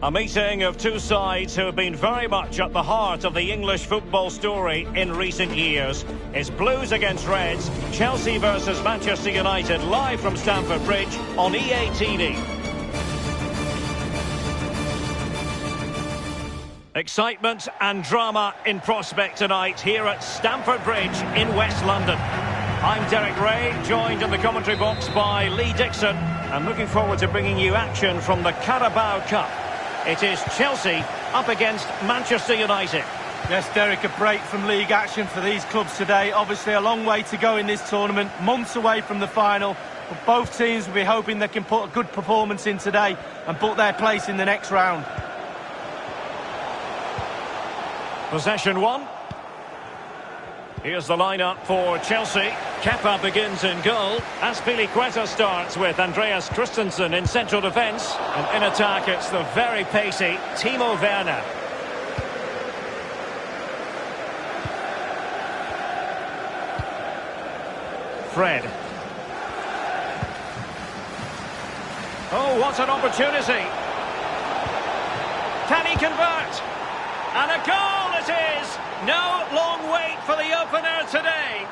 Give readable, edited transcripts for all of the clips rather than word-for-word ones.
A meeting of two sides who have been very much at the heart of the English football story in recent years. It's Blues against Reds, Chelsea versus Manchester United, live from Stamford Bridge on EA TV. Excitement and drama in prospect tonight here at Stamford Bridge in West London. I'm Derek Ray, joined in the commentary box by Lee Dixon, and looking forward to bringing you action from the Carabao Cup. It is Chelsea up against Manchester United. Yes, Derek, a break from league action for these clubs today. Obviously a long way to go in this tournament, months away from the final. But both teams will be hoping they can put a good performance in today and book their place in the next round. Possession one. Here's the lineup for Chelsea. Kepa begins in goal. Azpilicueta starts with Andreas Christensen in central defence. And in attack, it's the very pacey Timo Werner. Fred. Oh, what an opportunity. Can he convert? And a goal it is! No long wait for the opener today.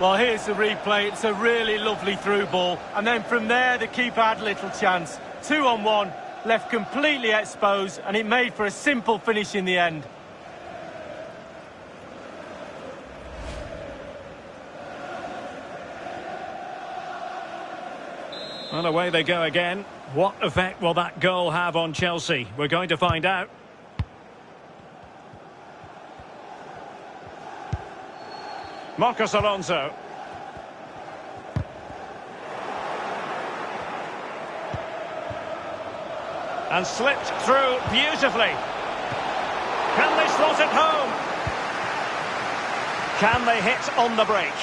Well, here's the replay. It's a really lovely through ball. And then from there, the keeper had little chance. 2-on-1, left completely exposed, and it made for a simple finish in the end. Well, away they go again. What effect will that goal have on Chelsea? We're going to find out. Marcos Alonso. And slipped through beautifully. Can they slot it home? Can they hit on the break?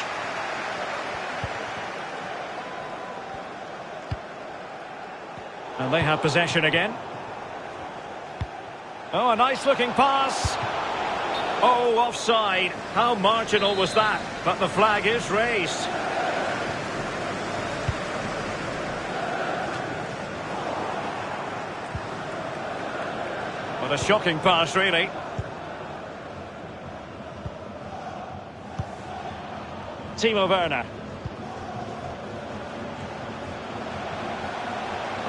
And they have possession again. Oh, a nice looking pass. Oh, offside. How marginal was that? But the flag is raised. What a shocking pass, really. Timo Werner.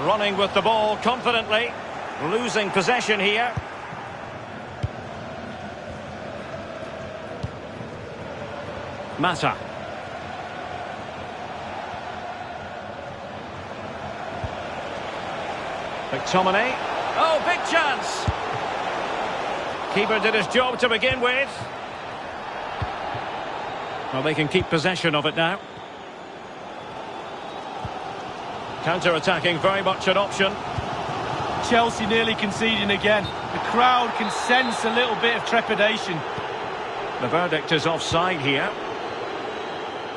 Running with the ball confidently. Losing possession here. Mata. McTominay. Oh, big chance. Keeper did his job to begin with. Well, they can keep possession of it now. Counter-attacking, very much an option. Chelsea nearly conceding again. The crowd can sense a little bit of trepidation. The verdict is offside here.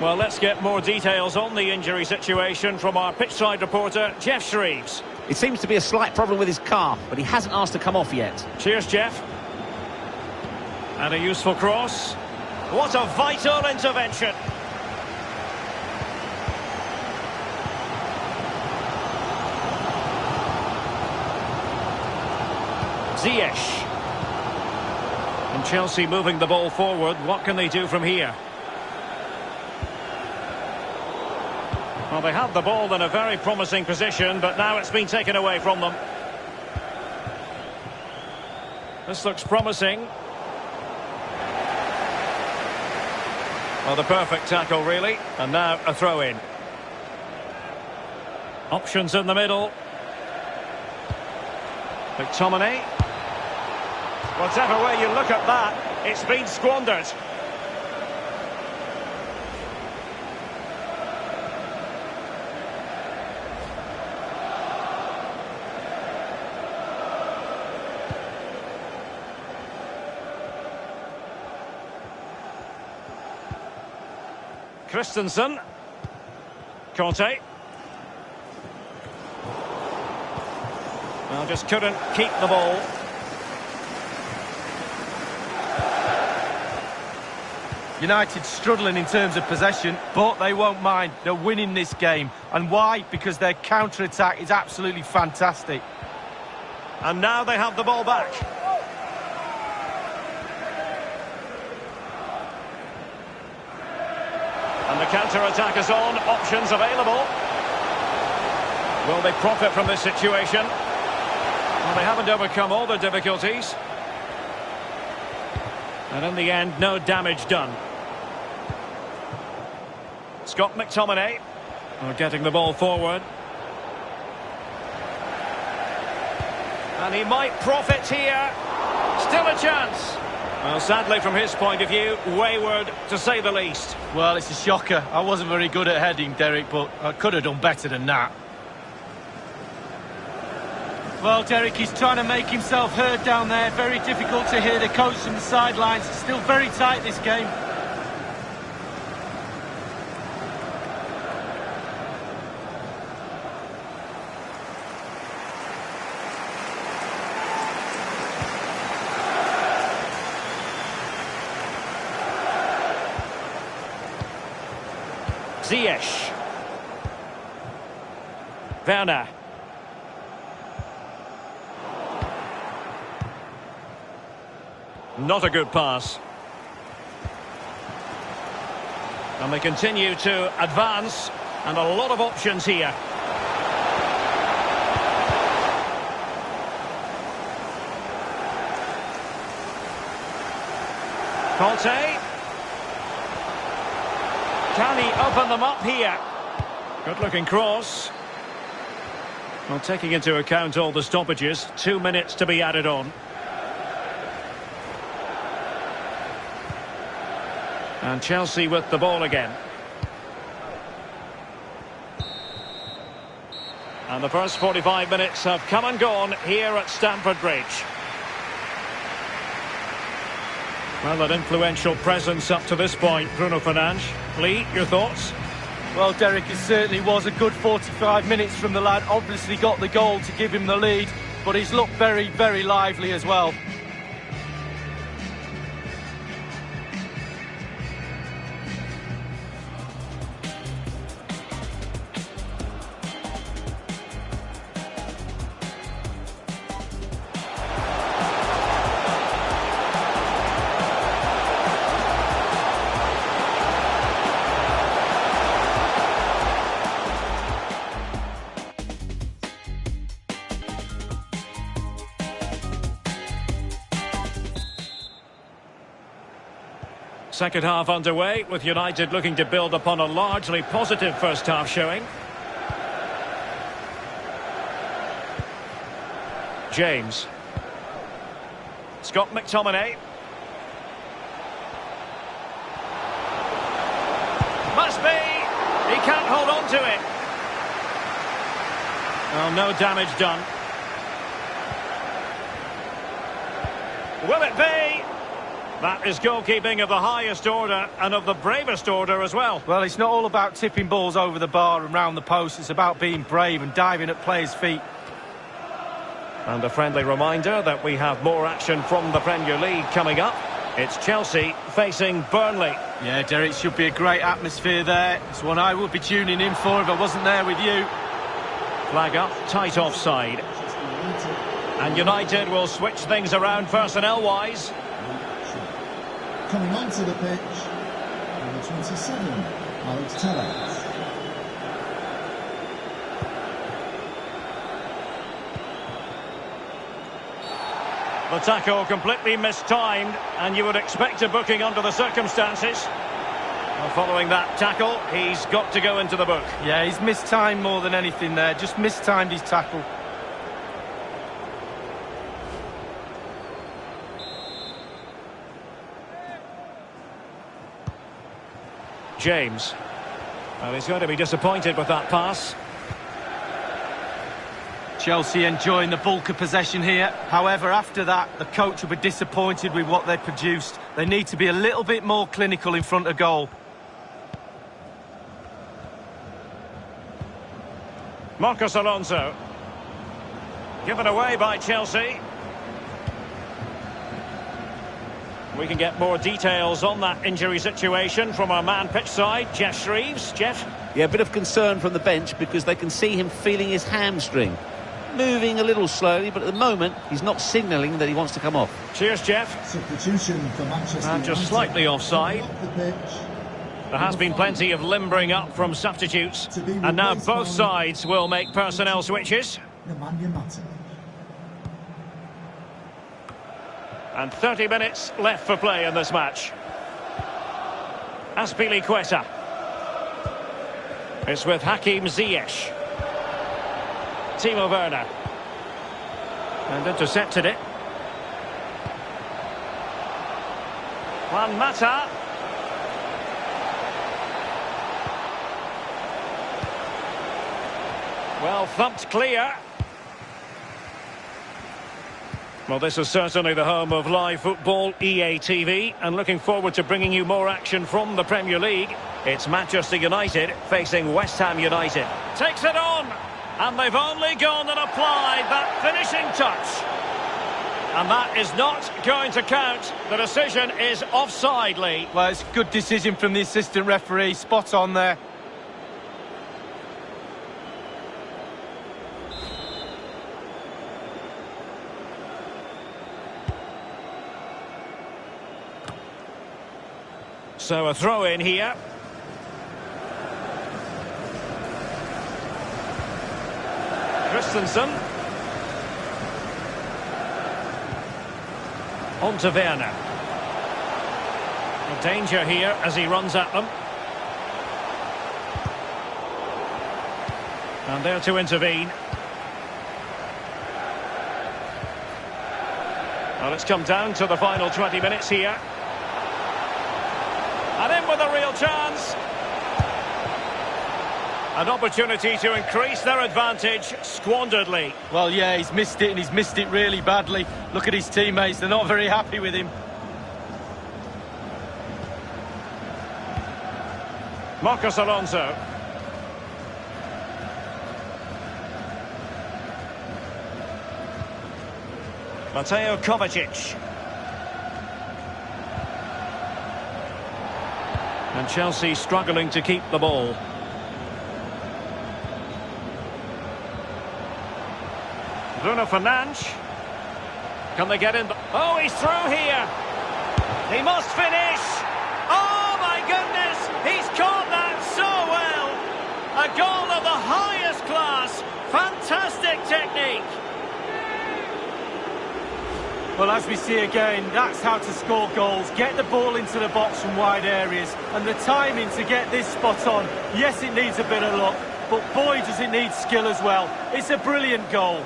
Well, let's get more details on the injury situation from our pitchside reporter, Jeff Shreves. It seems to be a slight problem with his calf, but he hasn't asked to come off yet. Cheers, Jeff. And a useful cross. What a vital intervention. Ziyech. And Chelsea moving the ball forward. What can they do from here? Well, they had the ball in a very promising position, but now it's been taken away from them. This looks promising. Well, the perfect tackle, really. And now a throw-in. Options in the middle. McTominay. Whatever way you look at that, it's been squandered. Christensen. Conte. Well, just couldn't keep the ball. United struggling in terms of possession, but they won't mind. They're winning this game. And why? Because their counter-attack is absolutely fantastic. And now they have the ball back. And the counter-attack is on. Options available. Will they profit from this situation? Well, they haven't overcome all the difficulties. And in the end, no damage done. Scott McTominay are getting the ball forward. And he might profit here. Still a chance. Well, sadly, from his point of view, wayward, to say the least. Well, it's a shocker. I wasn't very good at heading, Derek, but I could have done better than that. Well, Derek, he's trying to make himself heard down there. Very difficult to hear the coach from the sidelines. It's still very tight, this game. Ziyech. Werner. Not a good pass. And they continue to advance, and a lot of options here. Conte. Can he open them up here? Good-looking cross. Well, taking into account all the stoppages, 2 minutes to be added on. And Chelsea with the ball again. And the first 45 minutes have come and gone here at Stamford Bridge. Well, an influential presence up to this point, Bruno Fernandes. Lee, your thoughts? Well, Derek, it certainly was a good 45 minutes from the lad. Obviously got the goal to give him the lead, but he's looked very, very lively as well. Second half underway, with United looking to build upon a largely positive first half showing. James. Scott McTominay. Must be! He can't hold on to it. Well, no damage done. Will it be? That is goalkeeping of the highest order and of the bravest order as well. Well, it's not all about tipping balls over the bar and round the post. It's about being brave and diving at players' feet. And a friendly reminder that we have more action from the Premier League coming up. It's Chelsea facing Burnley. Yeah, Derek, should be a great atmosphere there. It's one I would be tuning in for if I wasn't there with you. Flag up, tight offside. And United will switch things around personnel-wise. Coming onto the pitch, number 27, Alex Tellez. The tackle completely mistimed, and you would expect a booking under the circumstances. Well, following that tackle, he's got to go into the book. Yeah, he's mistimed more than anything there, just mistimed his tackle. James. Well, he's going to be disappointed with that pass. Chelsea enjoying the bulk of possession here. However, after that, the coach will be disappointed with what they produced. They need to be a little bit more clinical in front of goal. Marcos Alonso. Given away by Chelsea. We can get more details on that injury situation from our man pitch side, Jeff Shreves. Jeff? Yeah, a bit of concern from the bench because they can see him feeling his hamstring. Moving a little slowly, but at the moment, he's not signalling that he wants to come off. Cheers, Jeff. Substitution for Manchester And just United. slightly offside. Off the pitch. There has been plenty of limbering up from substitutes. And now both sides will make personnel switches. Nemanja Matic. And 30 minutes left for play in this match. Azpilicueta. It's with Hakim Ziyech. Timo Werner. And intercepted it. Juan Mata. Well thumped clear. Well, this is certainly the home of live football, EA TV, and looking forward to bringing you more action from the Premier League. It's Manchester United facing West Ham United. Takes it on, and they've only gone and applied that finishing touch. And that is not going to count. The decision is offside, Lee. Well, it's a good decision from the assistant referee, spot on there. So a throw in here. Christensen. On to Werner. Danger here as he runs at them. And there to intervene. Well, it's come down to the final 20 minutes here. And in with a real chance. An opportunity to increase their advantage, squandered, Lee. Well, yeah, he's missed it, and he's missed it really badly. Look at his teammates, they're not very happy with him. Marcos Alonso. Mateo Kovacic. And Chelsea struggling to keep the ball. Bruno Fernandes. Can they get in? Oh, he's through here. He must finish. Oh, my goodness. He's caught that so well. A goal of the highest class. Fantastic technique. Well, as we see again, that's how to score goals. Get the ball into the box from wide areas. And the timing to get this spot on, yes, it needs a bit of luck, but boy, does it need skill as well. It's a brilliant goal.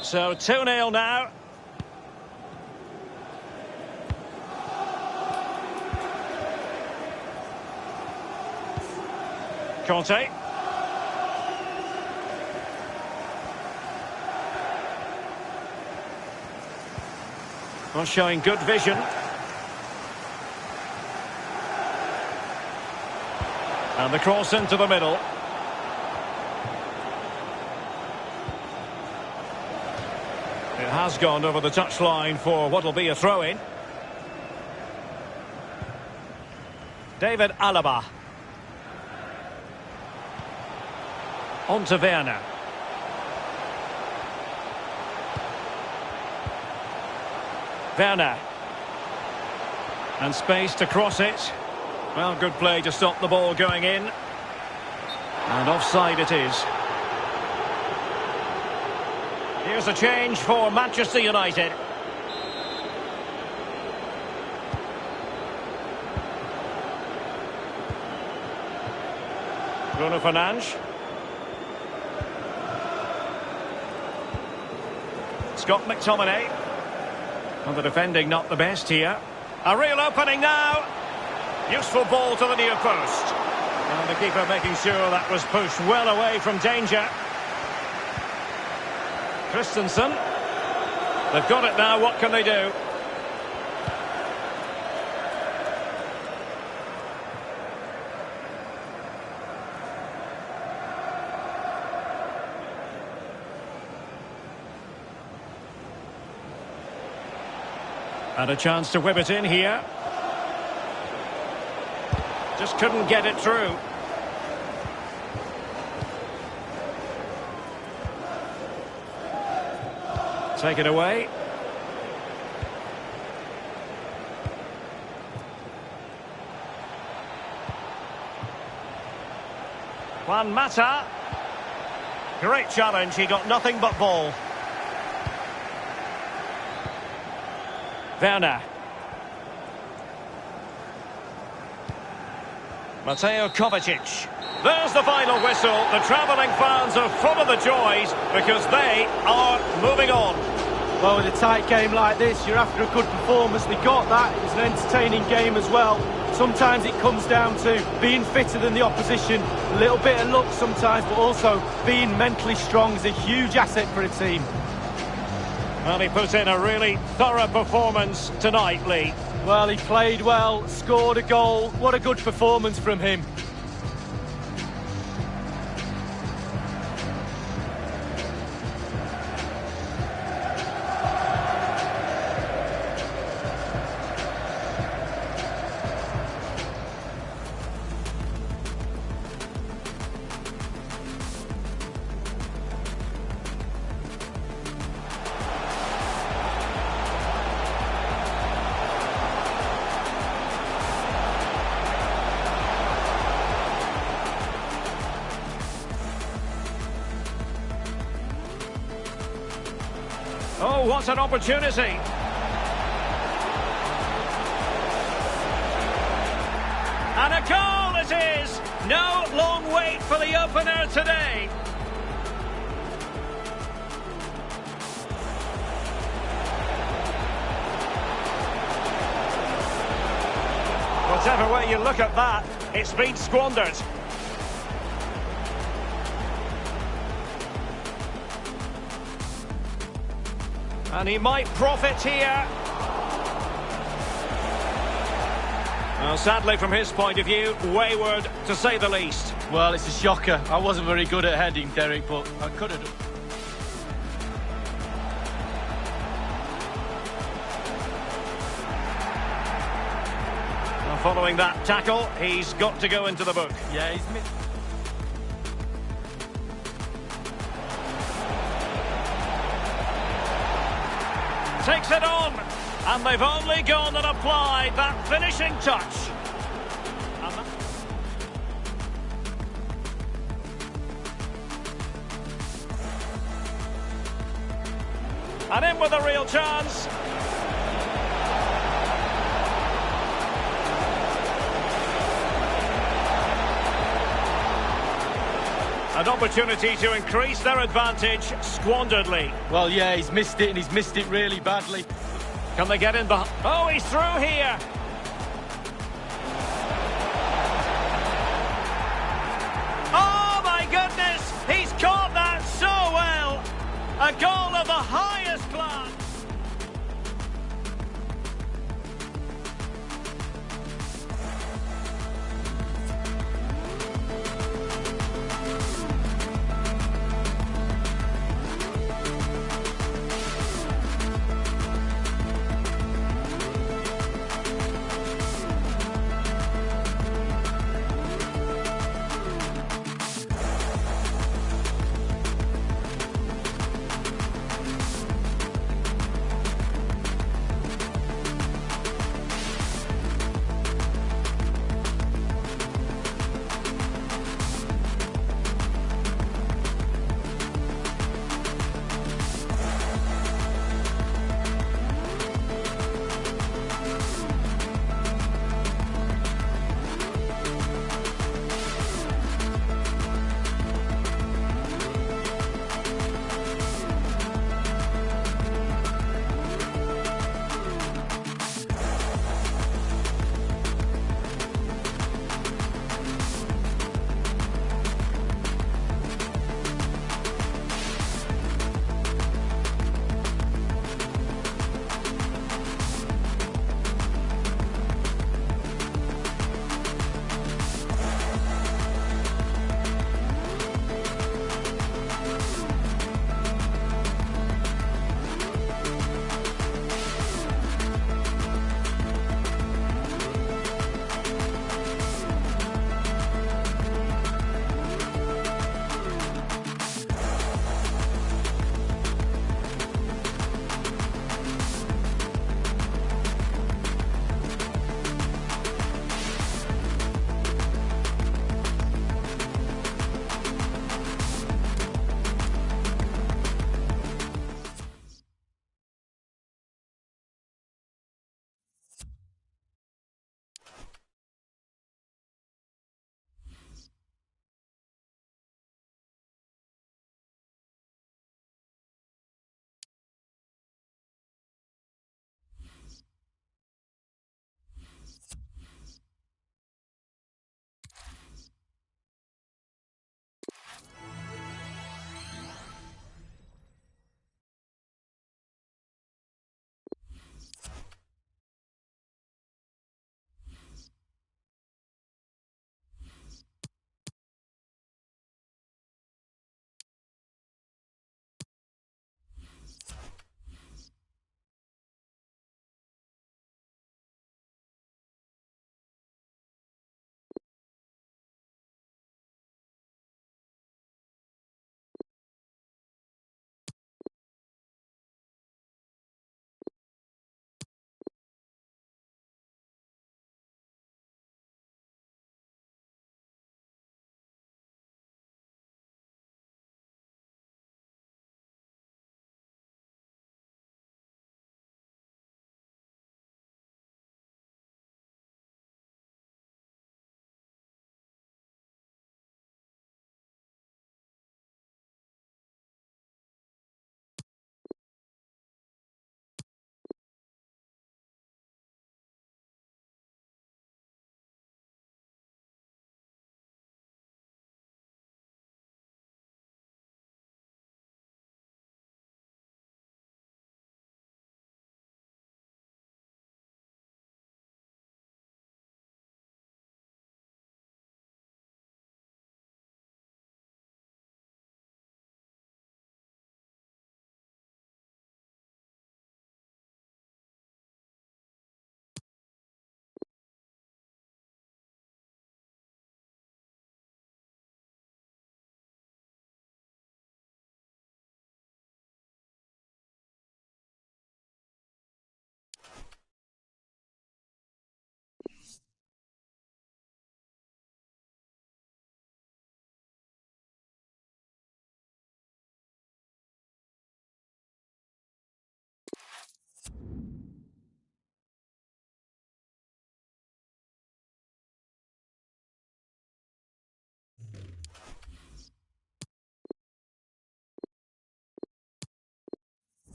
So 2-0 now. Conte. Well, showing good vision. And the cross into the middle. It has gone over the touchline for what will be a throw-in. David Alaba. On to Werner. Werner. And space to cross it. Well, good play to stop the ball going in. And offside it is. Here's a change for Manchester United. Bruno Fernandes. Scott McTominay. And the defending not the best here. A real opening now. Useful ball to the near post. And the keeper making sure that was pushed well away from danger. Christensen. They've got it now. What can they do? And a chance to whip it in here. Just couldn't get it through. Take it away. Juan Mata. Great challenge, he got nothing but ball. Werner. Mateo Kovacic. There's the final whistle. The travelling fans are full of the joys because they are moving on. Well, with a tight game like this, you're after a good performance. They got that. It was an entertaining game as well. Sometimes it comes down to being fitter than the opposition, a little bit of luck sometimes, but also being mentally strong is a huge asset for a team. Well, he put in a really thorough performance tonight, Lee. Well, he played well, scored a goal. What a good performance from him. Oh, what an opportunity. And a goal it is. No long wait for the opener today. Whatever way you look at that, it's been squandered. And he might profit here. Well, sadly, from his point of view, wayward, to say the least. Well, it's a shocker. I wasn't very good at heading, Derek, but I could have done. Well, following that tackle, he's got to go into the book. Yeah, he's missed. Takes it on, and they've only gone and applied that finishing touch. And in with a real chance. An opportunity to increase their advantage, squandered, Lee. Well, yeah, he's missed it, and he's missed it really badly. Can they get in behind? Oh, he's through here. Oh, my goodness! He's caught that so well. A goal of the highest class.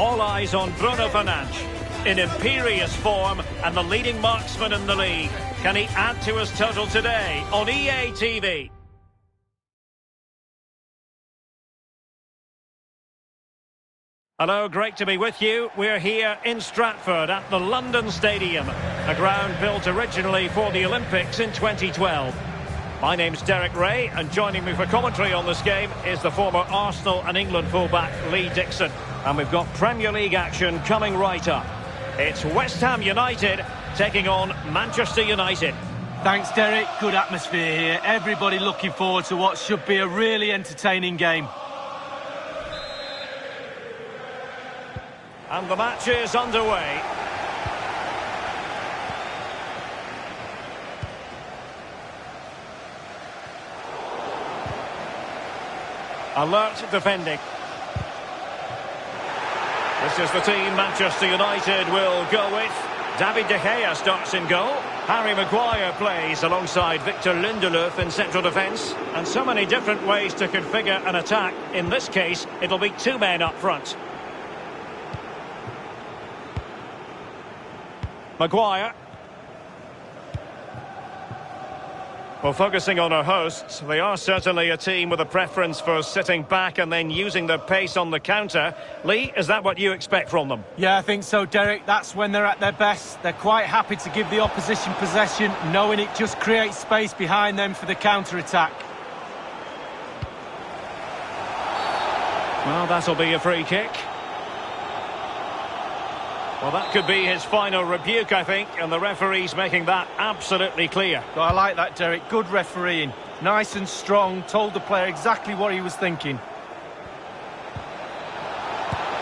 All eyes on Bruno Fernandes. In imperious form and the leading marksman in the league. Can he add to his total today on EA TV? Hello, great to be with you. We're here in Stratford at the London Stadium, a ground built originally for the Olympics in 2012. My name's Derek Ray, and joining me for commentary on this game is the former Arsenal and England fullback Lee Dixon. And we've got Premier League action coming right up. It's West Ham United taking on Manchester United. Thanks, Derek. Good atmosphere here. Everybody looking forward to what should be a really entertaining game. And the match is underway. Alert defending. This is the team Manchester United will go with. David De Gea starts in goal. Harry Maguire plays alongside Victor Lindelöf in central defence. And so many different ways to configure an attack. In this case, it'll be two men up front. Maguire. Well, focusing on our hosts, they are certainly a team with a preference for sitting back and then using their pace on the counter. Lee, is that what you expect from them? Yeah, I think so, Derek. That's when they're at their best. They're quite happy to give the opposition possession, knowing it just creates space behind them for the counter-attack. Well, that'll be a free kick. Well, that could be his final rebuke, I think, and the referee's making that absolutely clear. So I like that, Derek. Good refereeing. Nice and strong. Told the player exactly what he was thinking.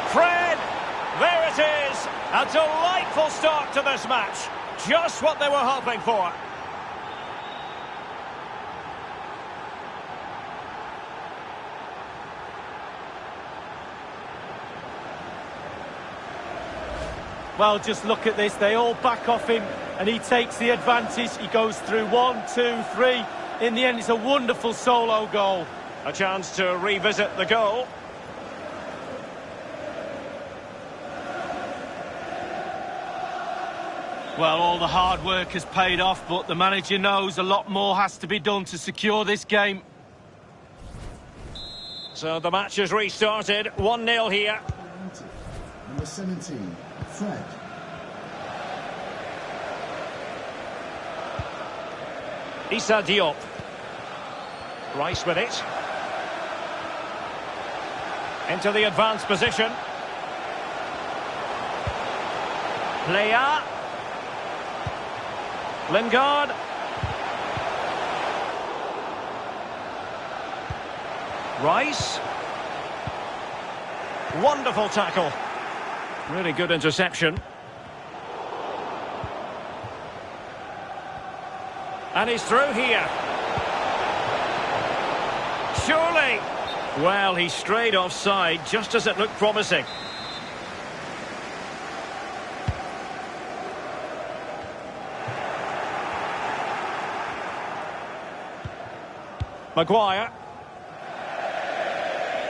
Fred! There it is! A delightful start to this match. Just what they were hoping for. Well, just look at this. They all back off him, and he takes the advantage. He goes through 1, 2, 3. In the end, it's a wonderful solo goal. A chance to revisit the goal. Well, all the hard work has paid off, but the manager knows a lot more has to be done to secure this game. So the match has restarted. 1-0 here. Number 17, Fred. Issa Diop. Rice with it. Into the advanced position. Plea. Lingard. Rice. Wonderful tackle. Really good interception. And he's through here. Surely. Well, he strayed offside just as it looked promising. Maguire.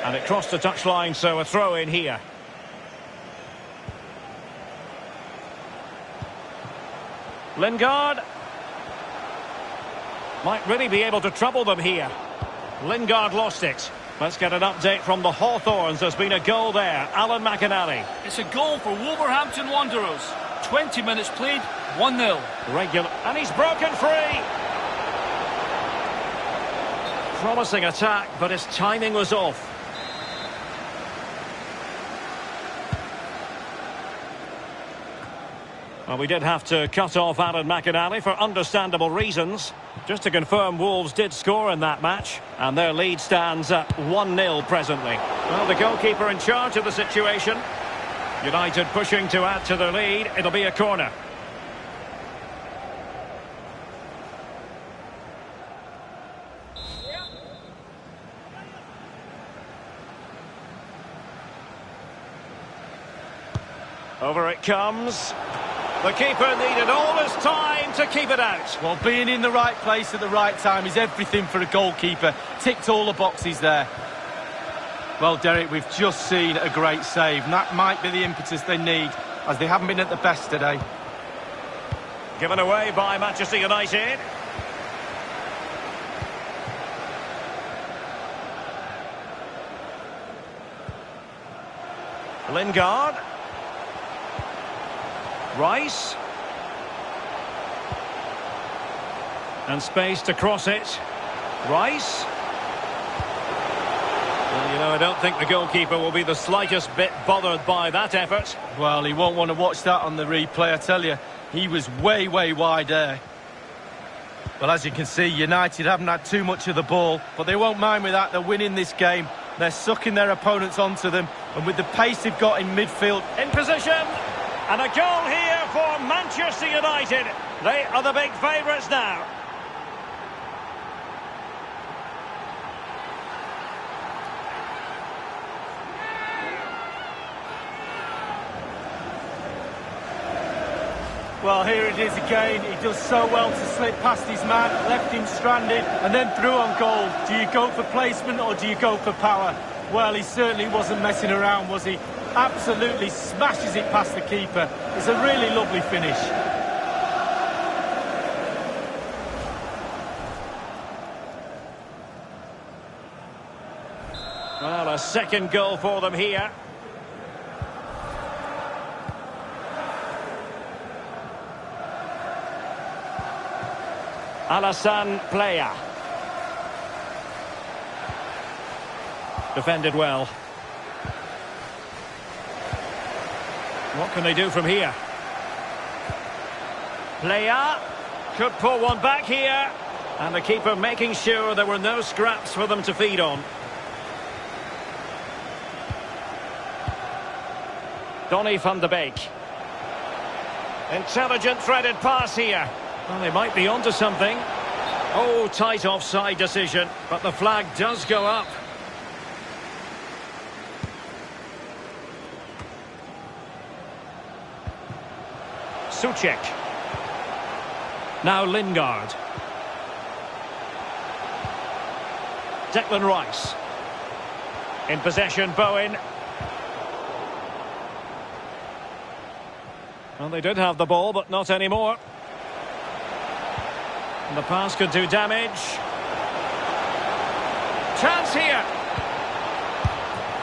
And it crossed the touchline, so a throw in here. Lingard. Might really be able to trouble them here. Lingard lost it. Let's get an update from the Hawthorns. There's been a goal there. Alan McInally. It's a goal for Wolverhampton Wanderers. 20 minutes played, 1-0. Regular. And he's broken free. Promising attack, but his timing was off. Well, we did have to cut off Alan McInally for understandable reasons. Just to confirm, Wolves did score in that match, and their lead stands at 1-0 presently. Well, the goalkeeper in charge of the situation. United pushing to add to their lead. It'll be a corner. Over it comes. The keeper needed all his time to keep it out. Well, being in the right place at the right time is everything for a goalkeeper. Ticked all the boxes there. Well, Derek, we've just seen a great save, and that might be the impetus they need, as they haven't been at the best today. Given away by Manchester United. Lingard. Rice. And space to cross it. Rice. Well, you know, I don't think the goalkeeper will be the slightest bit bothered by that effort. Well, he won't want to watch that on the replay, I tell you. He was way wide there. Well, as you can see, United haven't had too much of the ball, but they won't mind with that. They're winning this game. They're sucking their opponents onto them, and with the pace they've got in midfield... In position, and a goal here for Manchester United. They are the big favourites now. Well, here it is again. He does so well to slip past his man, left him stranded, and then through on goal. Do you go for placement or do you go for power? Well, he certainly wasn't messing around, was he? Absolutely smashes it past the keeper. It's a really lovely finish. Well, a second goal for them here. Alassane Plea. Defended well. What can they do from here? Plea could pull one back here. And the keeper making sure there were no scraps for them to feed on. Donny van de Beek. Intelligent threaded pass here. Well, they might be onto something. Oh, tight offside decision, but the flag does go up. Souček. Now Lingard. Declan Rice. In possession, Bowen. Well, they did have the ball, but not anymore. And the pass could do damage. Chance here.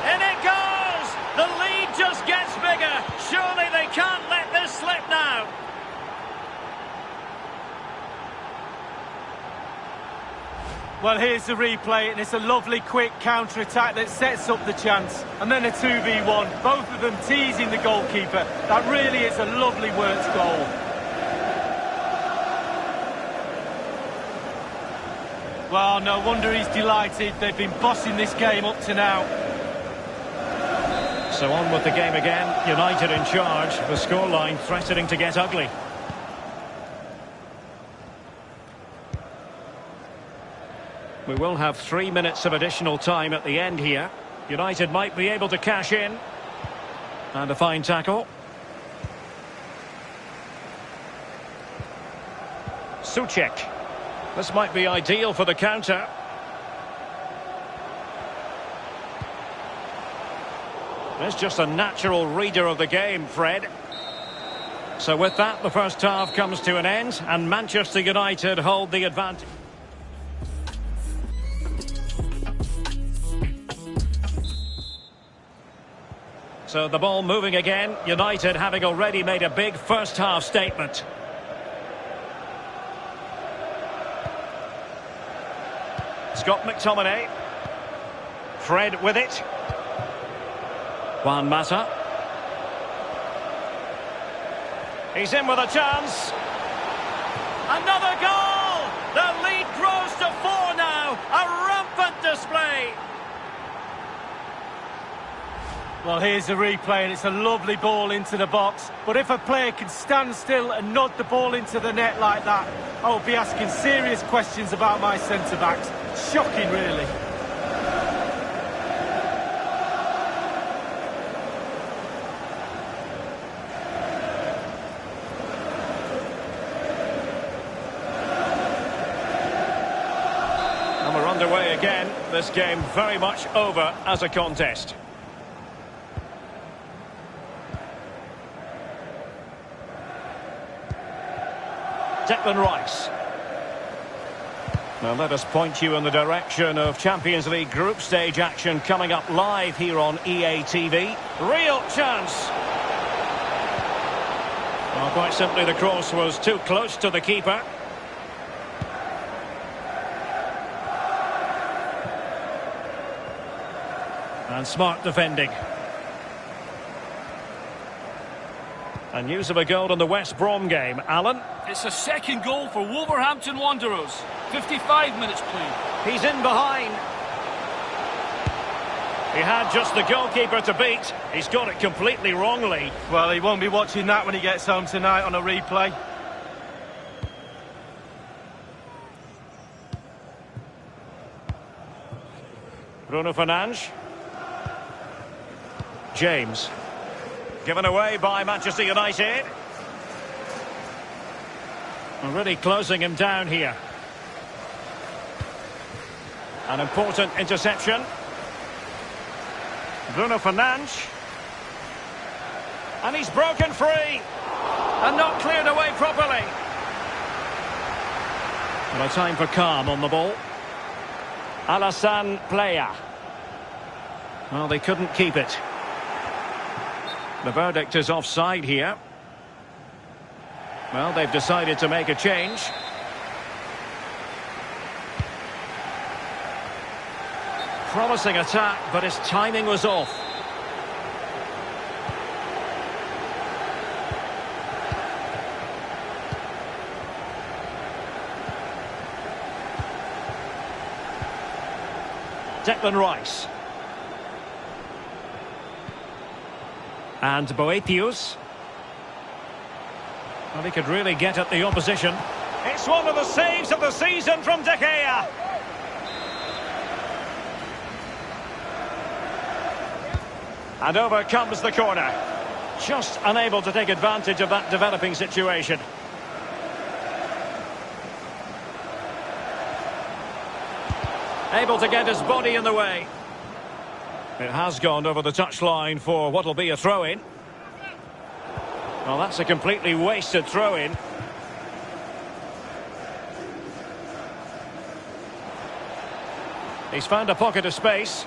In it goes! The lead just gets bigger. Surely they can't let this slip now. Well, here's the replay, and it's a lovely quick counter-attack that sets up the chance. And then a 2v1, both of them teasing the goalkeeper. That really is a lovely worked goal. Well, no wonder he's delighted. They've been bossing this game up to now. So on with the game again. United in charge. The scoreline threatening to get ugly. We will have 3 minutes of additional time at the end here. United might be able to cash in. And a fine tackle. Souček. This might be ideal for the counter. It's just a natural reader of the game, Fred. So with that, the first half comes to an end, and Manchester United hold the advantage. So the ball moving again, United having already made a big first half statement. Scott McTominay. Fred with it. Juan Mata. He's in with a chance. Another goal! The lead grows to 4 now. A rampant display. Well, here's the replay, and it's a lovely ball into the box. But if a player can stand still and nod the ball into the net like that, I will be asking serious questions about my centre-backs. Shocking, really. And we're underway again. This game very much over as a contest. Declan Rice. Now let us point you in the direction of Champions League group stage action coming up live here on EA TV. Real chance. Well, quite simply the cross was too close to the keeper. And smart defending. And news of a goal in the West Brom game. Alan? It's a second goal for Wolverhampton Wanderers. 55 minutes played. He's in behind. He had just the goalkeeper to beat. He's got it completely wrongly. Well, he won't be watching that when he gets home tonight on a replay. Bruno Fernandes. James. Given away by Manchester United. Already closing him down here. An important interception. Bruno Fernandes. And he's broken free. And not cleared away properly. Well, a time for calm on the ball. Alassane Playa. Well, they couldn't keep it. The verdict is offside here. Well, they've decided to make a change. Promising attack, but his timing was off. Declan Rice. And Boetius. Well, he could really get at the opposition. It's one of the saves of the season from De Gea. And over comes the corner. Just unable to take advantage of that developing situation. Able to get his body in the way. It has gone over the touchline for what will be a throw-in. Well, that's a completely wasted throw-in. He's found a pocket of space.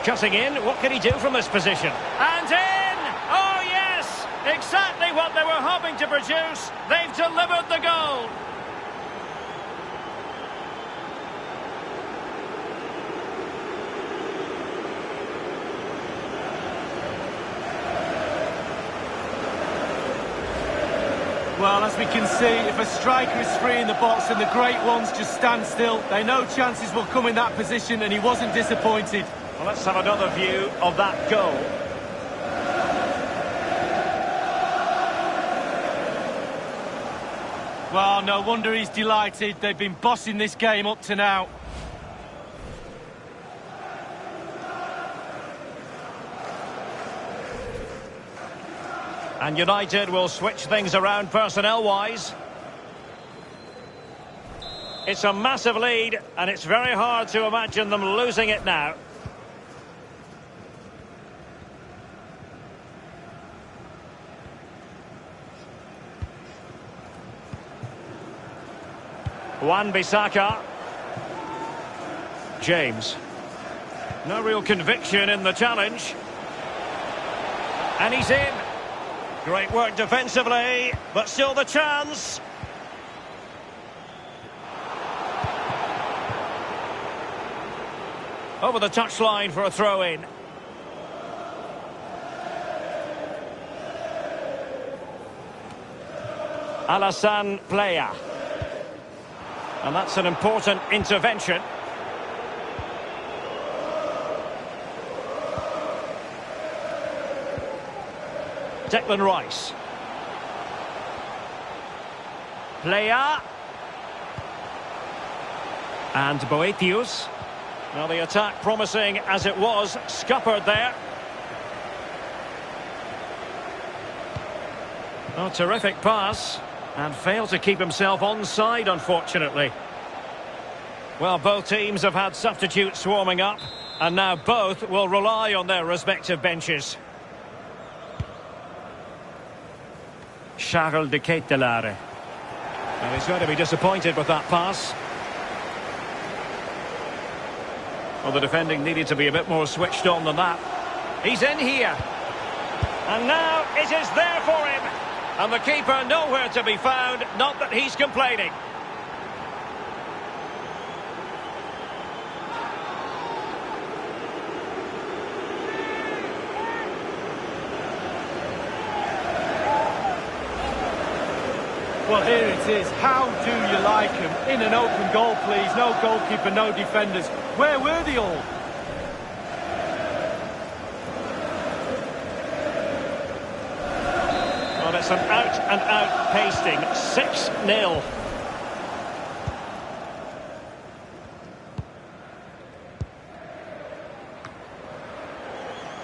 Cutting in, what can he do from this position? And in! Oh yes! Exactly what they were hoping to produce. They've delivered the goal. Well, as we can see, if a striker is free in the box and the great ones just stand still, they know chances will come in that position, and he wasn't disappointed. Well, let's have another view of that goal. Well, no wonder he's delighted. They've been bossing this game up to now. And United will switch things around personnel-wise. It's a massive lead, and it's very hard to imagine them losing it now. Wan-Bissaka. James. No real conviction in the challenge. And he's in. Great work defensively, but still the chance. Over the touchline for a throw-in. Alassane Playa. And that's an important intervention. Declan Rice. Playa. And Boetius. Now the attack promising as it was, scuppered there. Oh, terrific pass. And failed to keep himself onside, unfortunately. Well, both teams have had substitutes warming up, and now both will rely on their respective benches. Charles de Ketelare. And he's going to be disappointed with that pass. Well, the defending needed to be a bit more switched on than that. He's in here. And now it is there for him. And the keeper nowhere to be found, not that he's complaining. Well, here it is. How do you like him? In an open goal, please. No goalkeeper, no defenders. Where were they all? Well, it's an out-and-out pasting. 6-0.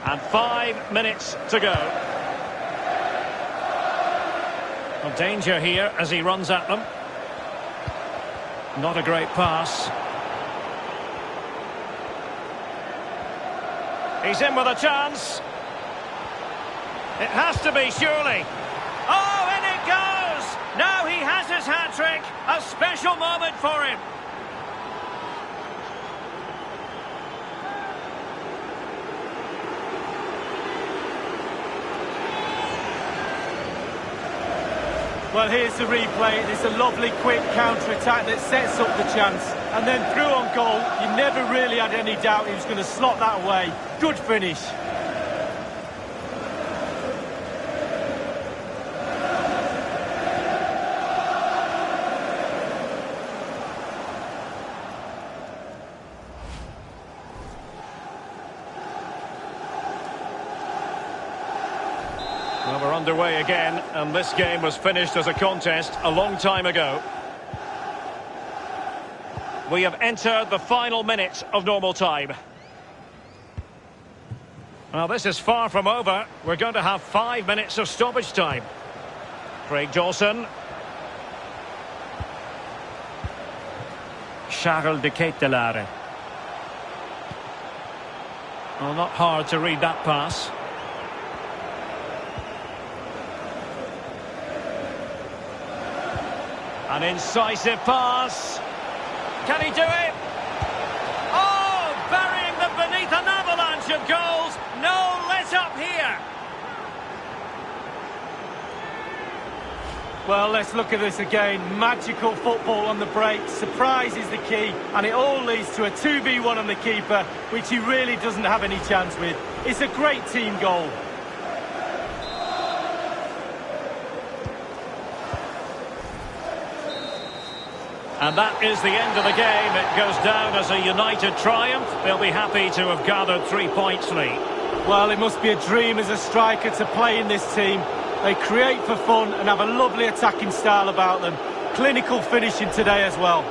And 5 minutes to go. Well, danger here as he runs at them. Not a great pass. He's in with a chance. It has to be, surely. Oh, in it goes! Now he has his hat-trick. A special moment for him. Well, here's the replay. It's a lovely, quick counter-attack that sets up the chance. And then through on goal, you never really had any doubt he was going to slot that away. Good finish. Well, we're underway again, and this game was finished as a contest a long time ago. We have entered the final minute of normal time. Well, this is far from over. We're going to have 5 minutes of stoppage time. Craig Dawson. Charles de Ketelare. Well, not hard to read that pass. An incisive pass. Can he do it? Oh, burying them beneath an avalanche of goals. No let up here. Well, let's look at this again. Magical football on the break. Surprise is the key. And it all leads to a 2v1 on the keeper, which he really doesn't have any chance with. It's a great team goal. And that is the end of the game. It goes down as a united triumph. They'll be happy to have gathered 3 points, Lee. Well, it must be a dream as a striker to play in this team. They create for fun and have a lovely attacking style about them. Clinical finishing today as well.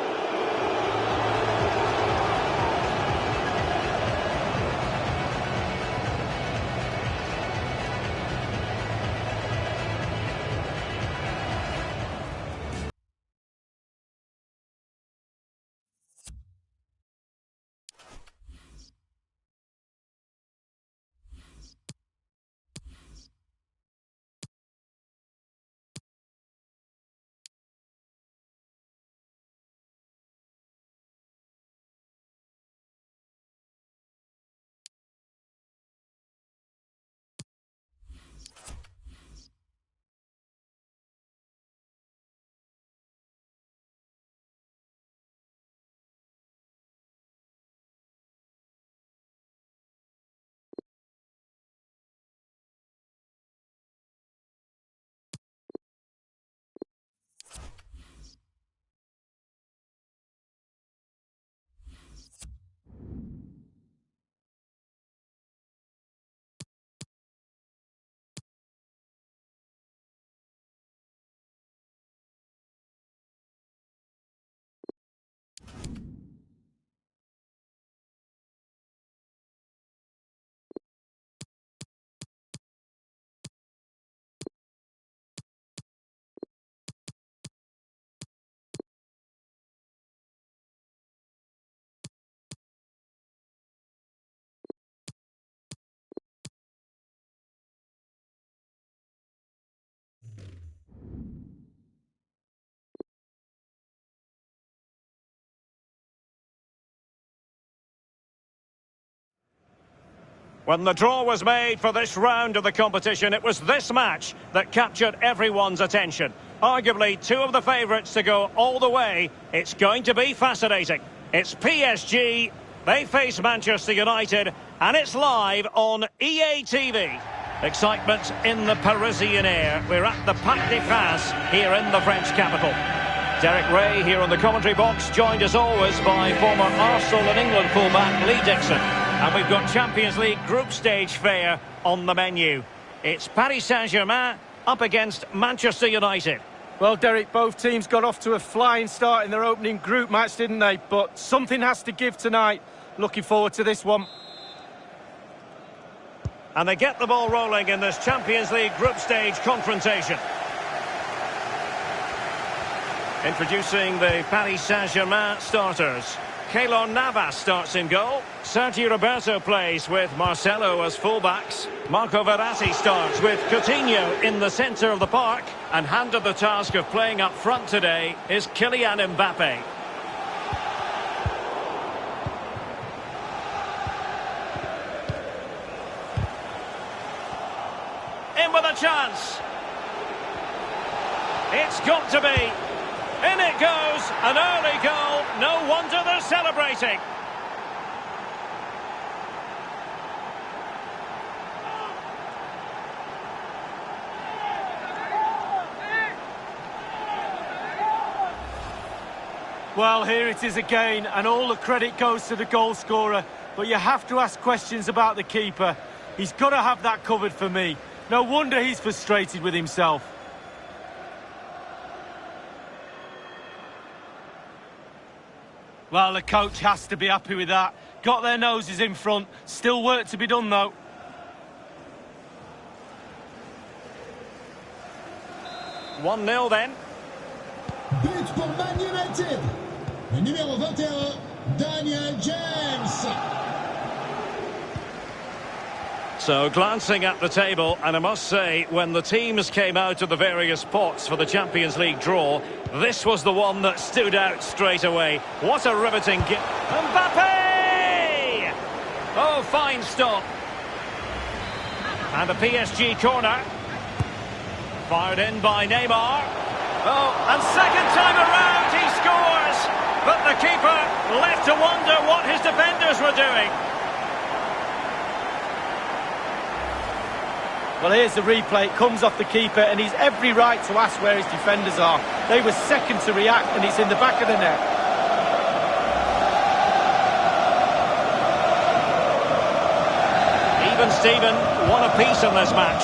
When the draw was made for this round of the competition, it was this match that captured everyone's attention. Arguably two of the favourites to go all the way. It's going to be fascinating. It's PSG, they face Manchester United, and it's live on EA TV. Excitement in the Parisian air. We're at the Parc des Princes here in the French capital. Derek Ray here on the commentary box, joined as always by former Arsenal and England fullback Lee Dixon. And we've got Champions League group stage fare on the menu. It's Paris Saint-Germain up against Manchester United. Well, Derek, both teams got off to a flying start in their opening group match, didn't they? But something has to give tonight. Looking forward to this one. And they get the ball rolling in this Champions League group stage confrontation. Introducing the Paris Saint-Germain starters. Keylor Navas starts in goal. Sergio Roberto plays with Marcelo as fullbacks. Marco Verratti starts with Coutinho in the centre of the park. And handed the task of playing up front today is Kylian Mbappe. In with a chance. It's got to be. In it goes, an early goal, no wonder they're celebrating. Well, here it is again, and all the credit goes to the goal scorer. But you have to ask questions about the keeper. He's got to have that covered for me. No wonder he's frustrated with himself. Well, the coach has to be happy with that. Got their noses in front. Still work to be done, though. One 0 then. But pour Man United. Le numéro 21, Daniel James. So, glancing at the table, and I must say, when the teams came out of the various pots for the Champions League draw, this was the one that stood out straight away. What a riveting game. Mbappe! Oh, fine stop. And a PSG corner. Fired in by Neymar. Oh, and second time around he scores! But the keeper left to wonder what his defenders were doing. Well, here's the replay. It comes off the keeper, and he's every right to ask where his defenders are. They were second to react, and it's in the back of the net. Even Steven, one apiece in this match.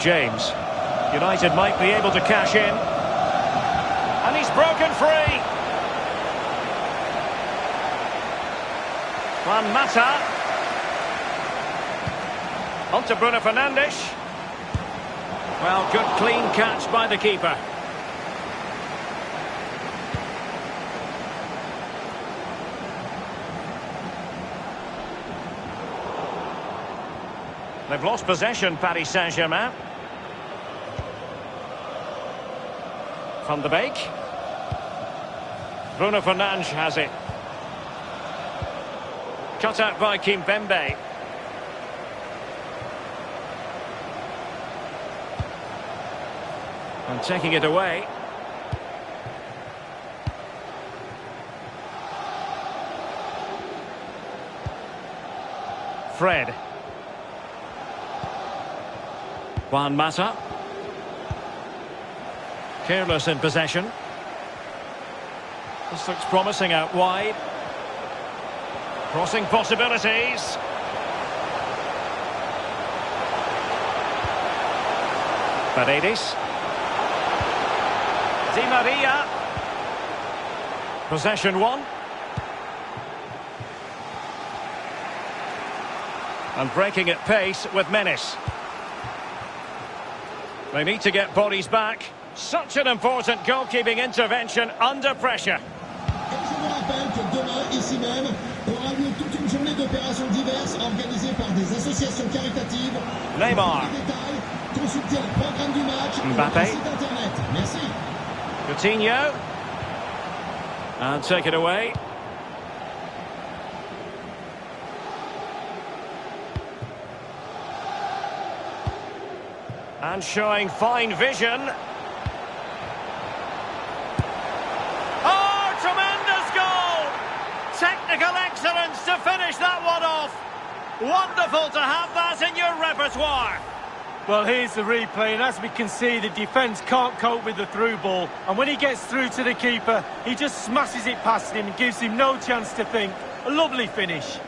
James. United might be able to cash in. And he's broken free. Juan Mata. On to Bruno Fernandes. Well, good clean catch by the keeper. They've lost possession, Paris Saint-Germain. Van de Beek. Bruno Fernandes has it. Cut out by Kimpembe. And taking it away. Fred. Juan Mata. Careless in possession. This looks promising out wide. Crossing possibilities. Paredes. Di Maria. Possession one. And breaking at pace with menace. They need to get bodies back. Such an important goalkeeping intervention under pressure. Et je vous rappelle que demain, ici même, aura lieu toute une journée d'opérations diverses organisées par des associations caritatives. Neymar. Pour les détails, consultez le programme du match sur Mbappé. le site internet. Merci. Coutinho. And take it away. And showing fine vision. Oh, tremendous goal! Technical excellence to finish that one off. Wonderful to have that in your repertoire. Well, here's the replay, and as we can see, the defence can't cope with the through ball. And when he gets through to the keeper, he just smashes it past him and gives him no chance to think. A lovely finish.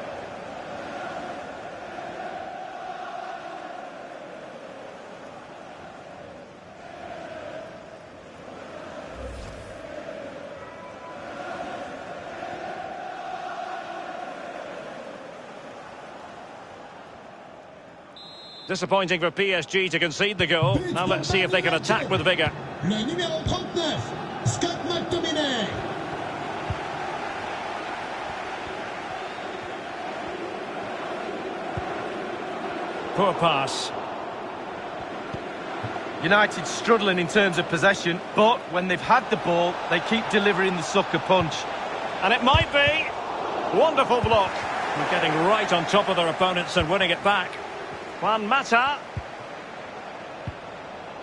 Disappointing for PSG to concede the goal. Now let's see if they can attack with vigour. Le numéro 39, Scott McTominay. Poor pass. United struggling in terms of possession, but when they've had the ball, they keep delivering the sucker punch. And it might be. Wonderful block. They're getting right on top of their opponents and winning it back. Juan Mata.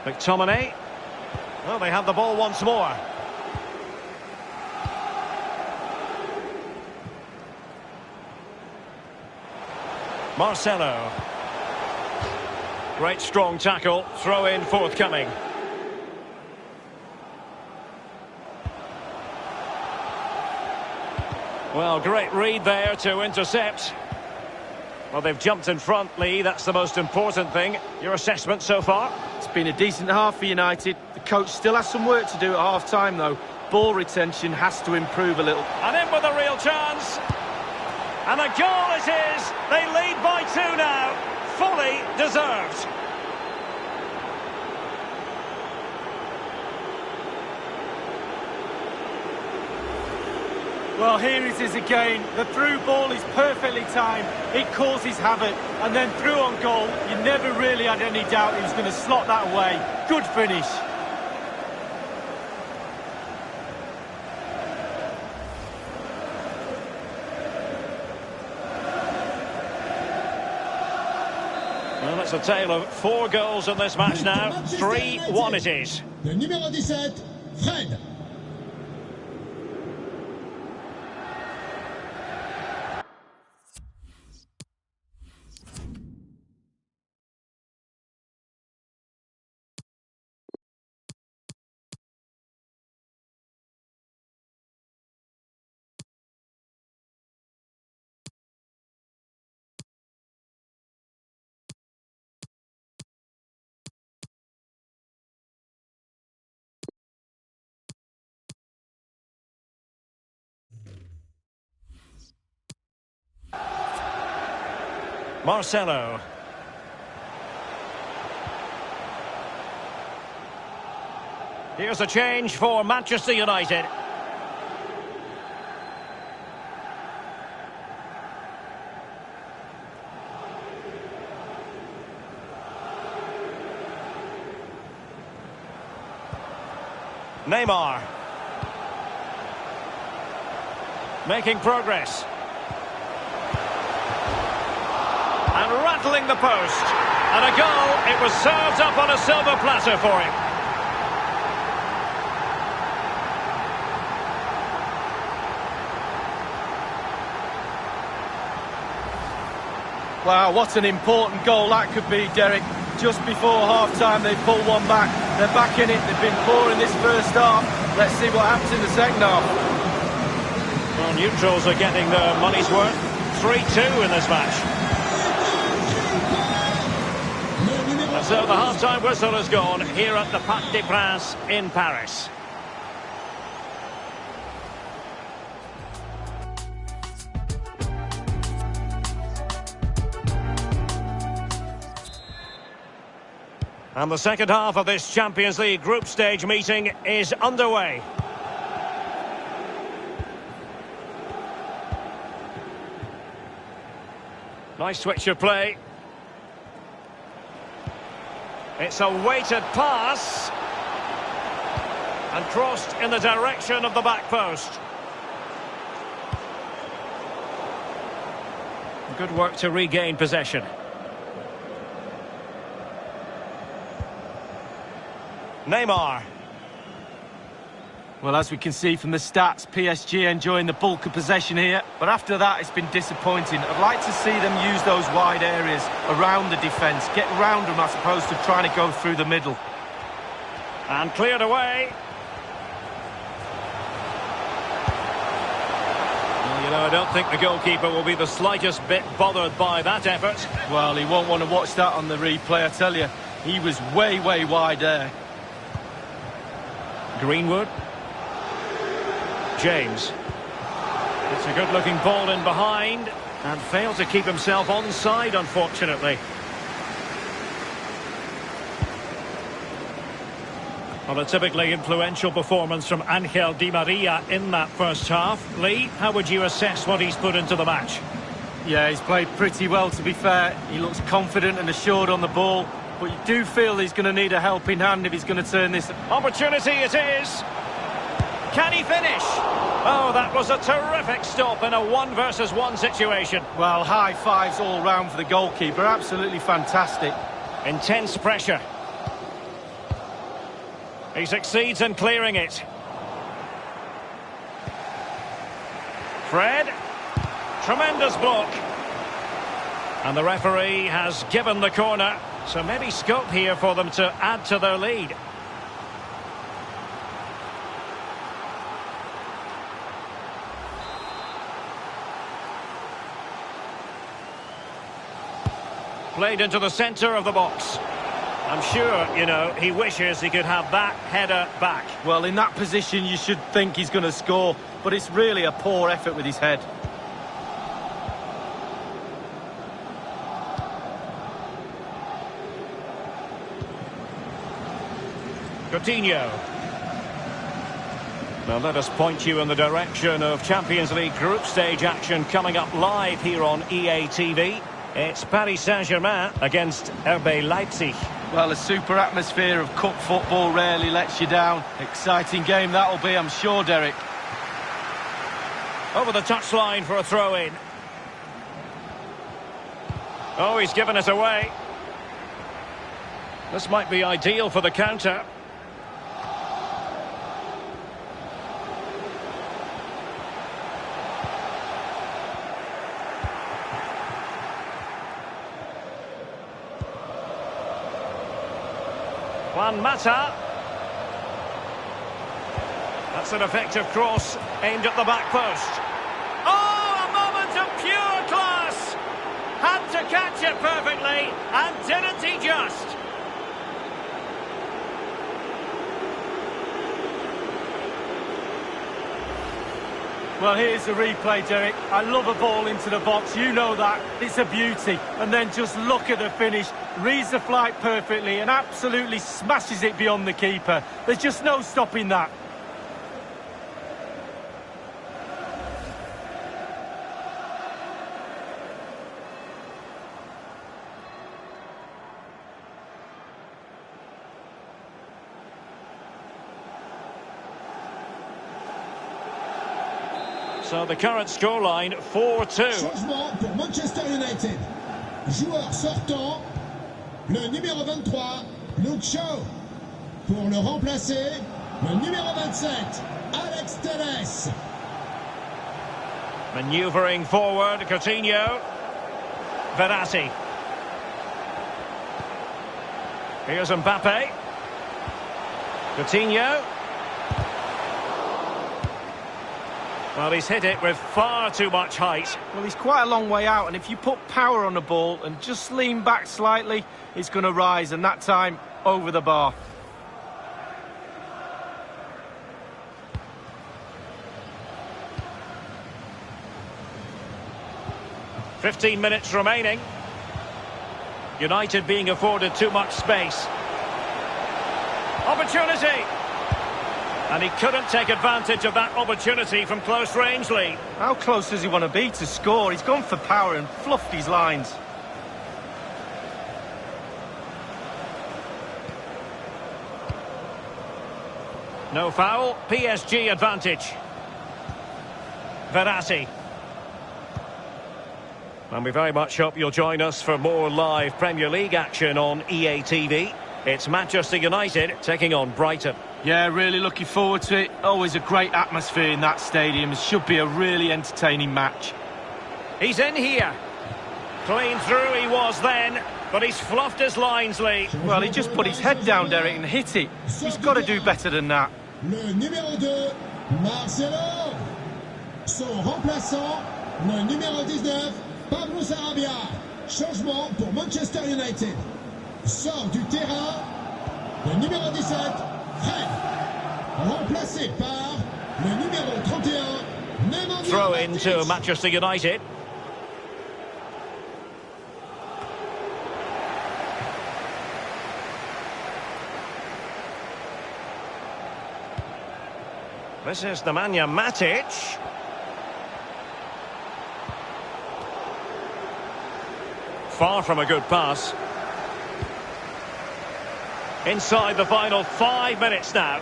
McTominay. Well, they have the ball once more. Marcelo. Great strong tackle. Throw in forthcoming. Well, great read there to intercept. Well, they've jumped in front, Lee. That's the most important thing. Your assessment so far? It's been a decent half for United. The coach still has some work to do at half-time, though. Ball retention has to improve a little. And in with a real chance. And a goal it is. They lead by 2 now. Fully deserved. Well, here it is again. The through ball is perfectly timed. It causes havoc. And then through on goal, you never really had any doubt he was going to slot that away. Good finish. Well, it's a tale of 4 goals in this match now. 3-1 it is. Le numéro 17, Fred. Marcelo. Here's a change for Manchester United. Neymar. Making progress. And rattling the post. And a goal. It was served up on a silver platter for him. Wow, what an important goal that could be, Derek. Just before half-time, they pull one back. They're back in it. They've been poor in this first half. Let's see what happens in the second half. Well, neutrals are getting their money's worth. 3-2 in this match. And so the half-time whistle has gone here at the Parc des Princes in Paris. And the second half of this Champions League group stage meeting is underway. Nice switch of play. It's a weighted pass. And crossed in the direction of the back post. Good work to regain possession. Neymar. Well, as we can see from the stats, PSG enjoying the bulk of possession here. But after that, it's been disappointing. I'd like to see them use those wide areas around the defence. Get round them as opposed to trying to go through the middle. And cleared away. Well, you know, I don't think the goalkeeper will be the slightest bit bothered by that effort. Well, he won't want to watch that on the replay, I tell you. He was way, way wide there. Greenwood. James. It's a good-looking ball in behind and failed to keep himself onside, unfortunately. Well, a typically influential performance from Angel Di Maria in that first half. Lee, how would you assess what he's put into the match? Yeah, he's played pretty well, to be fair. He looks confident and assured on the ball. But you do feel he's going to need a helping hand if he's going to turn this. Opportunity it is. Can he finish? Oh, that was a terrific stop in a 1-versus-1 situation. Well, high fives all round for the goalkeeper. Absolutely fantastic. Intense pressure. He succeeds in clearing it. Fred. Tremendous block. And the referee has given the corner. So maybe scope here for them to add to their lead. Played into the centre of the box. I'm sure, you know, he wishes he could have that header back. Well, in that position, you should think he's going to score, but it's really a poor effort with his head. Coutinho. Now let us point you in the direction of Champions League group stage action coming up live here on EA TV. It's Paris Saint-Germain against RB Leipzig. Well, a super atmosphere of cup football rarely lets you down. Exciting game that'll be, I'm sure, Derek. Over the touchline for a throw-in. Oh, he's given it away. This might be ideal for the counter. Juan Mata. That's an effective cross aimed at the back post. Oh, a moment of pure class! Had to catch it perfectly, and didn't he just? Well, here's the replay, Derek. I love a ball into the box, you know that. It's a beauty. And then just look at the finish. Reads the flight perfectly and absolutely smashes it beyond the keeper. There's just no stopping that. So the current scoreline, 4-2. Changement pour Manchester United. Joueur sortant, le numéro 23, Luke Shaw. Pour le remplacer, le numéro 27, Alex Telles. Manoeuvring forward, Coutinho. Verratti. Here's Mbappe. Coutinho. Well, he's hit it with far too much height. Well, he's quite a long way out, and if you put power on the ball and just lean back slightly, it's going to rise, and that time, over the bar. "15 minutes remaining. United being afforded too much space. Opportunity! And he couldn't take advantage of that opportunity from close range, Lee. How close does he want to be to score? He's gone for power and fluffed his lines. No foul, PSG advantage. Verratti. And we very much hope you'll join us for more live Premier League action on EA TV. It's Manchester United taking on Brighton. Yeah, really looking forward to it. Always a great atmosphere in that stadium. It should be a really entertaining match. He's in here. Clean through he was then, but he's fluffed his lines, Lee. Well, he just put his head down, Derek, and hit it. He's got to do better than that. Le numéro 2, Marcelo. Son remplaçant, le numéro 19, Pablo Sarabia. Changement pour Manchester United. Sort du terrain, le numéro 17, Fred. Remplacé par le numéro 31, Neymar. Throw into Manchester United. This is Nemanja Matic. Far from a good pass. Inside the final 5 minutes now.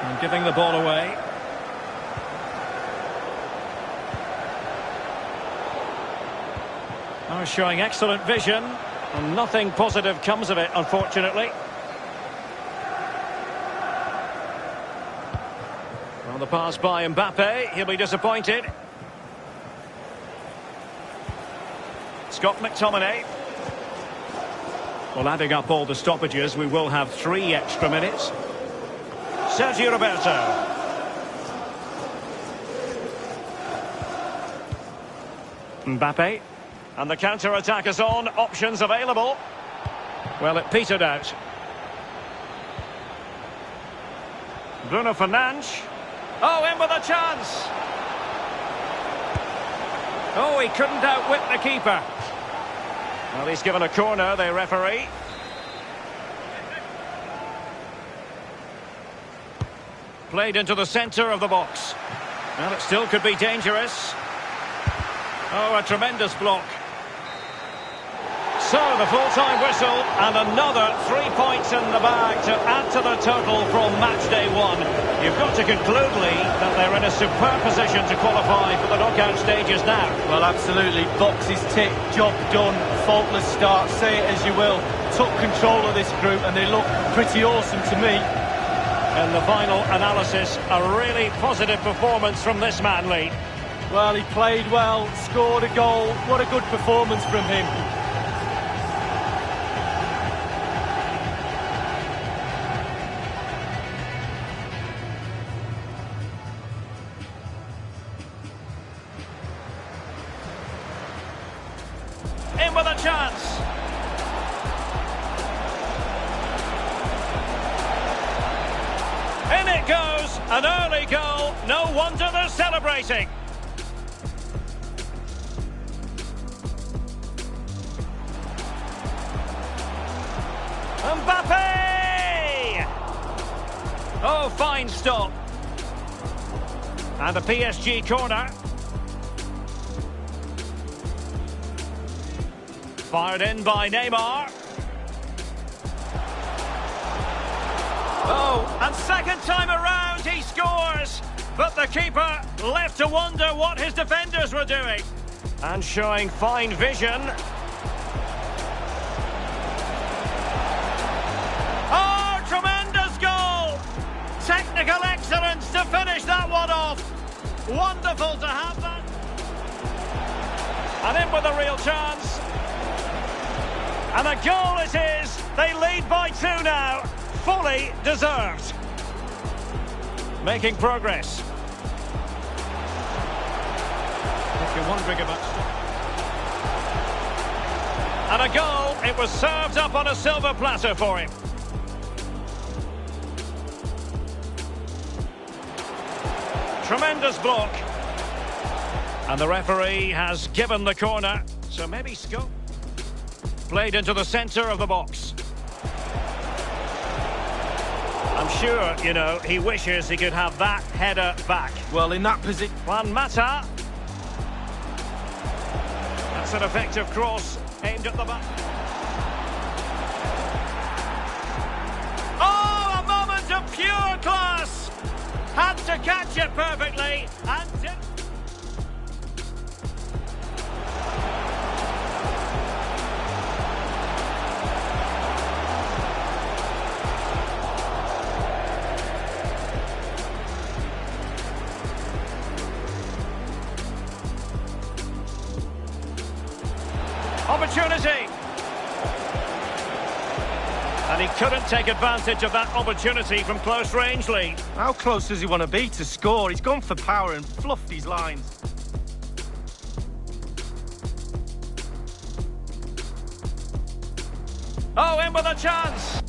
And giving the ball away. Oh, showing excellent vision. And nothing positive comes of it, unfortunately. Well, the pass by Mbappe. He'll be disappointed. Scott McTominay. Well, adding up all the stoppages, we will have 3 extra minutes. Sergio Roberto. Mbappe. And the counter-attack is on. Options available. Well, it petered out. Bruno Fernandes. Oh, in with a chance. Oh, he couldn't outwit the keeper. Well, he's given a corner, the referee. Played into the centre of the box. Well, it still could be dangerous. Oh, a tremendous block. So, the full-time whistle, and another 3 points in the bag to add to the total from match day 1. You've got to conclude, Lee, that they're in a superb position to qualify for the knockout stages now. Well, absolutely. Boxes ticked, job done, faultless start, say it as you will. Took control of this group, and they look pretty awesome to me. In the final analysis, a really positive performance from this man, Lee. Well, he played well, scored a goal. What a good performance from him. In with a chance. In it goes, an early goal. No wonder they're celebrating. Mbappe! Oh, fine stop. And a PSG corner. Fired in by Neymar. Oh, and second time around he scores. But the keeper left to wonder what his defenders were doing. And showing fine vision. Oh, tremendous goal! Technical excellence to finish that one off. Wonderful to have that. And in with a real chance. And a goal it is. They lead by 2 now. Fully deserved. Making progress. If you're wondering about... And a goal. It was served up on a silver platter for him. Tremendous block. And the referee has given the corner. So maybe scope. Played into the centre of the box. I'm sure, you know, he wishes he could have that header back. Well, in that position... Juan Mata. That's an effective cross aimed at the back. Managed to catch it perfectly and... Opportunity. And he couldn't take advantage of that opportunity from close range, Lee. How close does he want to be to score? He's gone for power and fluffed his lines. Oh, in with a chance.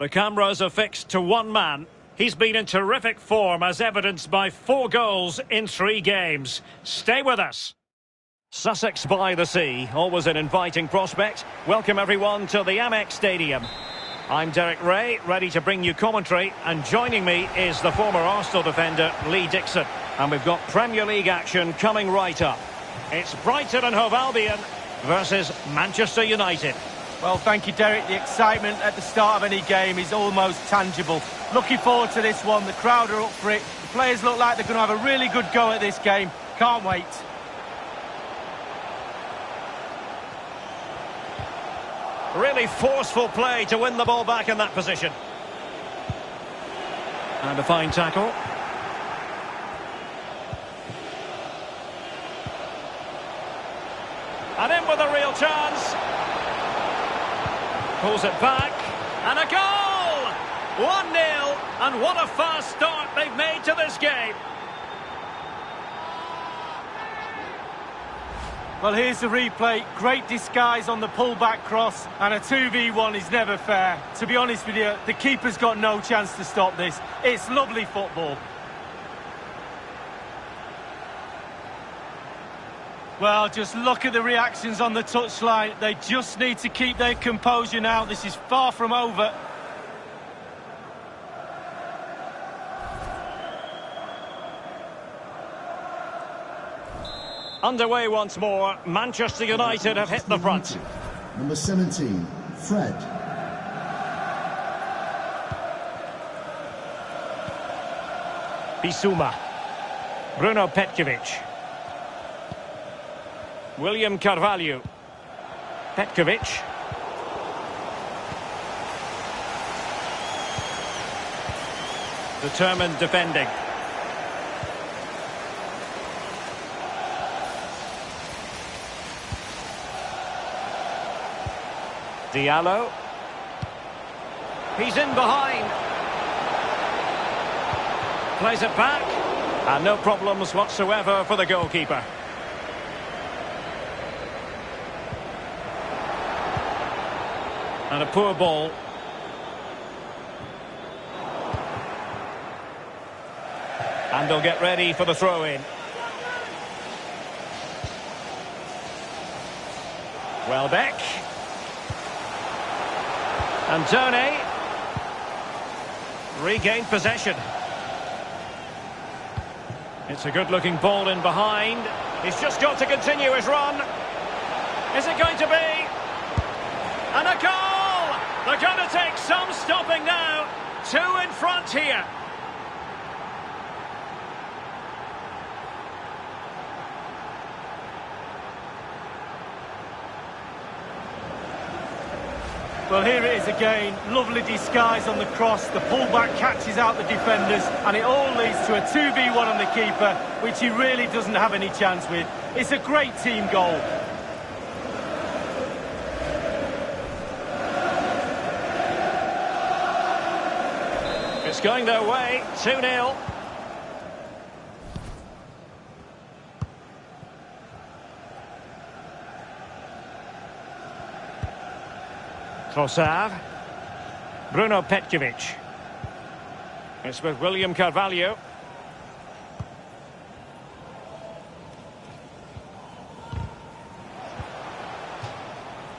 The cameras are fixed to one man. He's been in terrific form, as evidenced by 4 goals in 3 games. Stay with us. Sussex by the Sea, always an inviting prospect. Welcome everyone to the Amex Stadium. I'm Derek Ray, ready to bring you commentary, and joining me is the former Arsenal defender Lee Dixon. And we've got Premier League action coming right up. It's Brighton and Hove Albion versus Manchester United. Well, thank you, Derek. The excitement at the start of any game is almost tangible. Looking forward to this one. The crowd are up for it. The players look like they're going to have a really good go at this game. Can't wait. Really forceful play to win the ball back in that position. And a fine tackle. And in with a real chance. Pulls it back. And a goal! 1-0. And what a fast start they've made to this game. Well, here's the replay. Great disguise on the pull-back cross. And a 2v1 is never fair. To be honest with you, the keeper's got no chance to stop this. It's lovely football. Well, just look at the reactions on the touchline. They just need to keep their composure now. This is far from over. Underway once more. Manchester United have hit the front. Number 17, Fred. Bissouma. Bruno Petkovic. William Carvalho. Petkovic. Determined defending. Diallo. He's in behind. Plays it back. And no problems whatsoever for the goalkeeper. And a poor ball. And they'll get ready for the throw-in. Welbeck. And Tony. Regained possession. It's a good-looking ball in behind. He's just got to continue his run. Is it going to be? And a goal! They're going to take some stopping now. 2 in front here. Well, here it is again. Lovely disguise on the cross. The pullback catches out the defenders, and it all leads to a 2v1 on the keeper, which he really doesn't have any chance with. It's a great team goal. It's going their way. 2-0. Trossard. Bruno Petkovic. It's with William Carvalho.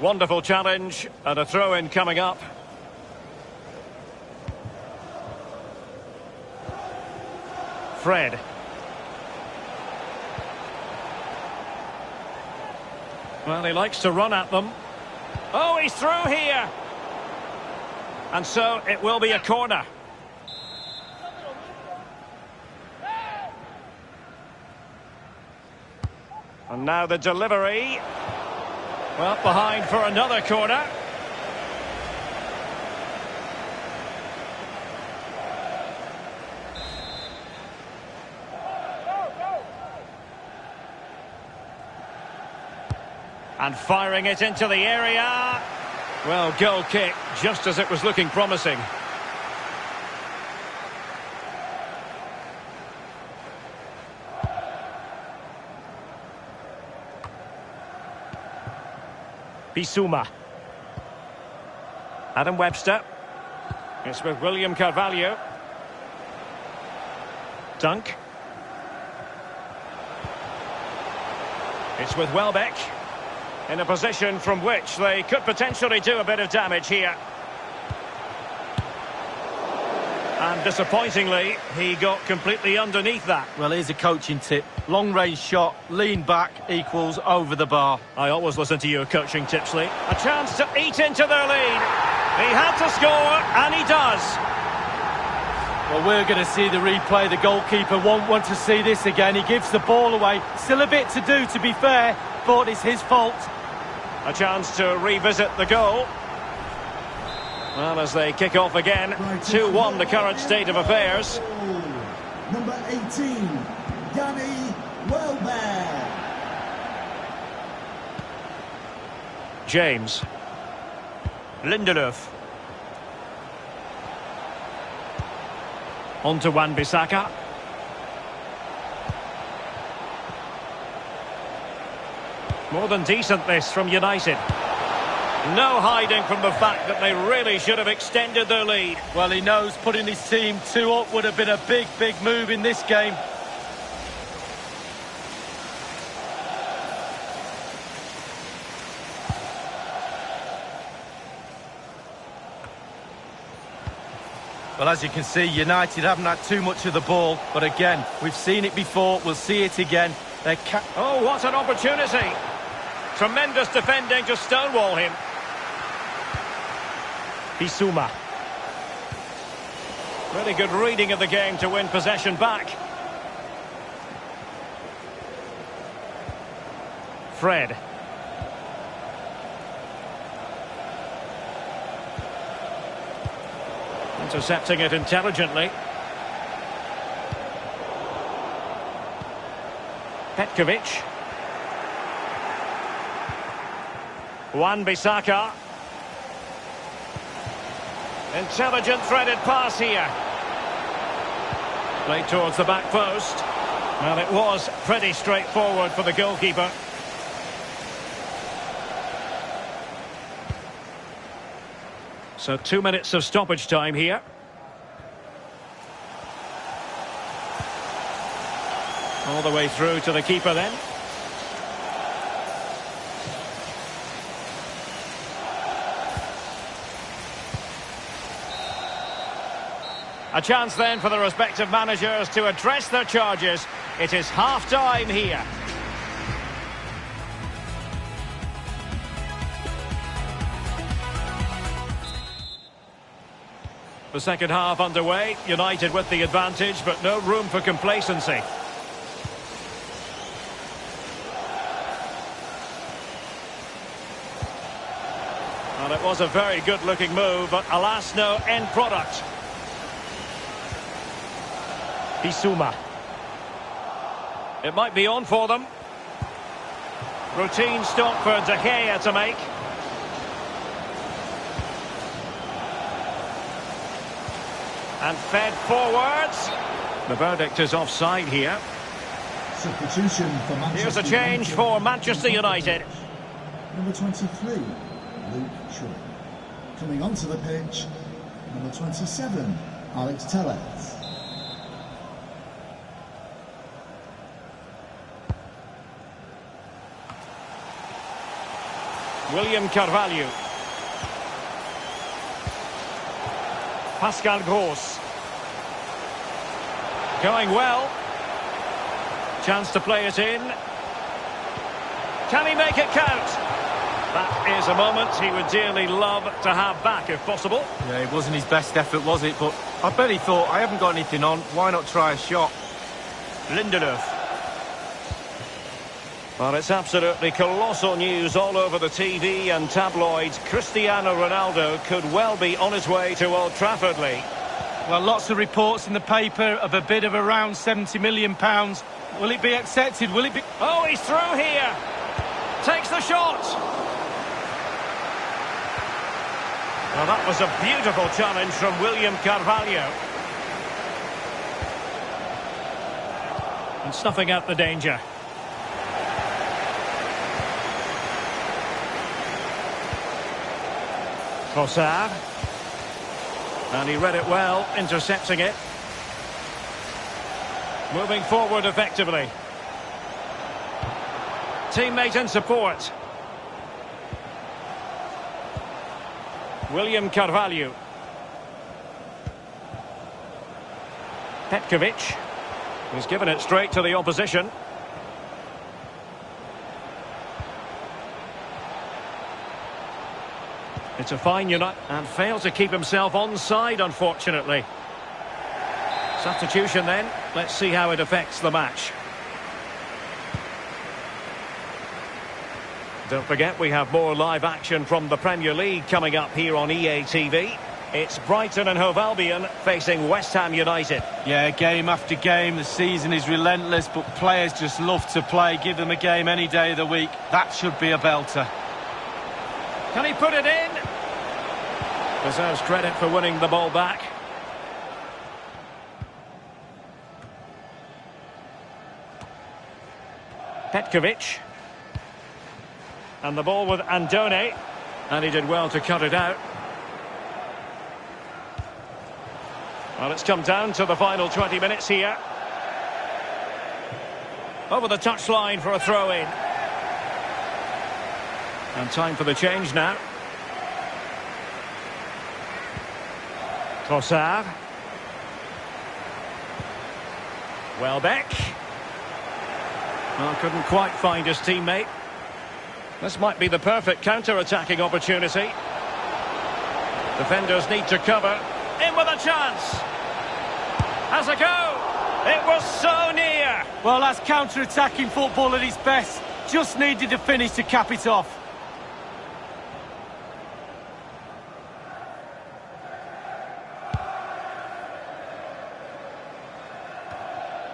Wonderful challenge and a throw-in coming up. Fred. Well, he likes to run at them. Oh, he's through here. And so it will be a corner. And now the delivery. Well, behind for another corner. And firing it into the area. Well, goal kick, just as it was looking promising. Bissouma. Adam Webster. It's with William Carvalho. Dunk. It's with Welbeck. In a position from which they could potentially do a bit of damage here. And disappointingly, he got completely underneath that. Well, here's a coaching tip. Long-range shot, lean back, equals over the bar. I always listen to your coaching tips, Lee. A chance to eat into their lead. He had to score, and he does. Well, we're going to see the replay. The goalkeeper won't want to see this again. He gives the ball away. Still a bit to do, to be fair, but it's his fault. A chance to revisit the goal. Well, as they kick off again, 2-1 the current state of affairs. Number 18, Danny Welbeck. James. Lindelöf. On to Wan-Bissaka. More than decent this from United. No hiding from the fact that they really should have extended their lead. Well, he knows putting his team 2 up would have been a big, big move in this game. Well, as you can see, United haven't had too much of the ball. But again, we've seen it before, we'll see it again. Oh, what an opportunity. Tremendous defending to stonewall him. Bissouma. Really good reading of the game to win possession back. Fred. Intercepting it intelligently. Petkovic. Wan-Bissaka. Intelligent threaded pass here. Played towards the back post. Well, it was pretty straightforward for the goalkeeper. So 2 minutes of stoppage time here. All the way through to the keeper then. A chance then for the respective managers to address their charges. It is half-time here. The second half underway. United with the advantage, but no room for complacency. Well, it was a very good-looking move, but alas, no end product. Bissouma. It might be on for them. Routine stop for De Gea to make. And fed forwards. The verdict is offside here. Substitution for Manchester Here's a change United. for Manchester United. Number 23, Luke Shaw. Coming onto the pitch, number 27, Alex Tellez. William Carvalho. Pascal Gross. Going well. Chance to play it in. Can he make it count? That is a moment he would dearly love to have back if possible. Yeah, it wasn't his best effort, was it? But I bet he thought, I haven't got anything on, why not try a shot? Lindelöf. Well, it's absolutely colossal news all over the TV and tabloids. Cristiano Ronaldo could well be on his way to Old Trafford, Lee. Well, lots of reports in the paper of a bid of around £70 million. Will it be accepted? Will it be... Oh, he's through here. Takes the shot. Well, that was a beautiful challenge from William Carvalho. And snuffing out the danger. Trossard. And he read it well, intercepting it. Moving forward effectively. Teammate in support. William Carvalho. Petkovic. He's given it straight to the opposition. It's a fine unit and failed to keep himself onside, unfortunately. Substitution then. Let's see how it affects the match. Don't forget we have more live action from the Premier League coming up here on EA TV. It's Brighton and Hove Albion facing West Ham United. Yeah, game after game, the season is relentless, but players just love to play. Give them a game any day of the week. That should be a belter. Can he put it in? Deserves credit for winning the ball back. Petkovic. And the ball with Andone. And he did well to cut it out. Well, it's come down to the final 20 minutes here. Over the touchline for a throw-in. And time for the change now. Trossard. Welbeck. Well, couldn't quite find his teammate. This might be the perfect counter-attacking opportunity. Defenders need to cover. In with a chance. Has a go. It was so near. Well, that's counter-attacking football at its best. Just needed to finish to cap it off.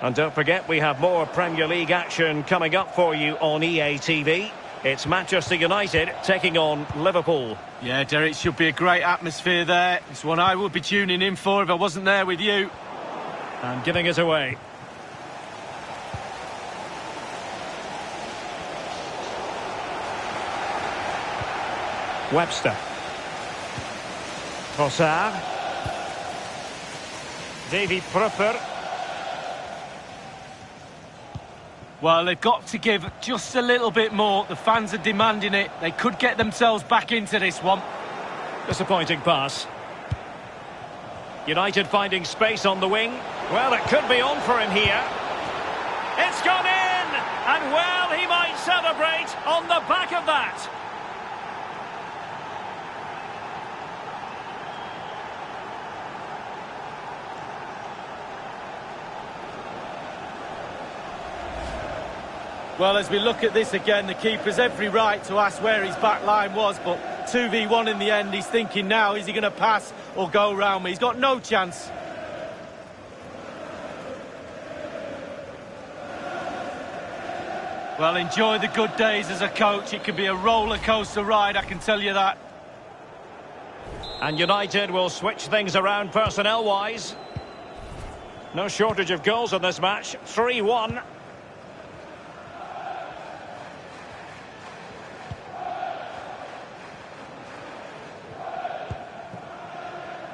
And don't forget, we have more Premier League action coming up for you on EA TV. It's Manchester United taking on Liverpool. Yeah, Derek, should be a great atmosphere there. It's one I would be tuning in for if I wasn't there with you. And giving it away. Webster. Trossard. Davy Prupper. Well, they've got to give just a little bit more. The fans are demanding it. They could get themselves back into this one. Disappointing pass. United finding space on the wing. Well, it could be on for him here. It's gone in! And well, he might celebrate on the back of that. Well, as we look at this again, the keeper's every right to ask where his back line was, but 2v1 in the end. He's thinking now, is he going to pass or go round me? He's got no chance. Well, enjoy the good days as a coach. It can be a roller coaster ride, I can tell you that. And United will switch things around personnel-wise. No shortage of goals in this match. 3-1.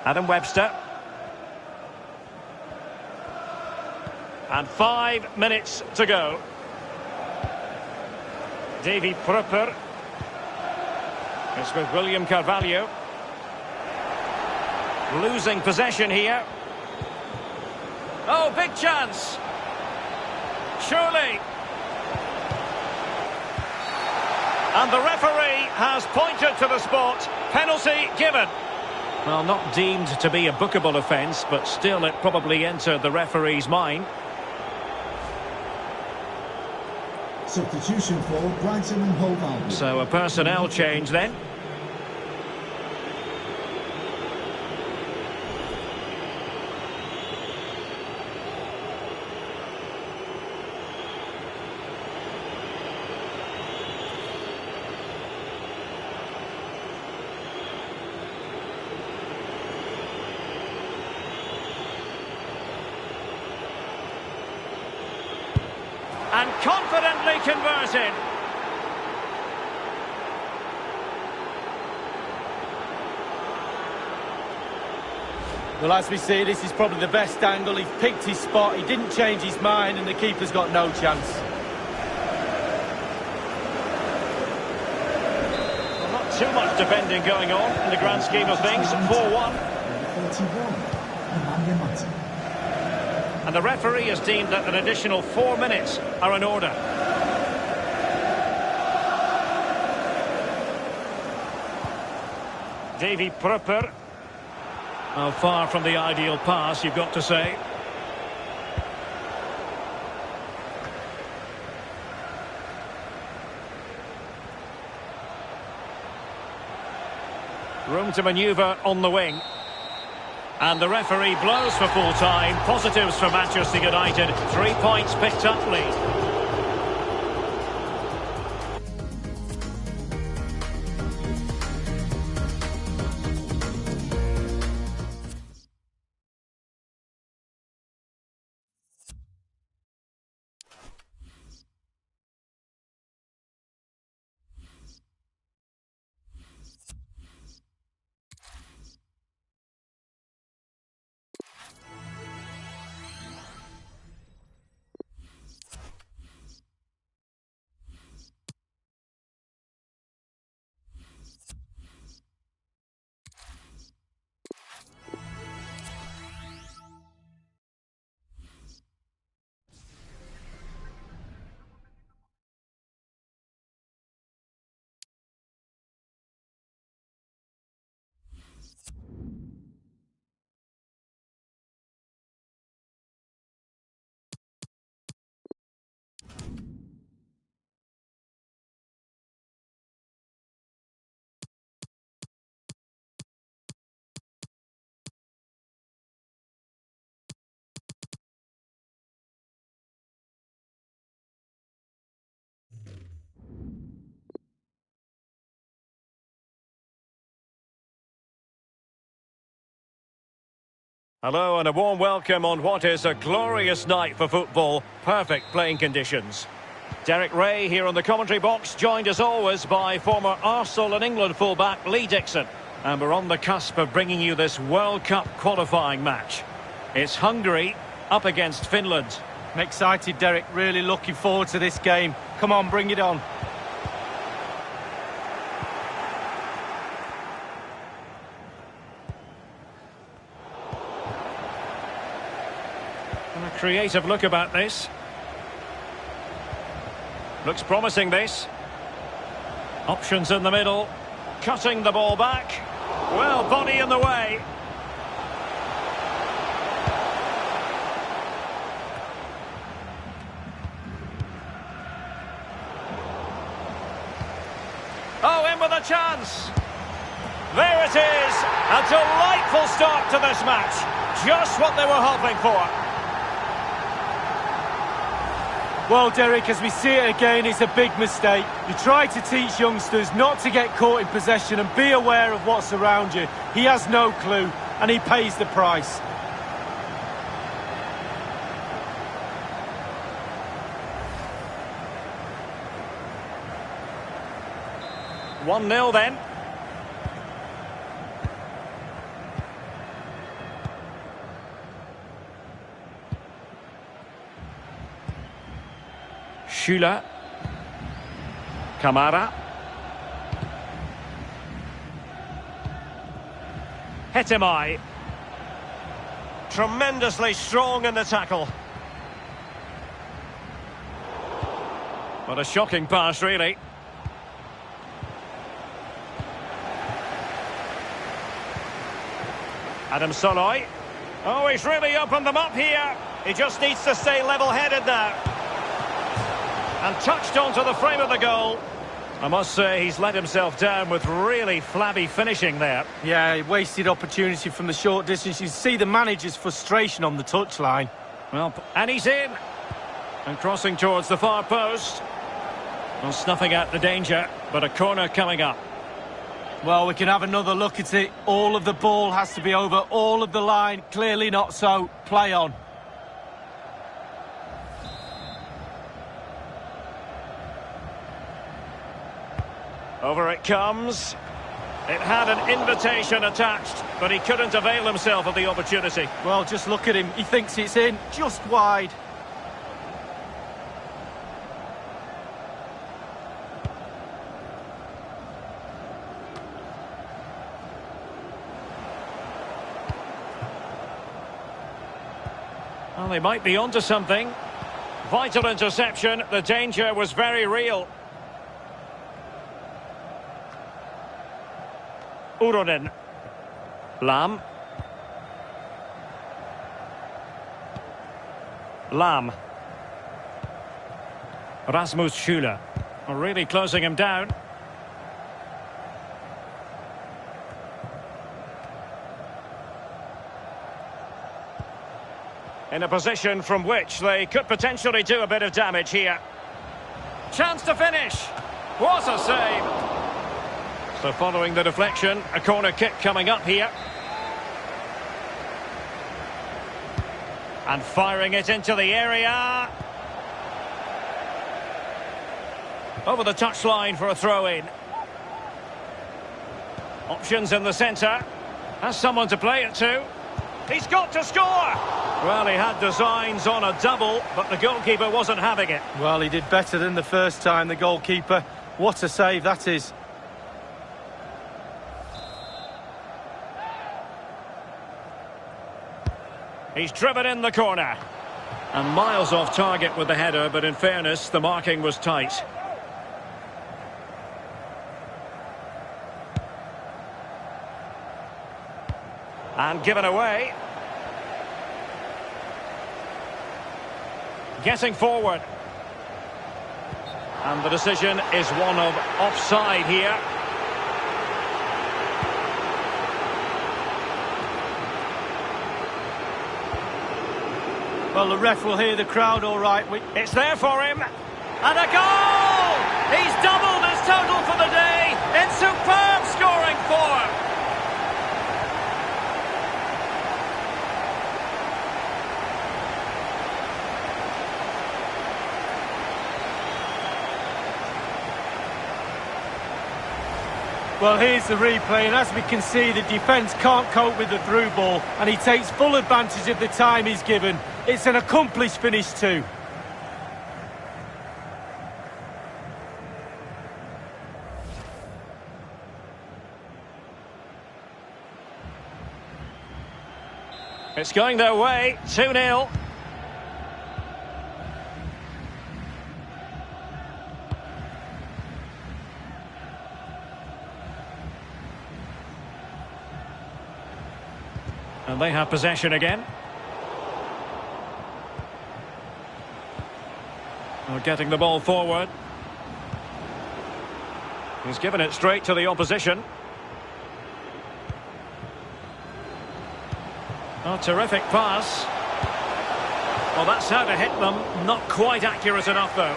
Adam Webster. And 5 minutes to go. Davy Prupper. It's with William Carvalho. Losing possession here. Oh, big chance. Surely. And the referee has pointed to the spot. Penalty given. Well, not deemed to be a bookable offence, but still it probably entered the referee's mind. Substitution for Brighton and Hove Albion. So a personnel change then. And confidently converted. Well, as we see, this is probably the best angle. He's picked his spot, he didn't change his mind, and the keeper's got no chance. Well, not too much defending going on in the grand scheme of things. 4-1. And the referee has deemed that an additional 4 minutes are in order. Davy Prupper. Well, far from the ideal pass, you've got to say. Room to manoeuvre on the wing. And the referee blows for full time. Positives for Manchester United. 3 points picked up lead. Hello and a warm welcome on what is a glorious night for football. Perfect playing conditions. Derek Ray here on the commentary box, joined as always by former Arsenal and England fullback Lee Dixon. And we're on the cusp of bringing you this World Cup qualifying match. It's Hungary up against Finland. I'm excited, Derek. Really looking forward to this game. Come on, bring it on. And a creative look about this. Looks promising, this. Options in the middle. Cutting the ball back. Well, body in the way. Oh, in with a chance. There it is. A delightful start to this match. Just what they were hoping for. Well, Derek, as we see it again, it's a big mistake. You try to teach youngsters not to get caught in possession and be aware of what's around you. He has no clue, and he pays the price. One 0 then. Schüller. Kamara. Hetemai. Tremendously strong in the tackle. What a shocking pass, really. Adam Soloy. Oh, he's really opened them up here. He just needs to stay level-headed now. And touched onto the frame of the goal. I must say he's let himself down with really flabby finishing there. Yeah, wasted opportunity from the short distance. You see the manager's frustration on the touchline. Well, and he's in. And crossing towards the far post. Well, snuffing out the danger, but a corner coming up. Well, we can have another look at it. All of the ball has to be over all of the line. Clearly not so. Play on. Over it comes. It had an invitation attached, but he couldn't avail himself of the opportunity. Well, just look at him. He thinks it's in, just wide. Well, they might be onto something. Vital interception. The danger was very real. Uronen. Lam. Lam. Rasmus Schüller. Really closing him down. In a position from which they could potentially do a bit of damage here. Chance to finish. What a save. So following the deflection, a corner kick coming up here. And firing it into the area. Over the touchline for a throw-in. Options in the centre. Has someone to play it to. He's got to score! Well, he had designs on a double, but the goalkeeper wasn't having it. Well, he did better than the first time, the goalkeeper. What a save that is. He's driven in the corner. And miles off target with the header, but in fairness, the marking was tight. And given away. Getting forward. And the decision is one of offside here. Well, the ref will hear the crowd all right. It's there for him. And a goal! He's doubled his total for the day in superb scoring form. Well, here's the replay, and as we can see, the defence can't cope with the through ball, and he takes full advantage of the time he's given. It's an accomplished finish too. It's going their way, 2-0. And they have possession again. Well, getting the ball forward. He's given it straight to the opposition. Oh, terrific pass. Well, that's how to hit them. Not quite accurate enough, though.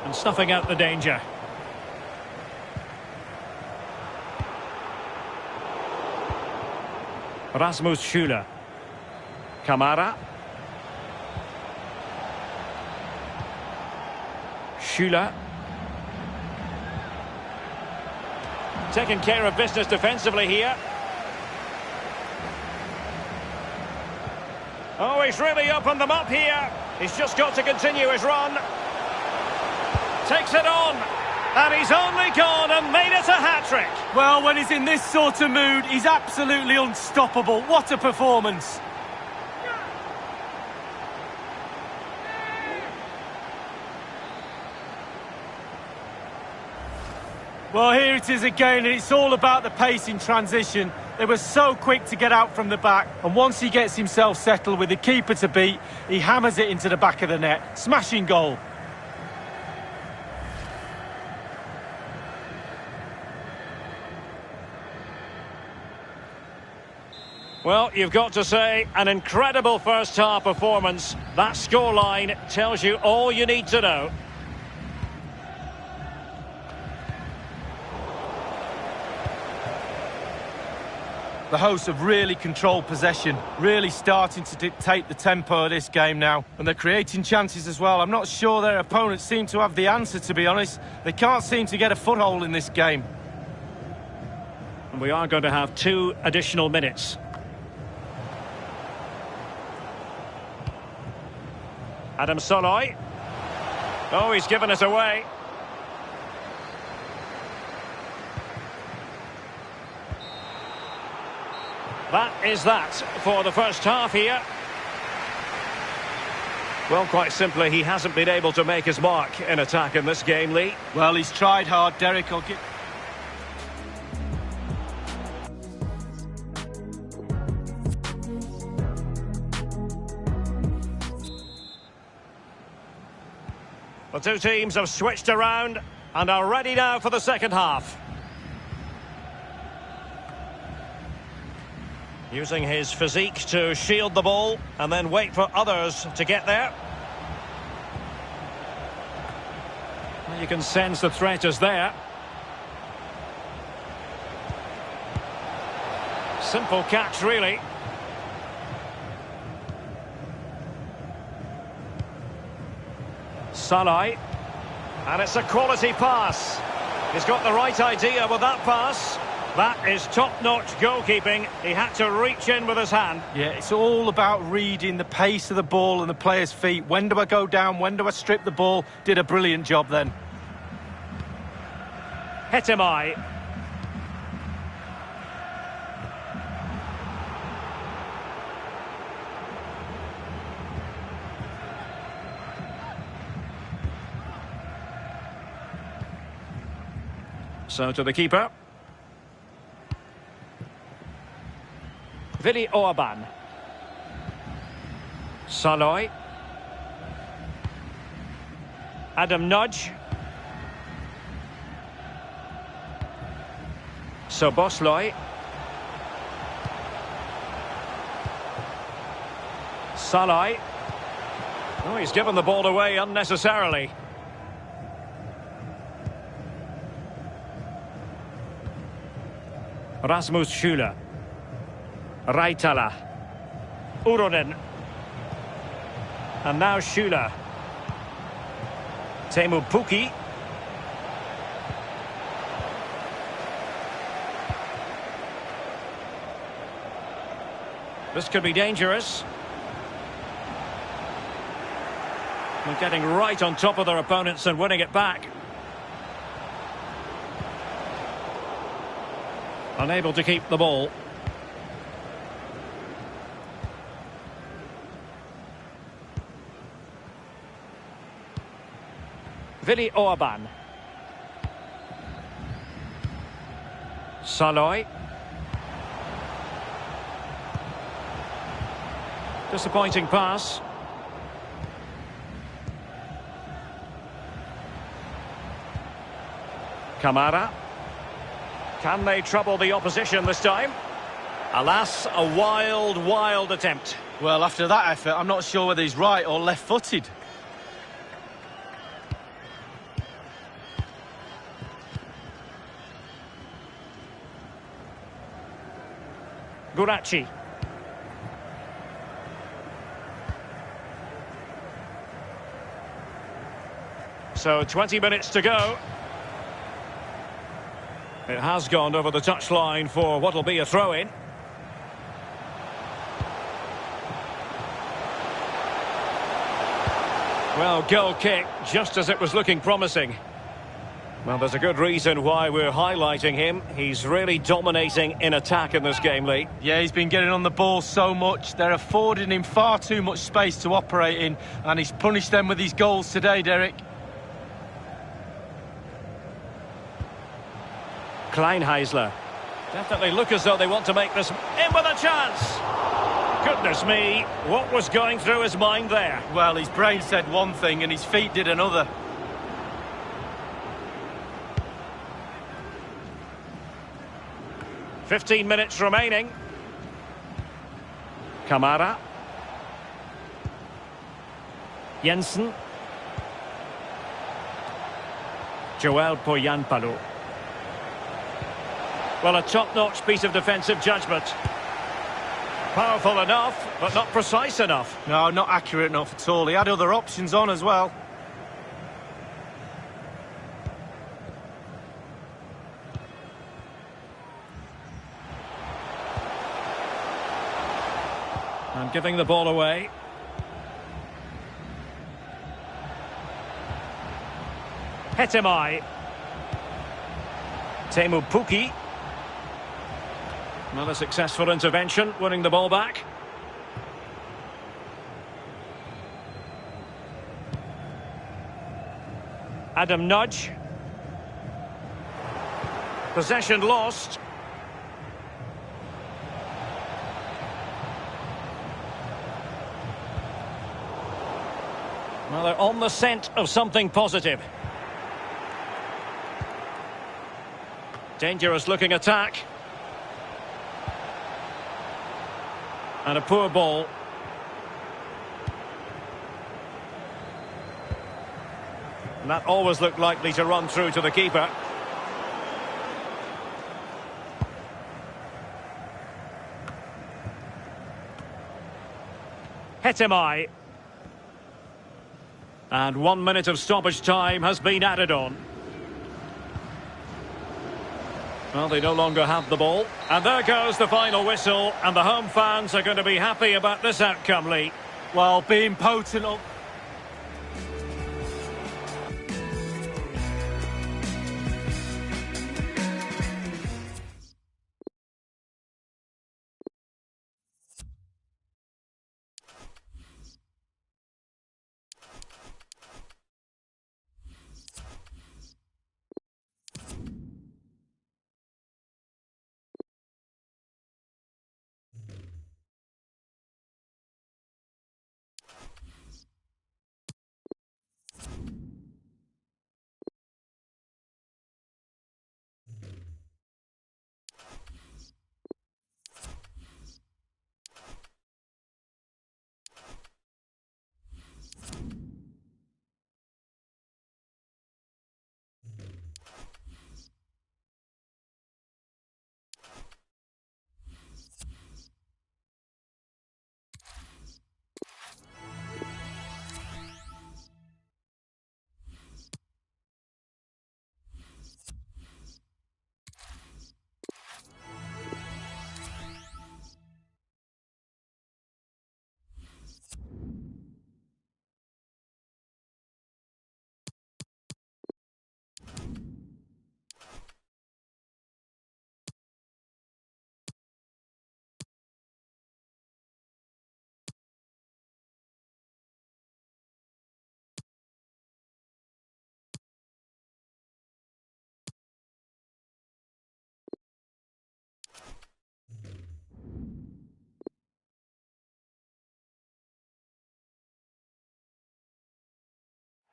And snuffing out the danger. Rasmus Schüller. Kamara. Schüller. Taking care of business defensively here. Oh, he's really opened them up here. He's just got to continue his run. Takes it on. And he's only gone and made it a hat-trick. Well, when he's in this sort of mood, he's absolutely unstoppable. What a performance. Well, here it is again, and it's all about the pace in transition. They were so quick to get out from the back, and once he gets himself settled with the keeper to beat, he hammers it into the back of the net. Smashing goal. Well, you've got to say, an incredible first-half performance. That scoreline tells you all you need to know. The hosts have really controlled possession, really starting to dictate the tempo of this game now. And they're creating chances as well. I'm not sure their opponents seem to have the answer, to be honest. They can't seem to get a foothold in this game. And we are going to have 2 additional minutes. Adam Soloy. Oh, he's given it away. That is that for the first half here. Well, quite simply, he hasn't been able to make his mark in attack in this game, Lee. Well, he's tried hard, Derek. I'll give... The two teams have switched around and are ready now for the second half. Using his physique to shield the ball and then wait for others to get there. Well, you can sense the threat is there. Simple catch, really. Salai. And it's a quality pass. He's got the right idea with that pass. That is top-notch goalkeeping. He had to reach in with his hand. Yeah, it's all about reading the pace of the ball and the player's feet. When do I go down? When do I strip the ball? Did a brilliant job then. Hetemai. So to the keeper. Vili Orban. Saloy. Adam Nudge. Sobosloy. Salai. Oh, he's given the ball away unnecessarily. Rasmus Schüler. Raitala. Uronen. And now Schüler. Teemu Pukki. This could be dangerous. They're getting right on top of their opponents and winning it back. Unable to keep the ball. Vili Orban. Saloy. Disappointing pass. Kamara. Can they trouble the opposition this time? Alas, a wild, wild attempt. Well, after that effort, I'm not sure whether he's right or left-footed. Guracci. So 20 minutes to go. It has gone over the touchline for what will be a throw-in. Well, goal kick, just as it was looking promising. Well, there's a good reason why we're highlighting him. He's really dominating in attack in this game, Lee. Yeah, he's been getting on the ball so much. They're affording him far too much space to operate in, and he's punished them with his goals today, Derek. Kleinheisler. Definitely look as though they want to make this in with a chance. Goodness me, what was going through his mind there? Well, his brain said one thing and his feet did another. "15 minutes remaining. Kamara. Jensen. Joel Poyanpalu. Well, a top-notch piece of defensive judgment. Powerful enough, but not precise enough. No, not accurate enough at all. He had other options on as well. And giving the ball away. Hetemai. Teemu Pukki. Another successful intervention, winning the ball back. Adam Nudge. Possession lost. Well, they're on the scent of something positive. Dangerous looking attack. And a poor ball. And that always looked likely to run through to the keeper. Hetemai. And 1 minute of stoppage time has been added on. Well, they no longer have the ball. And there goes the final whistle. And the home fans are going to be happy about this outcome, Lee. Well, being potent up.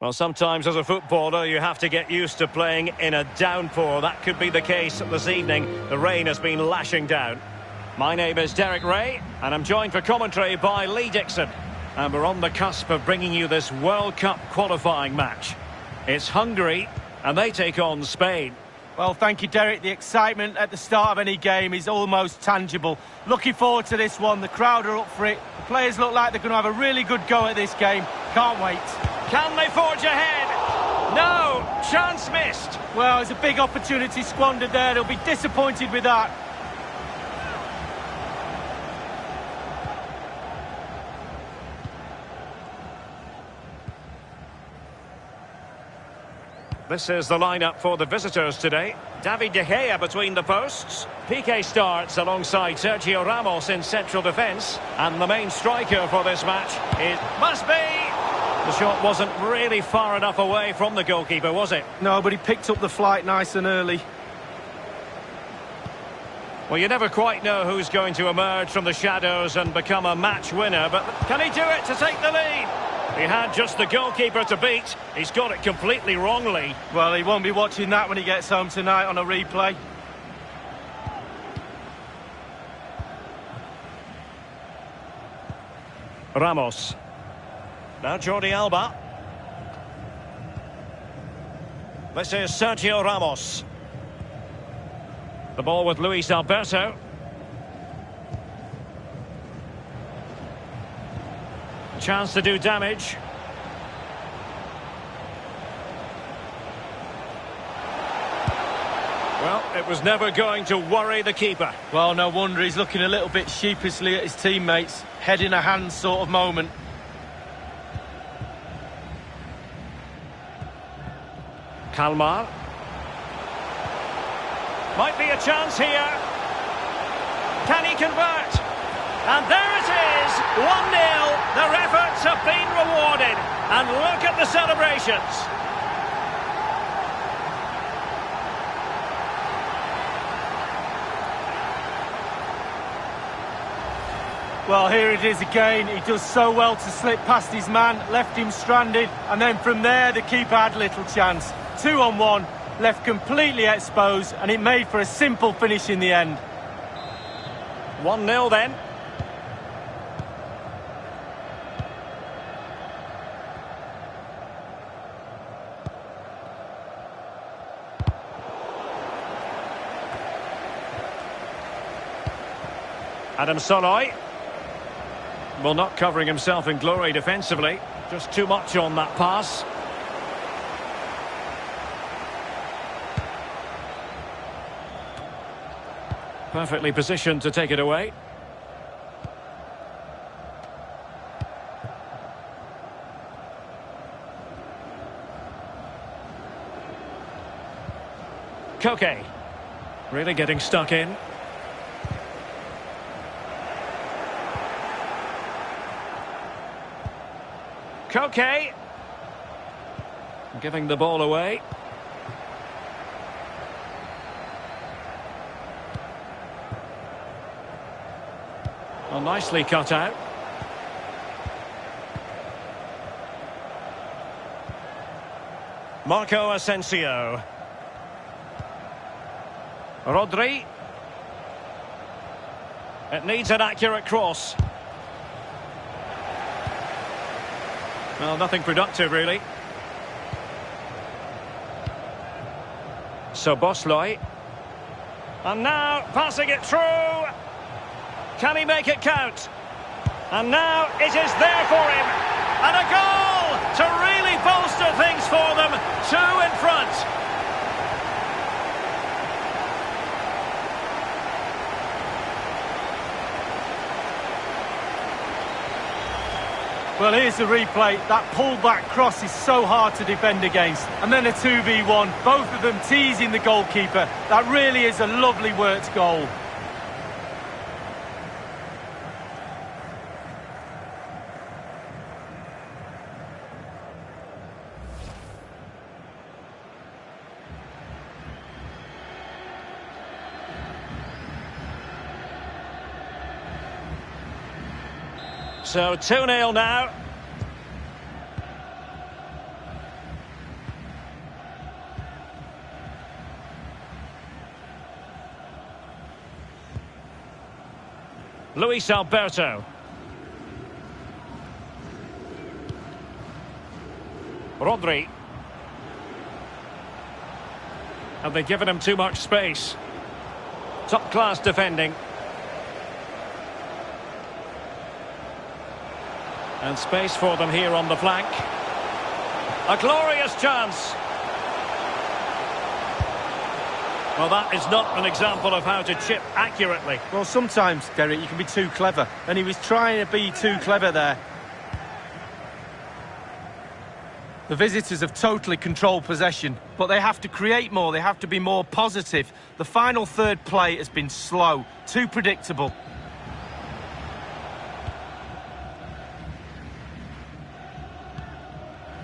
Well, sometimes as a footballer you have to get used to playing in a downpour. That could be the case this evening. The rain has been lashing down. My name is Derek Ray and I'm joined for commentary by Lee Dixon. And we're on the cusp of bringing you this World Cup qualifying match. It's Hungary and they take on Spain. Well, thank you, Derek. The excitement at the start of any game is almost tangible. Looking forward to this one. The crowd are up for it. The players look like they're going to have a really good go at this game. Can't wait. Can they forge ahead? No! Chance missed. Well, it's a big opportunity squandered there. They'll be disappointed with that. This is the lineup for the visitors today. David De Gea between the posts. Piqué starts alongside Sergio Ramos in central defence. And the main striker for this match, it must be... The shot wasn't really far enough away from the goalkeeper, was it? No, but he picked up the flight nice and early. Well, you never quite know who's going to emerge from the shadows and become a match winner. But can he do it to take the lead? He had just the goalkeeper to beat. He's got it completely wrongly. Well, he won't be watching that when he gets home tonight on a replay. Ramos. Now Jordi Alba. This is Sergio Ramos. The ball with Luis Alberto. Chance to do damage. Well, it was never going to worry the keeper. Well, no wonder he's looking a little bit sheepishly at his teammates. Head in a hand sort of moment. Kalmar. Might be a chance here. Can he convert? And there it is, 1-0. Their efforts have been rewarded. And look at the celebrations. Well, here it is again. He does so well to slip past his man, left him stranded, and then from there the keeper had little chance. 2-on-1, left completely exposed, and it made for a simple finish in the end. 1-0 then. Adam Soloy. Well, not covering himself in glory defensively. Just too much on that pass. Perfectly positioned to take it away. Koke. Really getting stuck in. Koke. Giving the ball away. Well, nicely cut out. Marco Asensio. Rodri. It needs an accurate cross. Well, nothing productive, really. So Bosloy. And now, passing it through. Can he make it count? And now, it is there for him. And a goal to really bolster things for them. 2 in front. Well, here's the replay. That pull-back cross is so hard to defend against. And then a 2v1, both of them teasing the goalkeeper. That really is a lovely worked goal. So 2-0 now. Luis Alberto. Rodri. Have they given him too much space? Top class defending. And space for them here on the flank. A glorious chance. Well, that is not an example of how to chip accurately. Well, sometimes, Derek, you can be too clever. And he was trying to be too clever there. The visitors have totally controlled possession, but they have to create more. They have to be more positive. The final third play has been slow, too predictable.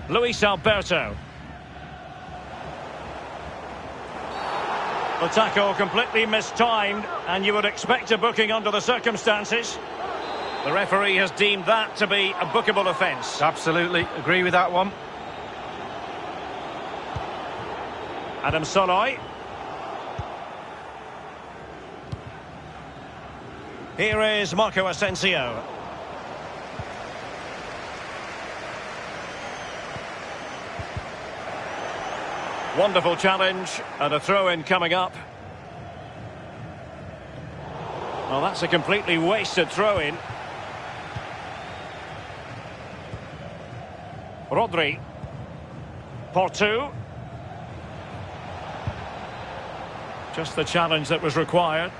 Luis Alberto. The tackle completely mistimed, and you would expect a booking under the circumstances. The referee has deemed that to be a bookable offence. Absolutely, agree with that one. Adam Soloy. Here is Marco Asensio. Wonderful challenge, and a throw-in coming up. Well, that's a completely wasted throw-in. Rodri. Portu. Just the challenge that was required.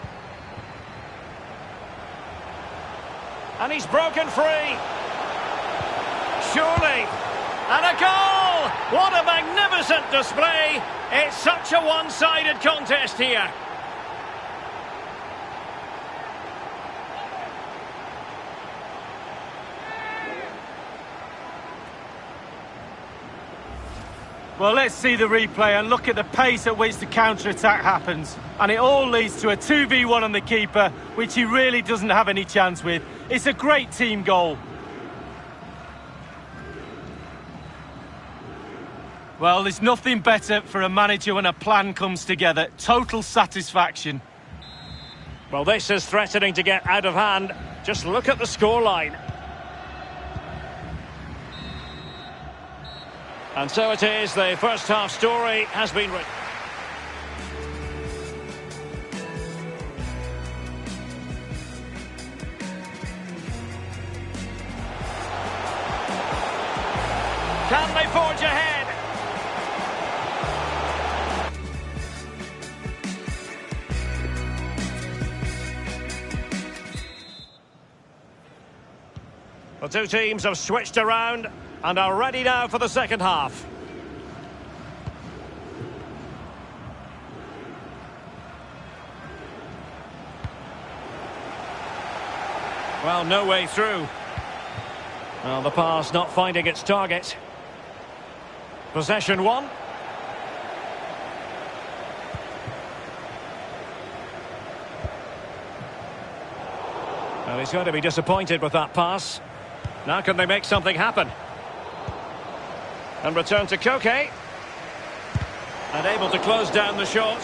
And he's broken free. Surely. And a goal! What a magnificent display! It's such a one-sided contest here. Well, let's see the replay and look at the pace at which the counter-attack happens. And it all leads to a 2v1 on the keeper, which he really doesn't have any chance with. It's a great team goal. Well, there's nothing better for a manager when a plan comes together. Total satisfaction. Well, this is threatening to get out of hand. Just look at the scoreline. And so it is, the first half story has been written. Can they forge ahead? The two teams have switched around and are ready now for the second half. Well, no way through. Well, the pass not finding its target. Possession one. Well, he's going to be disappointed with that pass. Now can they make something happen? And return to Koke. And able to close down the shot.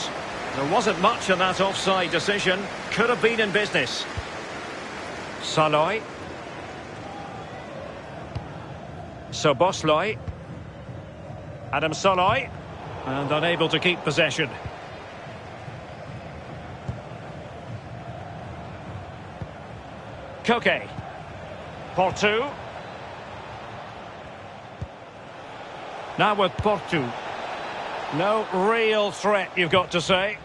There wasn't much in that offside decision. Could have been in business. Saloy. Sobosloy. Adam Saloy. And unable to keep possession. Koke. Portu. Now with Portu. No real threat, you've got to say.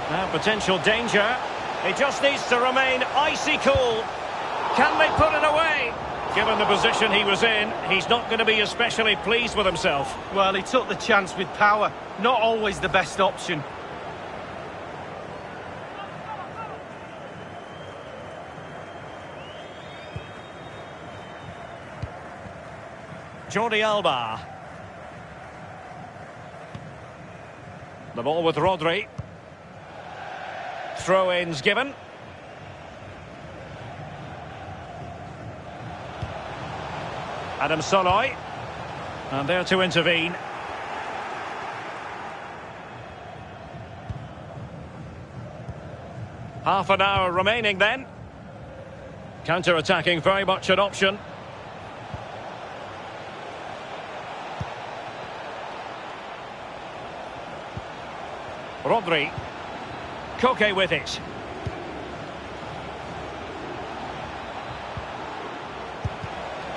Now potential danger. He just needs to remain icy cool. Can they put it away? Given the position he was in, he's not going to be especially pleased with himself. Well, he took the chance with power. Not always the best option. Jordi Alba. The ball with Rodri. Throw-ins given. Adam Saloy. And there to intervene. Half an hour remaining then. Counter-attacking very much an option. Rodri. Koke with it.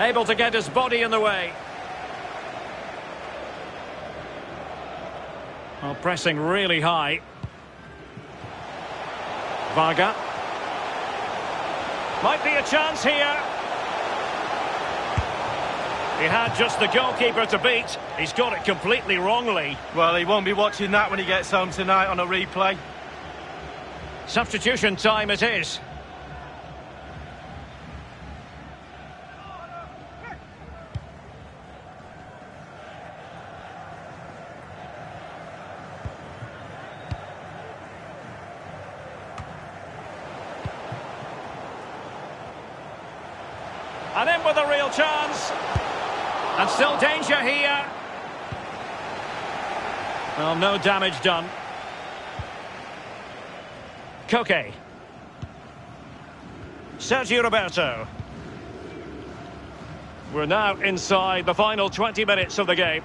Able to get his body in the way. Well, pressing really high. Varga. Might be a chance here. He had just the goalkeeper to beat. He's got it completely wrongly. Well, he won't be watching that when he gets home tonight on a replay. Substitution time it is. And in with a real chance. And still danger here. Well, no damage done. Koke. Sergio Roberto. We're now inside the final 20 minutes of the game.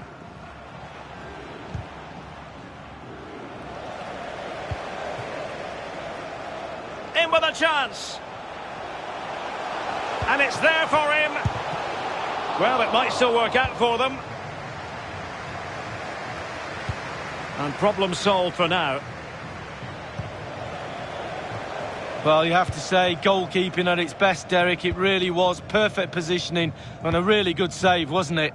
In with a chance. And it's there for him. Well, it might still work out for them. And problem solved for now. Well, you have to say, goalkeeping at its best, Derek. It really was perfect positioning and a really good save, wasn't it?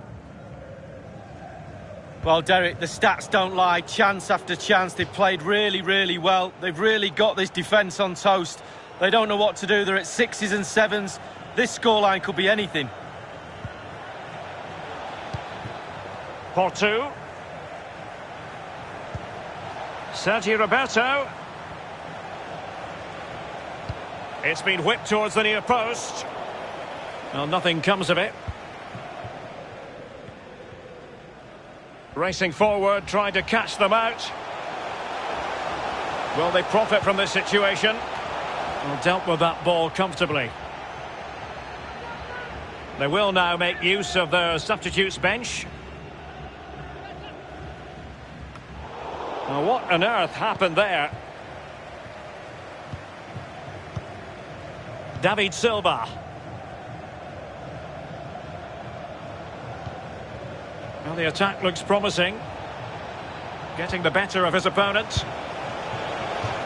Well, Derek, the stats don't lie. Chance after chance. They've played really, really well. They've really got this defence on toast. They don't know what to do. They're at 6s and 7s. This scoreline could be anything. Porto. Sergio Roberto. It's been whipped towards the near post. Well, nothing comes of it. Racing forward, trying to catch them out. Will they profit from this situation? Well, dealt with that ball comfortably. They will now make use of their substitutes bench. Well, what on earth happened there? David Silva. Well, the attack looks promising. Getting the better of his opponent.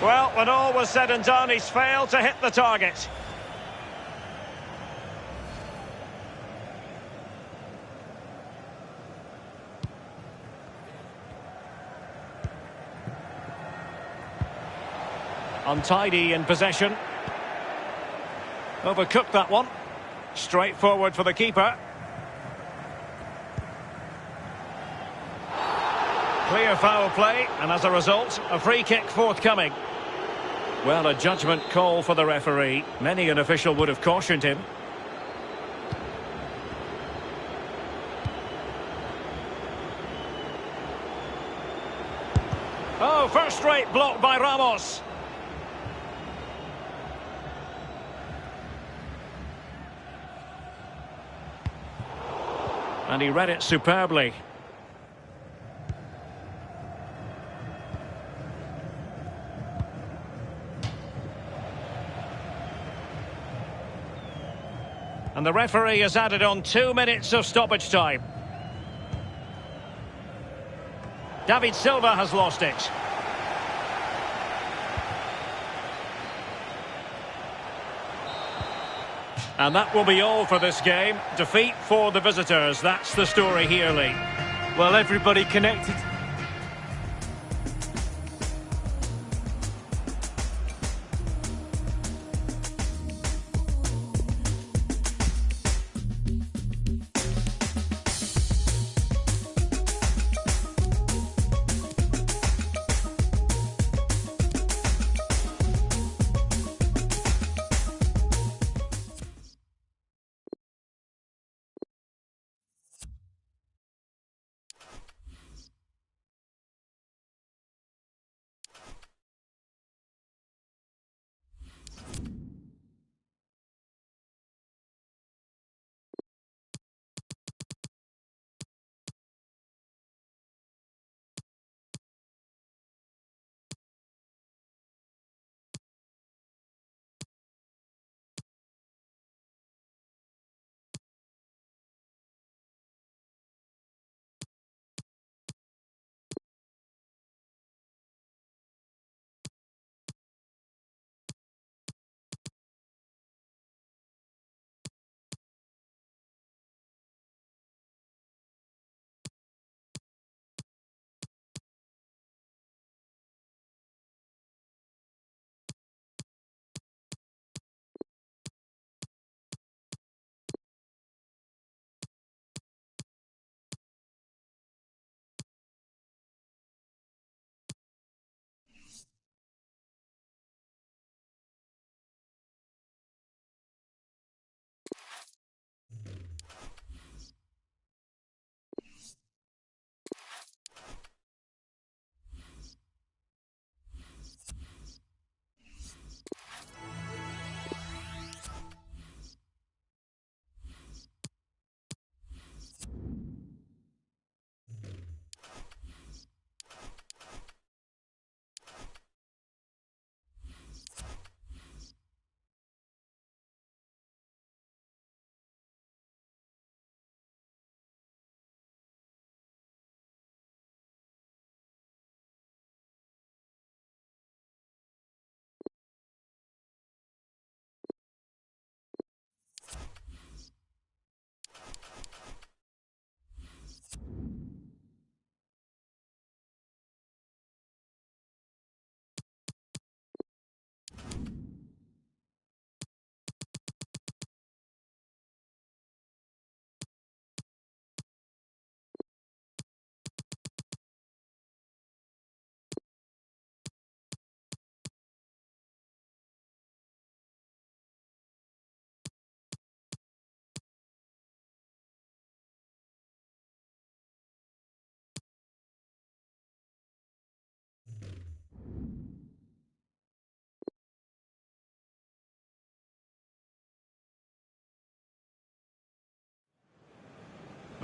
Well, when all was said and done, he's failed to hit the target. Untidy in possession. Overcooked that one. Straight forward for the keeper. Clear foul play, and as a result, a free kick forthcoming. Well, a judgment call for the referee. Many an official would have cautioned him. Oh, first-rate block by Ramos. And he read it superbly. And the referee has added on 2 minutes of stoppage time. David Silva has lost it. And that will be all for this game. Defeat for the visitors. That's the story here, Lee. Well, everybody connected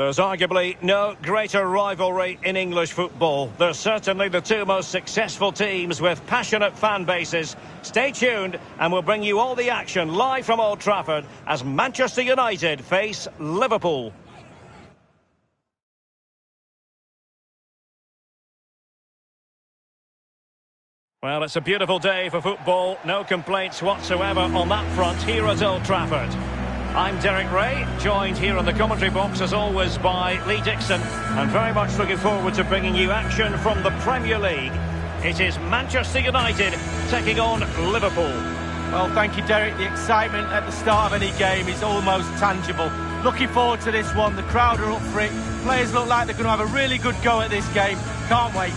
There's arguably no greater rivalry in English football. They're certainly the two most successful teams with passionate fan bases. Stay tuned and we'll bring you all the action live from Old Trafford as Manchester United face Liverpool. Well, it's a beautiful day for football. No complaints whatsoever on that front here at Old Trafford. I'm Derek Ray, joined here in the commentary box as always by Lee Dixon, and very much looking forward to bringing you action from the Premier League. It is Manchester United taking on Liverpool. Well, thank you, Derek. The excitement at the start of any game is almost tangible. Looking forward to this one. The crowd are up for it. Players look like they're going to have a really good go at this game. Can't wait.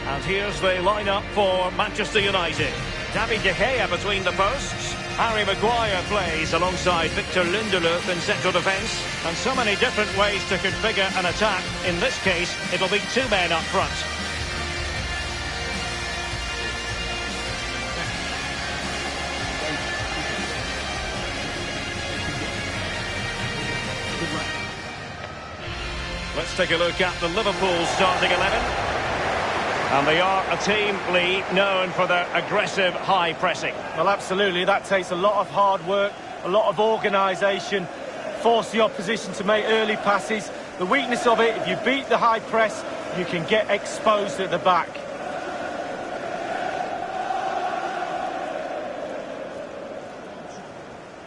And here's the lineup for Manchester United. David De Gea between the posts. Harry Maguire plays alongside Victor Lindelof in central defence. And so many different ways to configure an attack. In this case, it'll be two men up front. Let's take a look at the Liverpool starting 11. And they are a team, Lee, known for their aggressive high pressing. Well, absolutely. That takes a lot of hard work, a lot of organisation, force the opposition to make early passes. The weakness of it, if you beat the high press, you can get exposed at the back.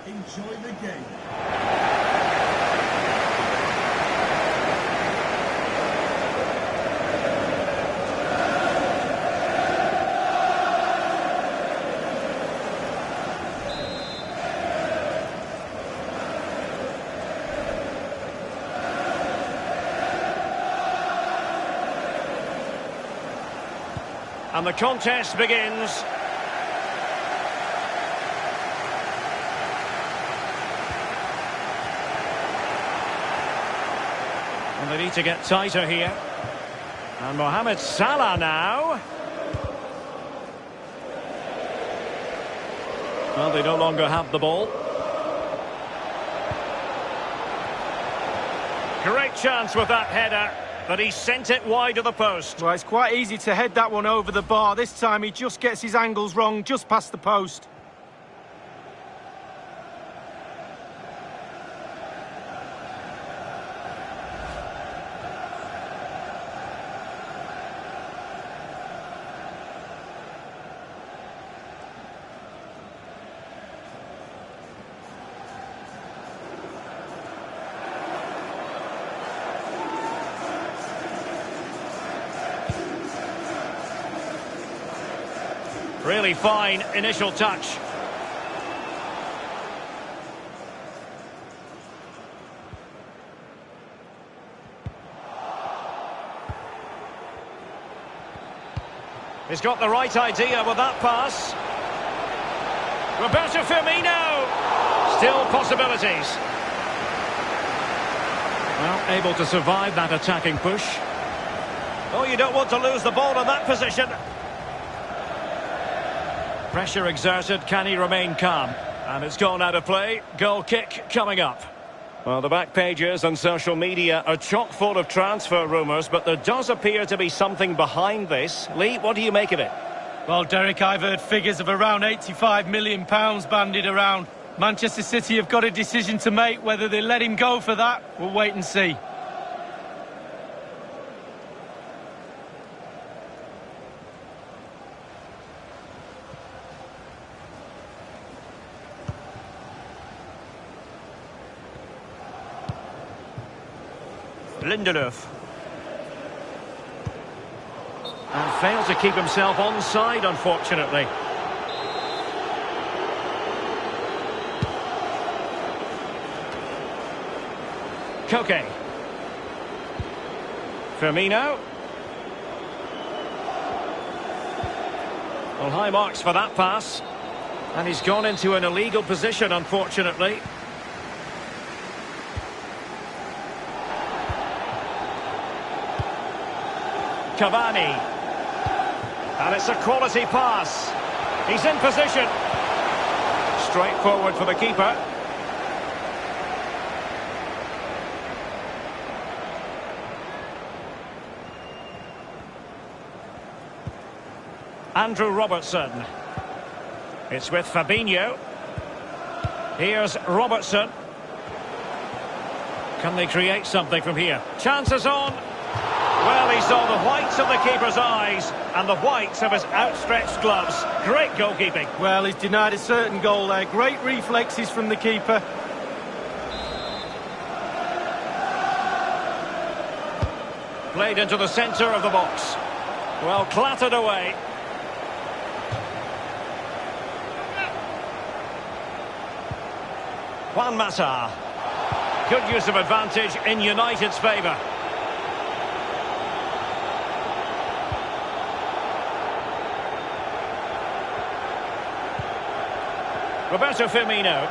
Enjoy the game. And the contest begins. And they need to get tighter here. And Mohamed Salah now. Well, they no longer have the ball. Great chance with that header. But he sent it wide of the post. Well, it's quite easy to head that one over the bar. This time he just gets his angles wrong, just past the post. Really fine initial touch. He's got the right idea with that pass. Roberto Firmino. Still possibilities. Well, able to survive that attacking push. Oh, you don't want to lose the ball in that position. Pressure exerted, can he remain calm? And it's gone out of play. Goal kick coming up. Well, the back pages and social media are chock full of transfer rumours, but there does appear to be something behind this. Lee, what do you make of it? Well, Derek, I've heard figures of around £85 million bandied around. Manchester City have got a decision to make. Whether they let him go for that, we'll wait and see. Lindelof. And failed to keep himself onside, unfortunately. Koke. Firmino. Well, high marks for that pass. And he's gone into an illegal position, unfortunately. Cavani. And it's a quality pass. He's in position. Straight forward for the keeper. Andrew Robertson. It's with Fabinho. Here's Robertson. Can they create something from here? Chances on. Well, he saw the whites of the keeper's eyes and the whites of his outstretched gloves. Great goalkeeping. Well, he's denied a certain goal there. Great reflexes from the keeper. Played into the centre of the box. Well, clattered away. Juan Mata. Good use of advantage in United's favour. Roberto Firmino.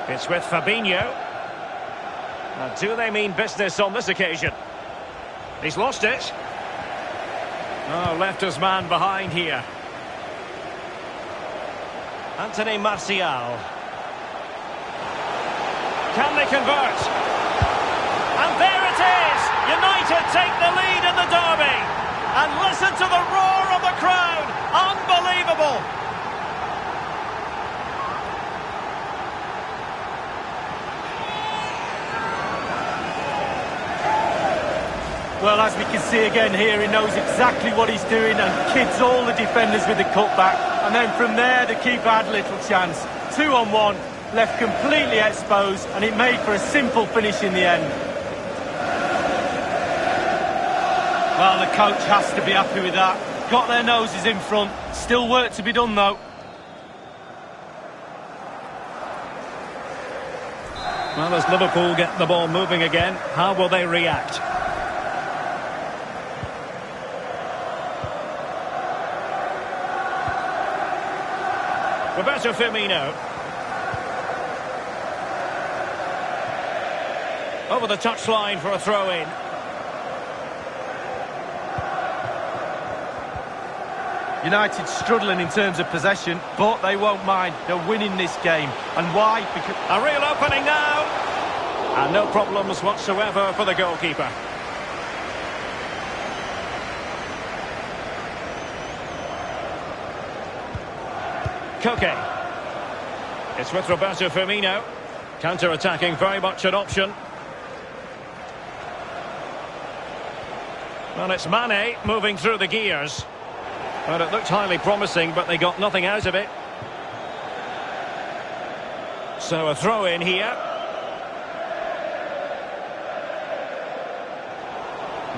It's with Fabinho. Now, do they mean business on this occasion? He's lost it. Oh, left his man behind here. Anthony Martial. Can they convert? And there it is! United take the lead in the derby. And listen to the roar of the crowd. Unbelievable! Well, as we can see again here, he knows exactly what he's doing and kids all the defenders with the cutback. And then from there, the keeper had little chance. 2-on-1, left completely exposed, and it made for a simple finish in the end. Well, the coach has to be happy with that. Got their noses in front. Still work to be done, though. Well, as Liverpool get the ball moving again, how will they react? Roberto Firmino. Over the touchline for a throw-in. United struggling in terms of possession, but they won't mind. They're winning this game. And why? Because a real opening now. And no problems whatsoever for the goalkeeper. Koke. It's with Roberto Firmino. Counter-attacking, very much an option. Well, it's Mane moving through the gears. Well, it looked highly promising, but they got nothing out of it. So a throw-in here.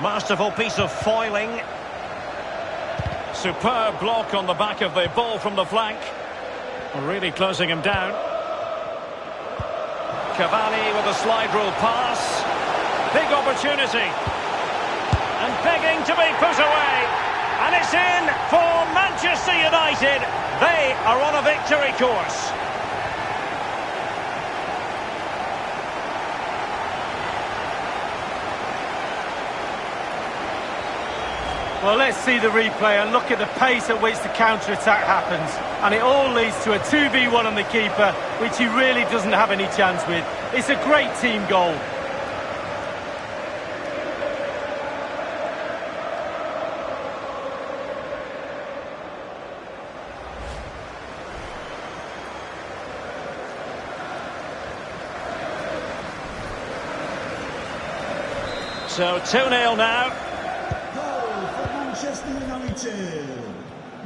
Masterful piece of foiling. Superb block on the back of the ball from the flank. Really closing him down. Cavani with a slide rule pass. Big opportunity. And begging to be put away. And it's in for Manchester United. They are on a victory course. well, let's see the replay and look at the pace at which the counter-attack happens. And it all leads to a 2v1 on the keeper, which he really doesn't have any chance with. It's a great team goal. So 2-0 now. Goal for Manchester United.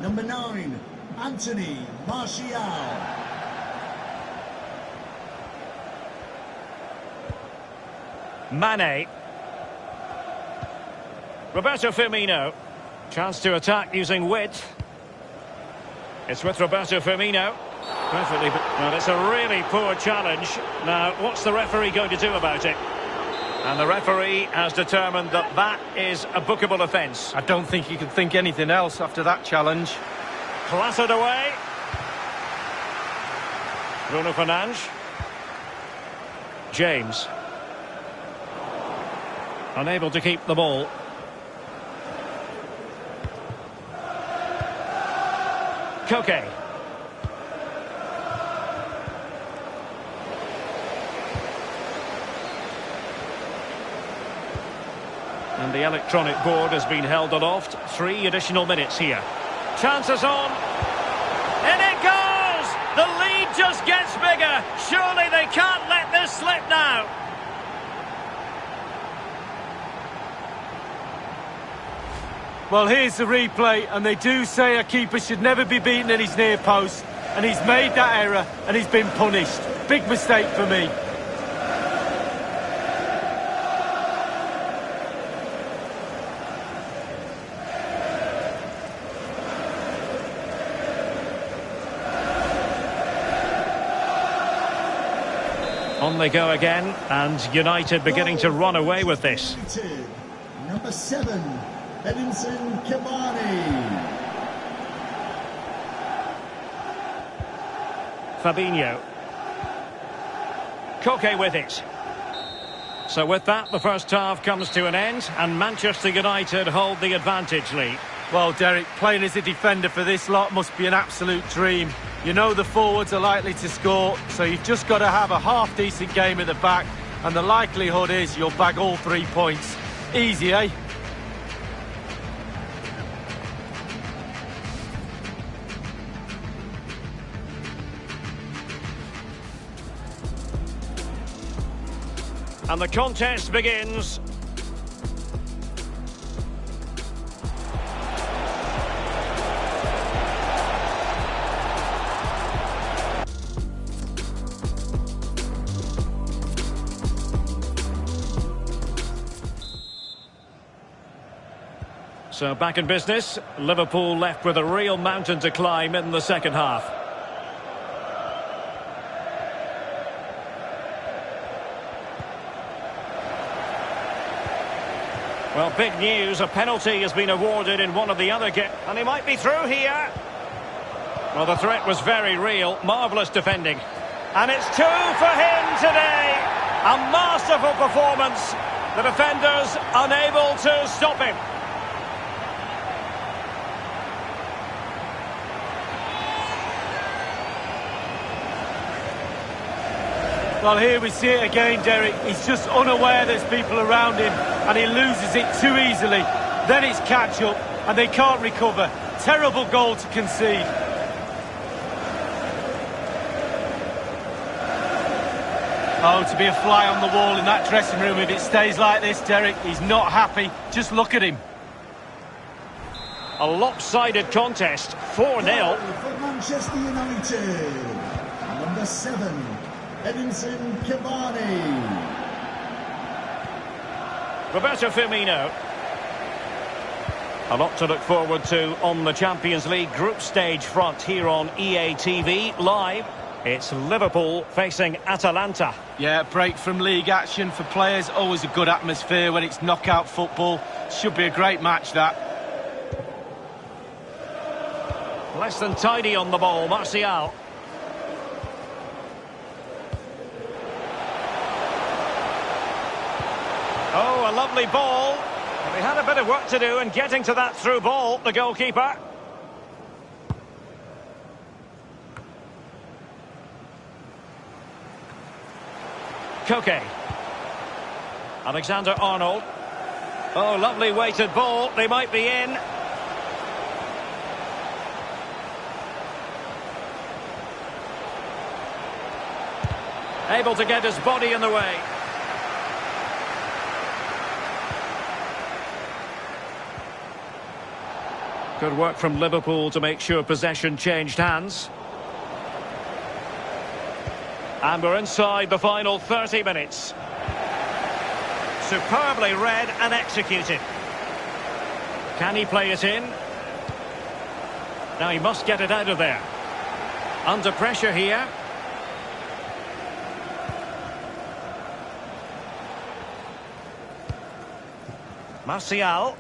Number 9, Anthony Martial. Mane. Roberto Firmino. Chance to attack using width. It's with Roberto Firmino. Perfectly, well, it's a really poor challenge. Now, what's the referee going to do about it? And the referee has determined that that is a bookable offence. I don't think you can think anything else after that challenge. Clattered away. Bruno Fernandes. James. Unable to keep the ball. Koke. And the electronic board has been held aloft. 3 additional minutes here. Chances on. In it goes! The lead just gets bigger. Surely they can't let this slip now. Well, here's the replay, and they do say a keeper should never be beaten in his near post, and he's made that error, and he's been punished. Big mistake for me. On they go again, and United beginning to run away with this. Number 7, Edinson Cavani. Fabinho. Koke with it. So with that, the first half comes to an end, and Manchester United hold the advantage lead. Well, Derek, playing as a defender for this lot must be an absolute dream. You know the forwards are likely to score, so you've just got to have a half-decent game at the back, and the likelihood is you'll bag all 3 points. Easy, eh? And the contest begins. So back in business, Liverpool left with a real mountain to climb in the second half. Well, big news, a penalty has been awarded in one of the other games, and he might be through here. Well, the threat was very real, marvellous defending. And it's 2 for him today. A masterful performance. The defenders unable to stop him. Well, here we see it again, Derek. He's just unaware there's people around him, and he loses it too easily. Then it's catch-up, and they can't recover. Terrible goal to concede. Oh, to be a fly on the wall in that dressing room if it stays like this, Derek. He's not happy. Just look at him. A lopsided contest, 4-0. For Manchester United, number 7. Edinson Cavani. Roberto Firmino. A lot to look forward to on the Champions League group stage front here on EA TV live. It's Liverpool facing Atalanta. Yeah, break from league action for players. Always a good atmosphere when it's knockout football. Should be a great match, that. Less than tidy on the ball, Martial. Oh, a lovely ball. They had a bit of work to do in getting to that through ball, the goalkeeper. Koke. Alexander-Arnold. Oh, lovely weighted ball. They might be in. Able to get his body in the way. Good work from Liverpool to make sure possession changed hands. And we're inside the final 30 minutes. Superbly read and executed. Can he play it in? Now he must get it out of there. Under pressure here. Martial.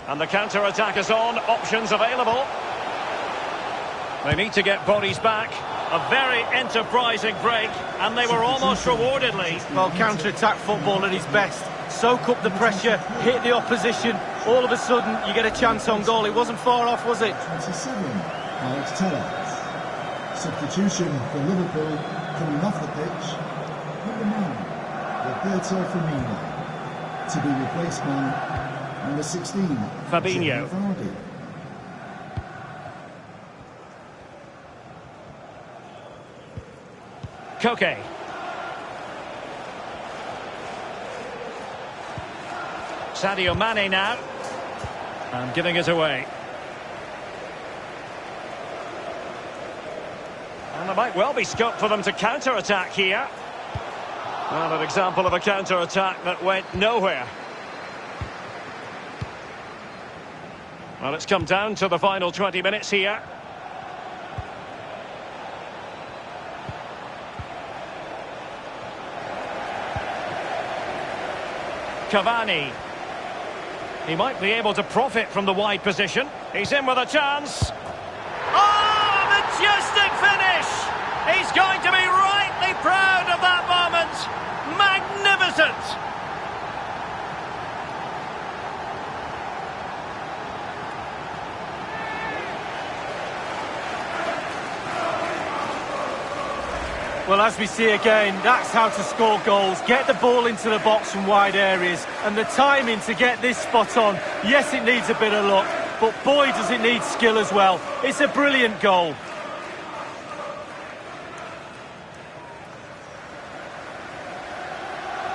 And the counter-attack is on, options available. They need to get bodies back. A very enterprising break, and they were almost rewarded, Lee. Well, counter-attack football at its best. Soak up the pressure, hit the opposition. All of a sudden, you get a chance on goal. It wasn't far off, was it? 27, Alex Tellez. Substitution for Liverpool coming off the pitch. Number 9, Roberto Firmino. To be replaced by number 16, Fabinho. Vardy. Koke. Sadio Mane now. And giving it away. And there might well be scope for them to counter-attack here. And an example of a counter-attack that went nowhere. Well, it's come down to the final 20 minutes here. Cavani. He might be able to profit from the wide position. He's in with a chance. Oh, majestic finish! He's going to be rightly proud of that moment. Magnificent! Well, as we see again, that's how to score goals. Get the ball into the box from wide areas. And the timing to get this spot on, yes, it needs a bit of luck, but boy, does it need skill as well. It's a brilliant goal.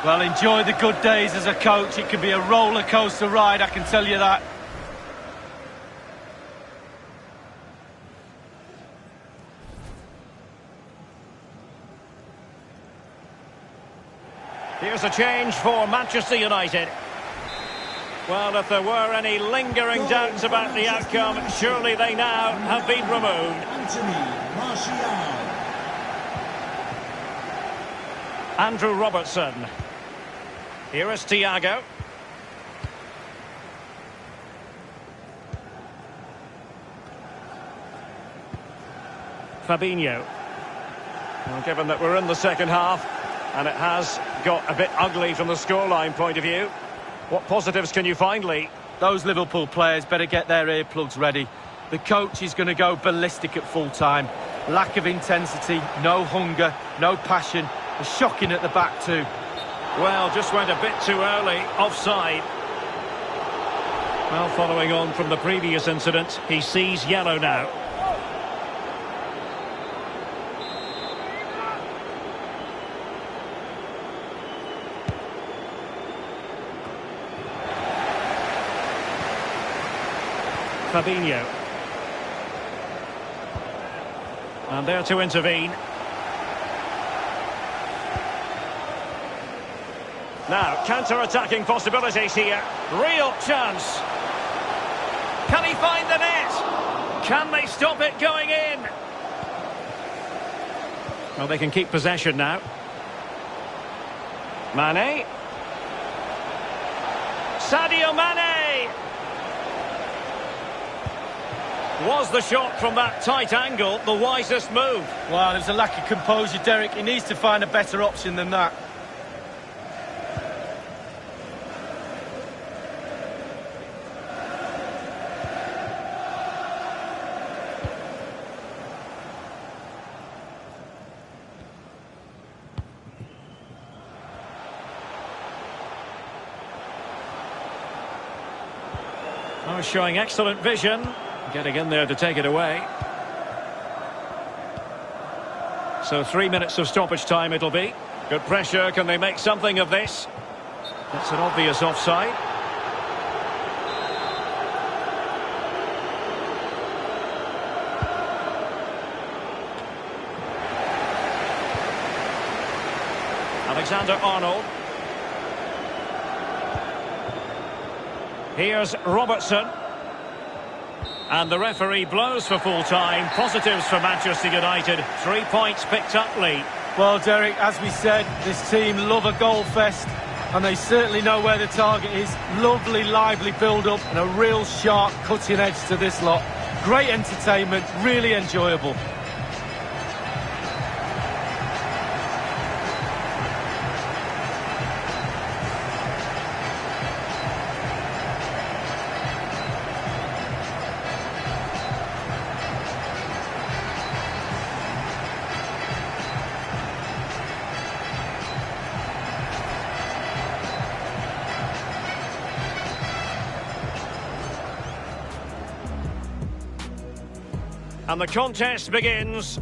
Well, enjoy the good days as a coach. It can be a roller coaster ride, I can tell you that. Here's a change for Manchester United. Well, if there were any lingering doubts about the outcome, surely they now have been removed. Andrew Robertson. Here is Thiago. Fabinho. Well, given that we're in the second half, and it has got a bit ugly from the scoreline point of view, what positives can you find, Lee? Those Liverpool players better get their earplugs ready. The coach is going to go ballistic at full time. Lack of intensity, no hunger, no passion. Shocking at the back too. Well, just went a bit too early, offside. Well, following on from the previous incident, he sees yellow now. Fabinho. And there to intervene. Now, counter-attacking possibilities here. Real chance. Can he find the net? Can they stop it going in? Well, they can keep possession now. Mane. Sadio Mane. Was the shot from that tight angle the wisest move? Wow, there's a lack of composure, Derek. He needs to find a better option than that. Oh, showing excellent vision. Getting in there to take it away. So 3 minutes of stoppage time it'll be. Good pressure. Can they make something of this? That's an obvious offside. Alexander-Arnold. Here's Robertson. And the referee blows for full time. Positives for Manchester United. 3 points picked up, Lee. Well, Derek, as we said, this team love a goal fest. And they certainly know where the target is. Lovely, lively build-up and a real sharp cutting edge to this lot. Great entertainment, really enjoyable. And the contest begins.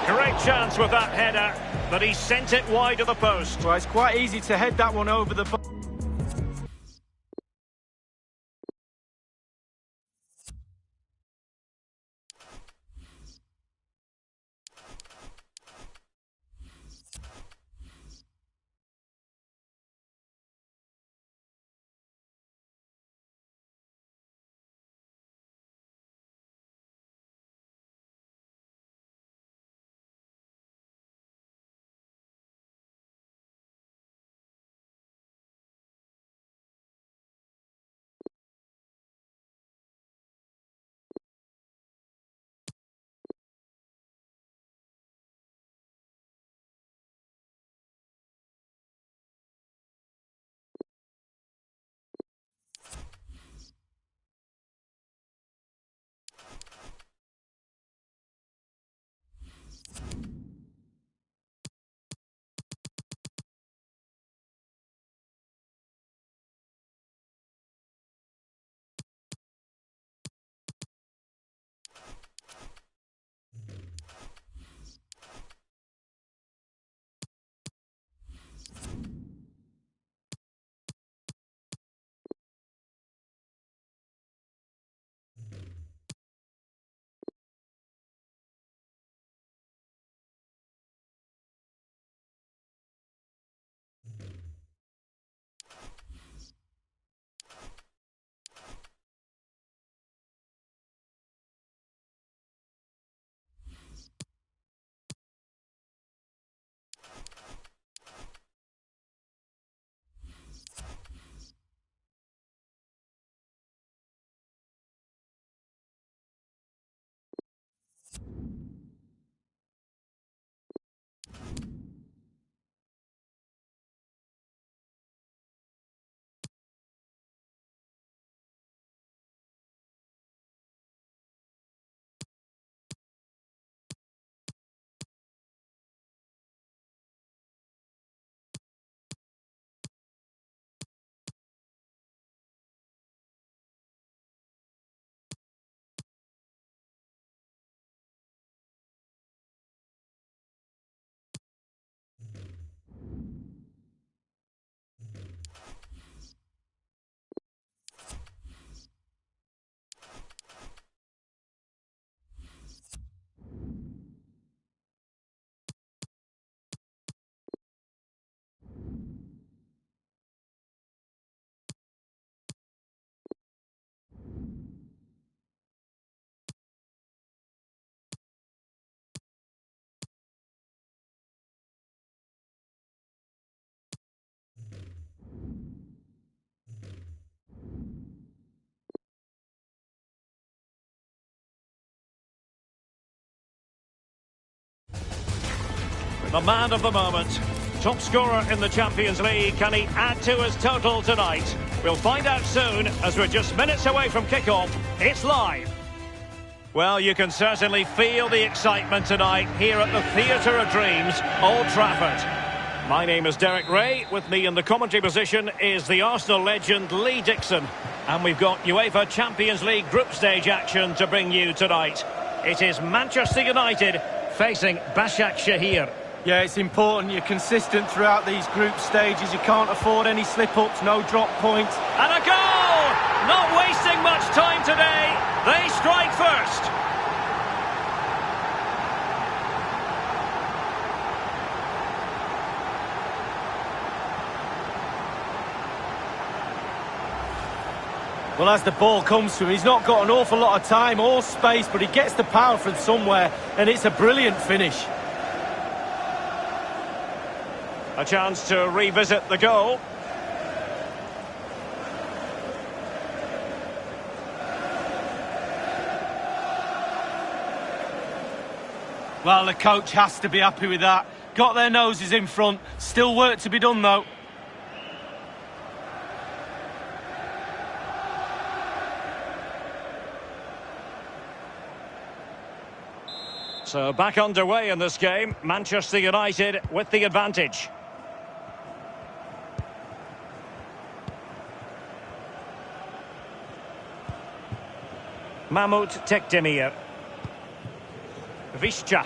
Great chance with that header, but he sent it wide of the post. Well, it's quite easy to head that one over the post. The man of the moment. Top scorer in the Champions League. Can he add to his total tonight? We'll find out soon, as we're just minutes away from kickoff. It's live. Well, you can certainly feel the excitement tonight here at the Theatre of Dreams, Old Trafford. My name is Derek Ray. With me in the commentary position is the Arsenal legend Lee Dixon. And we've got UEFA Champions League group stage action to bring you tonight. It is Manchester United facing Başakşehir. Yeah, it's important you're consistent throughout these group stages. You can't afford any slip-ups, no drop points. And a goal! Not wasting much time today. They strike first. Well, as the ball comes to him, he's not got an awful lot of time or space, but he gets the power from somewhere, and it's a brilliant finish. A chance to revisit the goal. Well, the coach has to be happy with that. Got their noses in front. Still work to be done, though. So back underway in this game. Manchester United with the advantage. Mahmoud Tekdemir. Visca.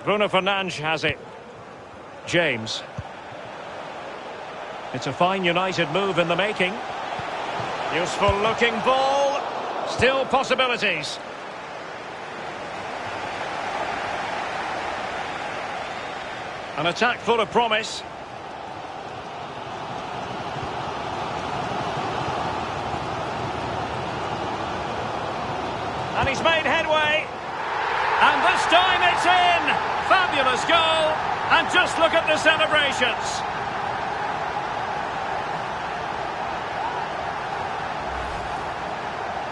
Bruno Fernandes has it. James. It's a fine United move in the making. Useful looking ball. Still possibilities. An attack full of promise. And he's made headway. And this time it's in. Fabulous goal. And just look at the celebrations.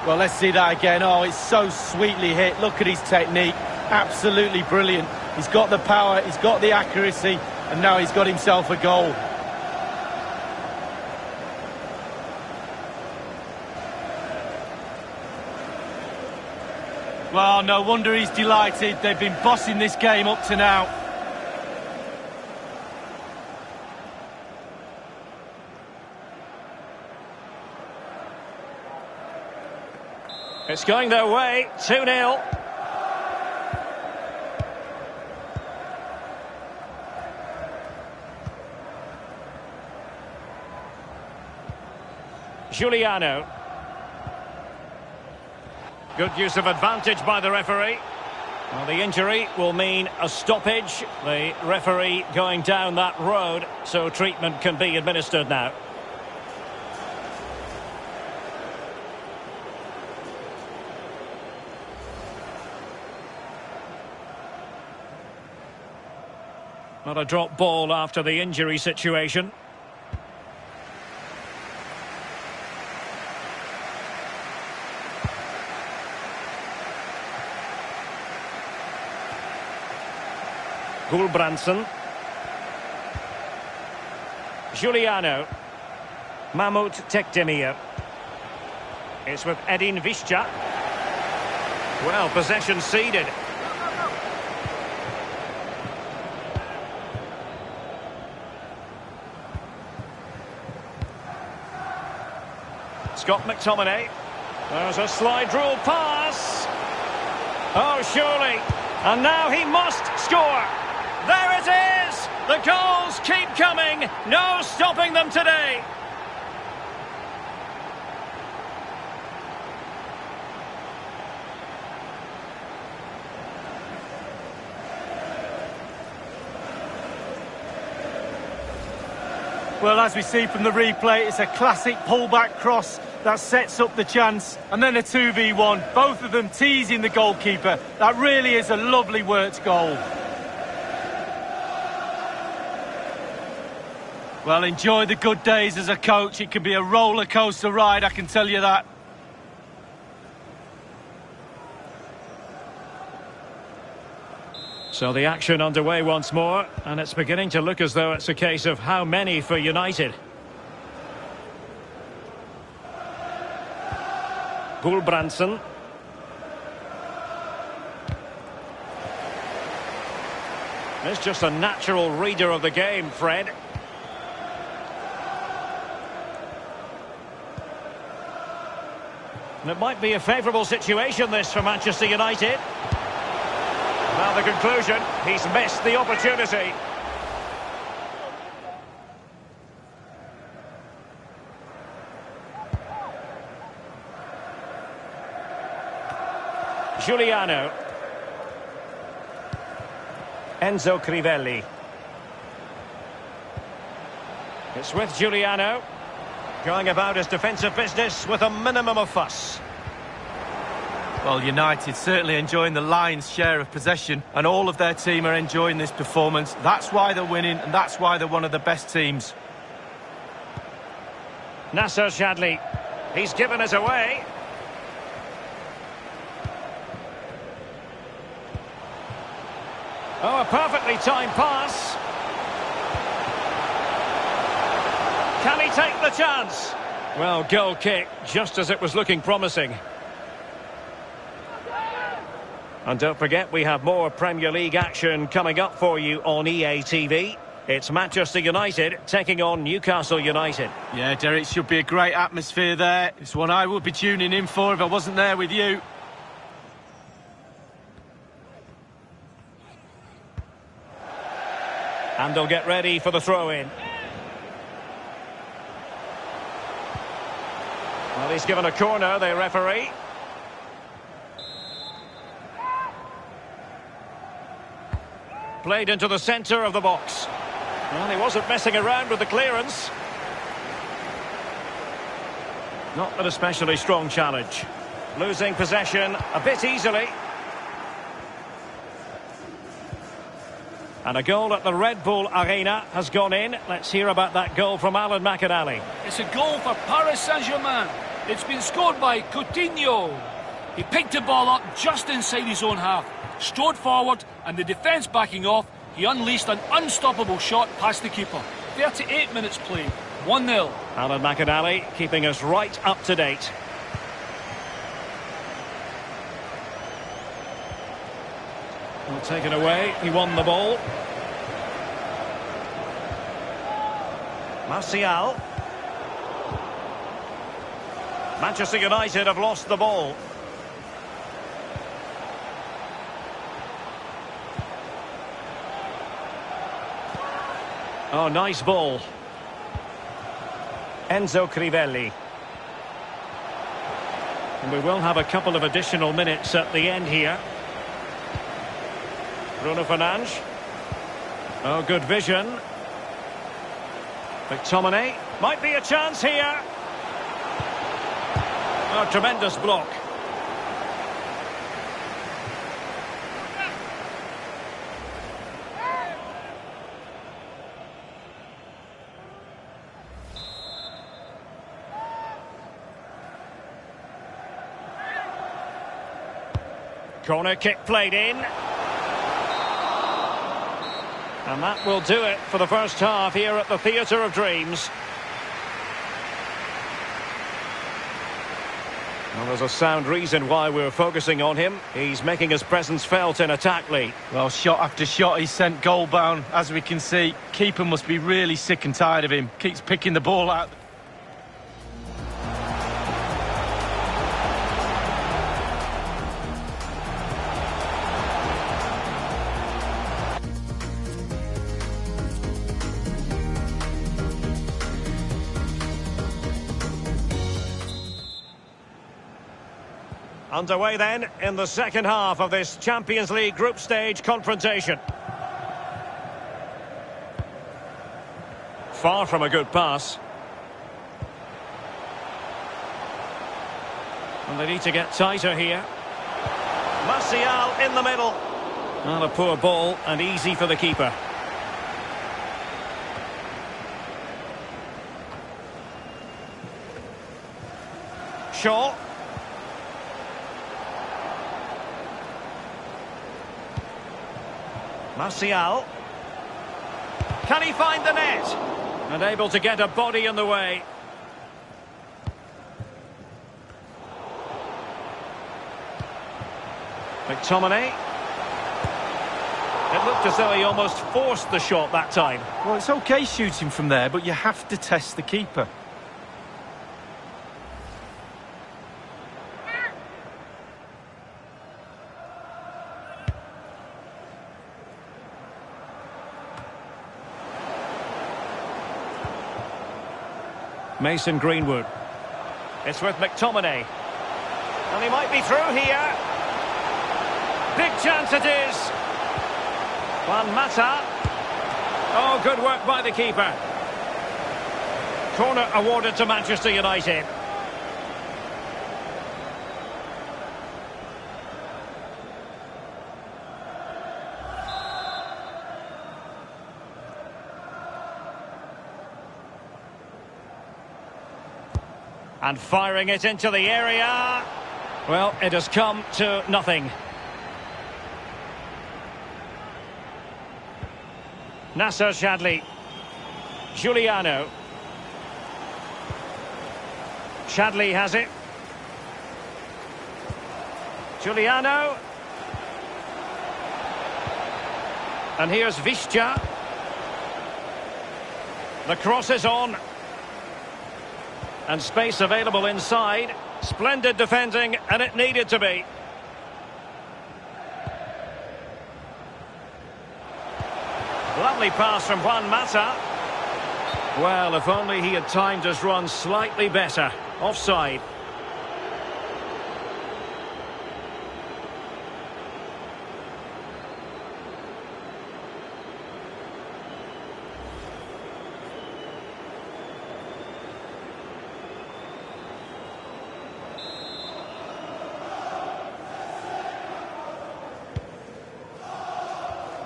Well, let's see that again. Oh, it's so sweetly hit. Look at his technique. Absolutely brilliant. He's got the power, he's got the accuracy, and now he's got himself a goal. Well, no wonder he's delighted. They've been bossing this game up to now. It's going their way, 2-0. Giuliano. Good use of advantage by the referee. Well, the injury will mean a stoppage. The referee going down that road, so treatment can be administered now. Not a drop ball after the injury situation. Gulbrandsen. Giuliano. Mahmoud Tekdemir. It's with Edin Visca. Well, possession ceded. Scott McTominay. There's a slide rule pass. Oh, surely. And now he must score. There it is. The goals keep coming. No stopping them today. Well, as we see from the replay, it's a classic pullback cross that sets up the chance. And then a 2v1, both of them teasing the goalkeeper. That really is a lovely worked goal. Well, enjoy the good days as a coach. It can be a roller coaster ride, I can tell you that. So the action underway once more, and it's beginning to look as though it's a case of how many for United. Gulbrandsen. It's just a natural reader of the game, Fred. And it might be a favourable situation, this, for Manchester United. Now the conclusion, he's missed the opportunity. Giuliano. Enzo Crivelli. It's with Giuliano. Going about his defensive business with a minimum of fuss. Well, United certainly enjoying the lion's share of possession, and all of their team are enjoying this performance. That's why they're winning, and that's why they're one of the best teams. Nasser Chadli. He's given us away. Oh, a perfectly timed pass. Can he take the chance? Well, goal kick, just as it was looking promising. And don't forget, we have more Premier League action coming up for you on EA TV. It's Manchester United taking on Newcastle United. Yeah, Derek, should be a great atmosphere there. It's one I would be tuning in for if I wasn't there with you. And they'll get ready for the throw-in. Well, he's given a corner, the referee. Played into the centre of the box. Well, he wasn't messing around with the clearance. Not an especially strong challenge. Losing possession a bit easily. And a goal at the Red Bull Arena has gone in. Let's hear about that goal from Alan McAnally. It's a goal for Paris Saint-Germain. It's been scored by Coutinho. He picked the ball up just inside his own half, strode forward, and the defence backing off, he unleashed an unstoppable shot past the keeper. 38 minutes played, 1-0. Alan McAnally keeping us right up to date. Well, taken away, he won the ball. Martial. Manchester United have lost the ball. Oh, nice ball. Enzo Crivelli. And we will have a couple of additional minutes at the end here. Bruno Fernandes. Oh, good vision. McTominay. Might be a chance here. Oh, tremendous block. Corner kick played in. And that will do it for the first half here at the Theatre of Dreams. Well, there's a sound reason why we're focusing on him. He's making his presence felt in attack, Lee. Well, shot after shot, he's sent goal-bound, as we can see. Keeper must be really sick and tired of him. Keeps picking the ball out. Underway then in the second half of this Champions League group stage confrontation. Far from a good pass. And they need to get tighter here. Martial in the middle. Not a poor ball and easy for the keeper. Shaw. Martial. Can he find the net? And able to get a body in the way. McTominay. It looked as though he almost forced the shot that time. Well, it's okay shooting from there, but you have to test the keeper. Mason Greenwood. It's with McTominay. And he might be through here. Big chance it is. Juan Mata. Oh, good work by the keeper. Corner awarded to Manchester United. And firing it into the area. Well, it has come to nothing. Nasser Chadli. Giuliano. Chadli has it. Giuliano. And here's Vizca. The cross is on. And space available inside. Splendid defending, and it needed to be. Lovely pass from Juan Mata. Well, if only he had timed his run slightly better. Offside.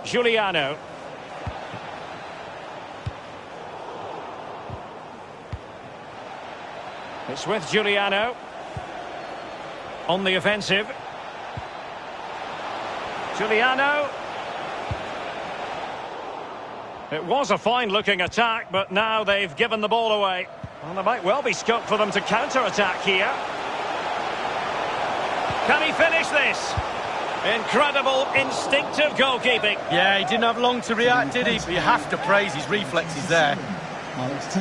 Giuliano. It's with Giuliano. On the offensive. Giuliano. It was a fine-looking attack, but now they've given the ball away. Well, there might well be scope for them to counter-attack here. Can he finish this? Incredible, instinctive goalkeeping. Yeah, he didn't have long to react, did he? But you have to praise his reflexes there. Alex.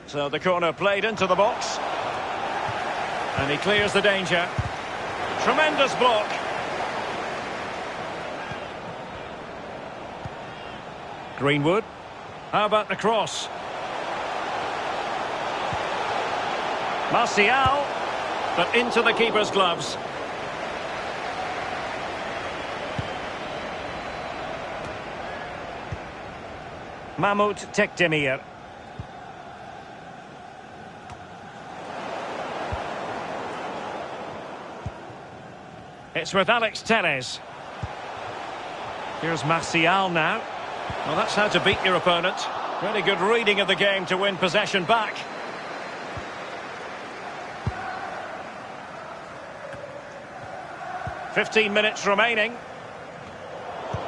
So the corner played into the box. And he clears the danger. Tremendous block. Greenwood. How about the cross? Martial. But into the keeper's gloves. Mahmoud Tekdemir. It's with Alex Telles. Here's Martial now. Well, that's how to beat your opponent. Really good reading of the game to win possession back. "15 minutes remaining.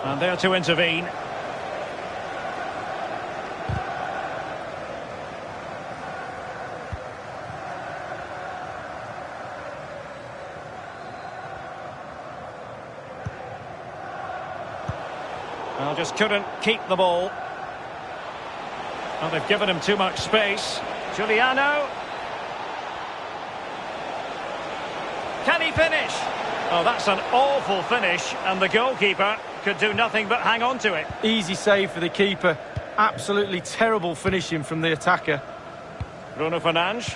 And there to intervene. Well, just couldn't keep the ball. Well, they've given him too much space. Giuliano. Can he finish? Oh, that's an awful finish, and the goalkeeper could do nothing but hang on to it. Easy save for the keeper. Absolutely terrible finishing from the attacker. Bruno Fernandes.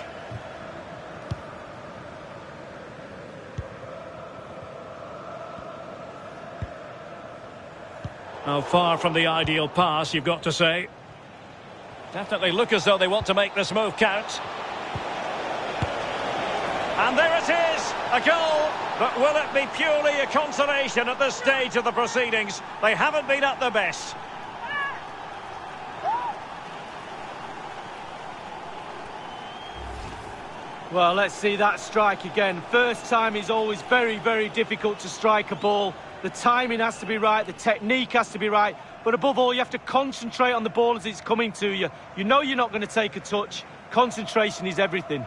Oh, far from the ideal pass, you've got to say. Definitely look as though they want to make this move count. And there it is, a goal. But will it be purely a consolation at this stage of the proceedings? They haven't been at their best. Well, let's see that strike again. First time is always very, very difficult to strike a ball. The timing has to be right, the technique has to be right, but above all, you have to concentrate on the ball as it's coming to you. You know you're not going to take a touch. Concentration is everything.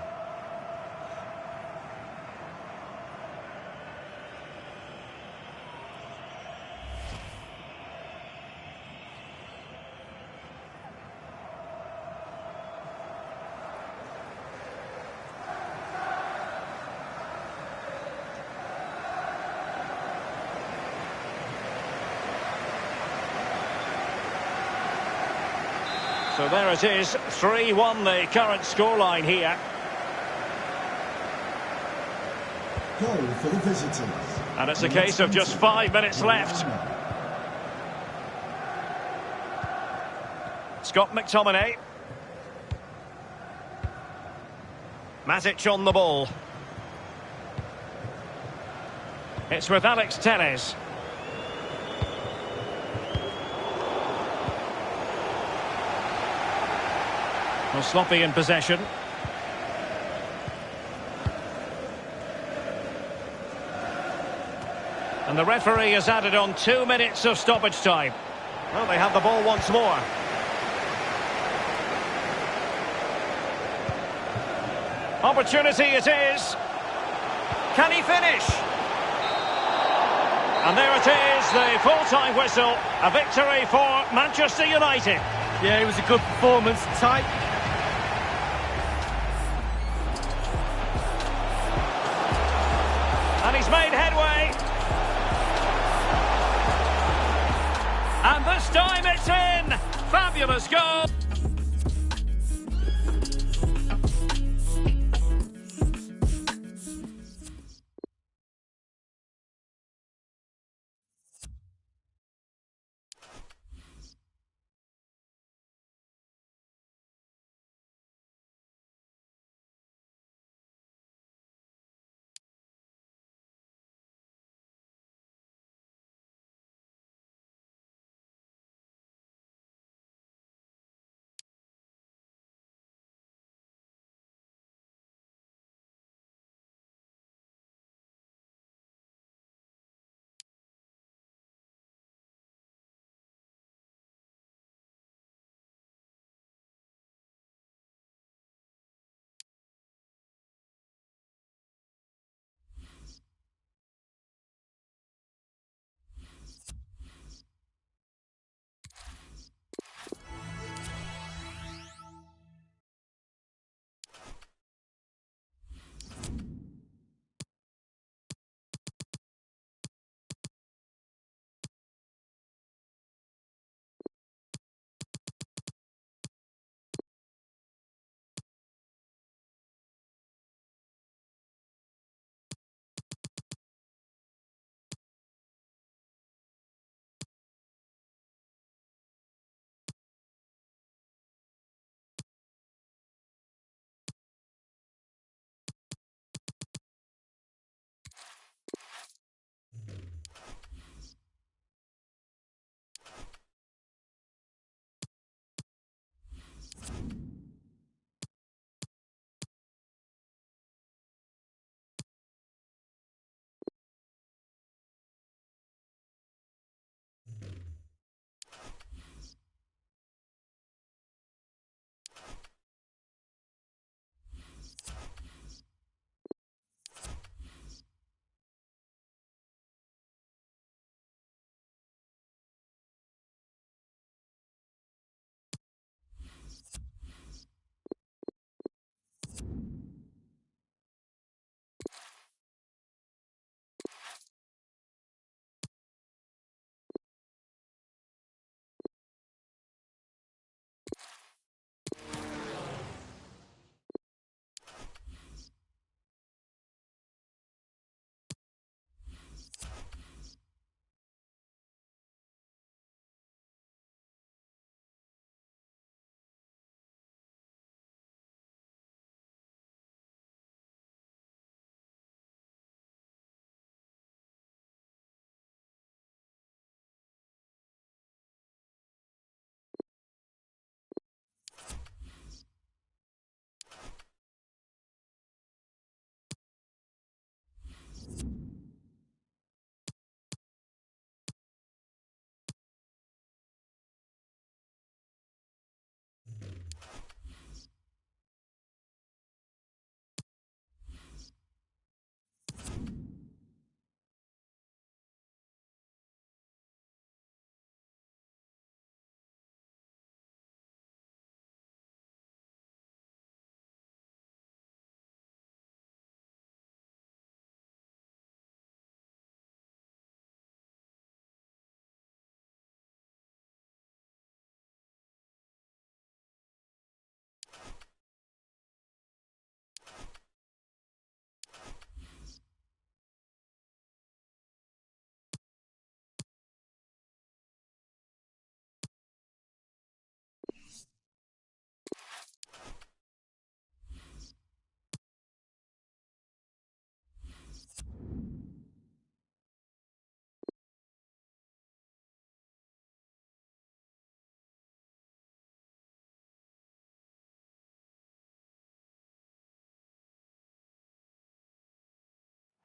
So there it is, 3-1 the current scoreline here. Goal for the visitors. And it's a case of just 5 minutes left. Scott McTominay. Matic on the ball. It's with Alex Telles. Well, sloppy in possession. And the referee has added on 2 minutes of stoppage time. Well, they have the ball once more. Opportunity it is. Can he finish? And there it is, the full-time whistle. A victory for Manchester United. Yeah, it was a good performance. Tight. And he's made headway. And this time it's in. Fabulous goal.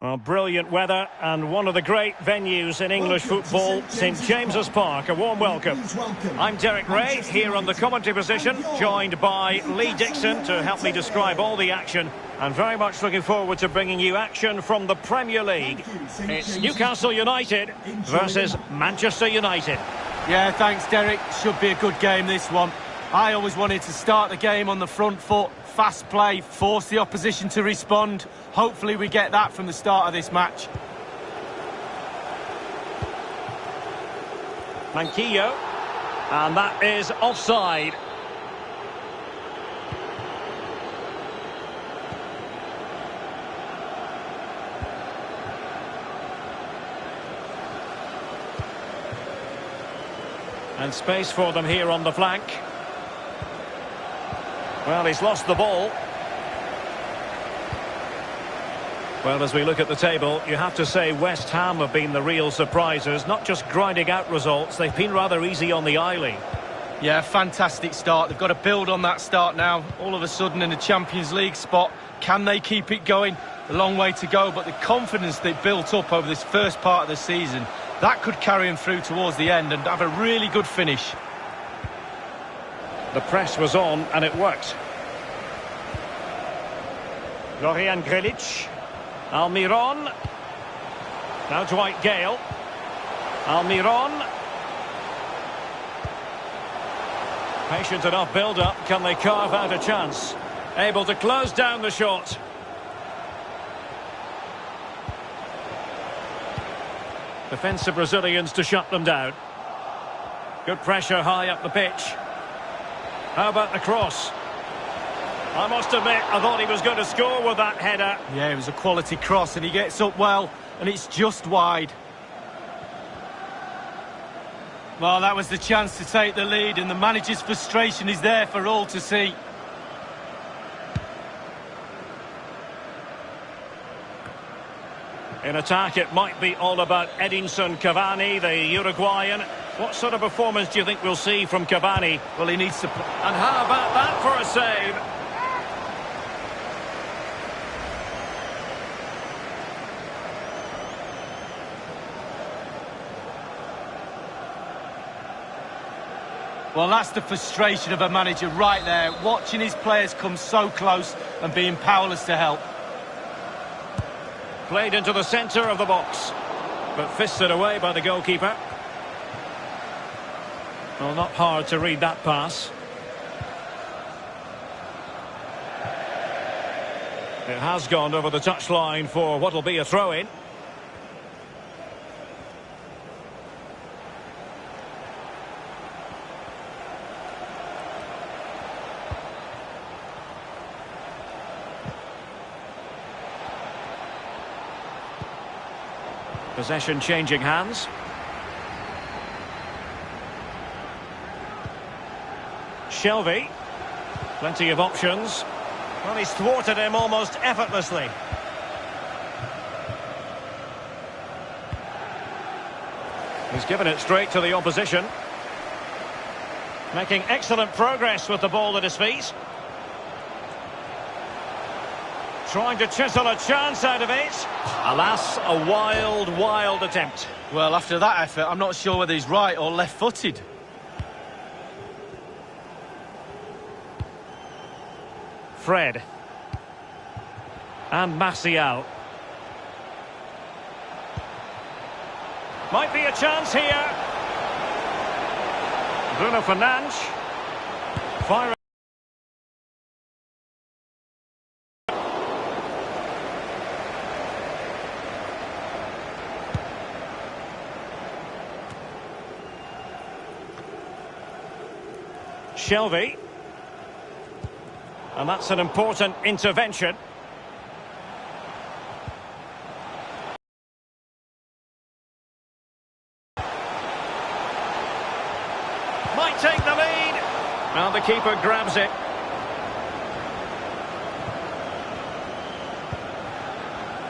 Well, brilliant weather and one of the great venues in English football, St James's Park. A warm welcome. I'm Derek Ray, here on the commentary position, joined by Lee Dixon to help me describe all the action. And very much looking forward to bringing you action from the Premier League. It's Newcastle United versus Manchester United. Yeah, thanks, Derek. Should be a good game, this one. I always wanted to start the game on the front foot, fast play, force the opposition to respond. Hopefully we get that from the start of this match. Manquillo, and that is offside. And space for them here on the flank. Well, he's lost the ball. Well, as we look at the table, you have to say West Ham have been the real surprisers, not just grinding out results, they've been rather easy on the eye. Yeah, fantastic start. They've got to build on that start now. All of a sudden in the Champions League spot, can they keep it going? A long way to go, but the confidence they built up over this first part of the season, that could carry them through towards the end and have a really good finish. The press was on and it worked. Florian Grilic. Almiron. Now Dwight Gale. Almiron. Patient enough build-up. Can they carve out a chance? Able to close down the shot. Defensive Brazilians to shut them down. Good pressure high up the pitch. How about the cross? I must admit, I thought he was going to score with that header. Yeah, it was a quality cross and he gets up well, and it's just wide. Well, that was the chance to take the lead, and the manager's frustration is there for all to see. In attack, it might be all about Edinson Cavani, the Uruguayan. What sort of performance do you think we'll see from Cavani? Well, he needs to... And how about that for a save? Well, that's the frustration of a manager right there, watching his players come so close and being powerless to help. Played into the centre of the box, but fisted away by the goalkeeper. Well, not hard to read that pass. It has gone over the touchline for what will be a throw-in. Possession changing hands. Shelvey. Plenty of options. Well, he's thwarted him almost effortlessly. He's given it straight to the opposition. Making excellent progress with the ball at his feet. Trying to chisel a chance out of it. Alas, a wild attempt. Well, after that effort, I'm not sure whether he's right or left-footed. Fred. And Martial. Might be a chance here. Bruno Fernandes. Firing. Shelvey. And that's an important intervention. Might take the lead. And the keeper grabs it.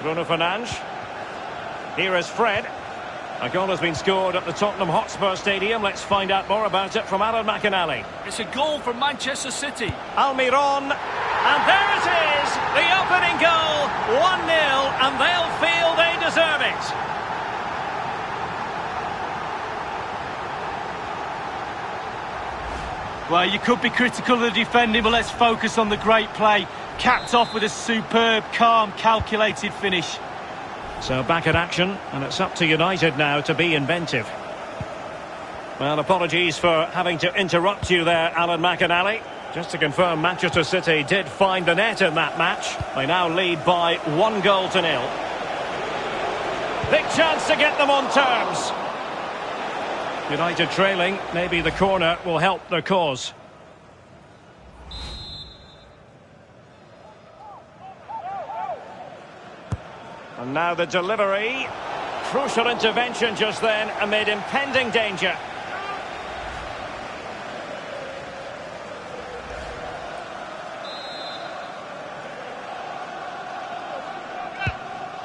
Bruno Fernandes. Here is Fred. A goal has been scored at the Tottenham Hotspur Stadium. Let's find out more about it from Alan McInally. It's a goal for Manchester City. Almiron. And there it is, the opening goal, 1-0, and they'll feel they deserve it. Well, you could be critical of the defending, but let's focus on the great play. Capped off with a superb, calm, calculated finish. So back at action, and it's up to United now to be inventive. Well, apologies for having to interrupt you there, Alan McInally. Just to confirm, Manchester City did find the net in that match. They now lead by 1-0. Big chance to get them on terms. United trailing, maybe the corner will help their cause. And now the delivery. Crucial intervention just then amid impending danger.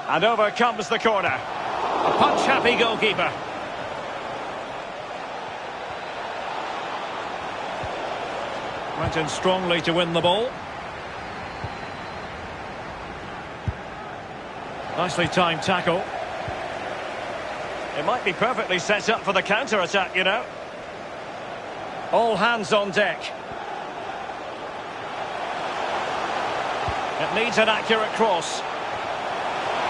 And over comes the corner. A punch-happy goalkeeper. Went in strongly to win the ball. Nicely timed tackle. It might be perfectly set up for the counter-attack, you know. All hands on deck. It needs an accurate cross.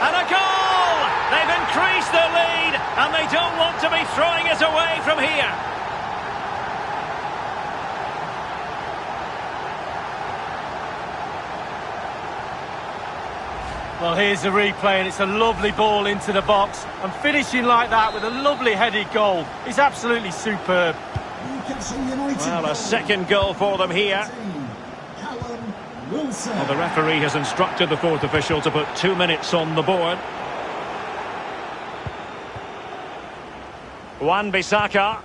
And a goal! They've increased their lead, and they don't want to be throwing it away from here. Well, here's the replay, and it's a lovely ball into the box. And finishing like that with a lovely headed goal is absolutely superb. Well, a second goal for them here. Well, the referee has instructed the fourth official to put 2 minutes on the board. Wan-Bissaka.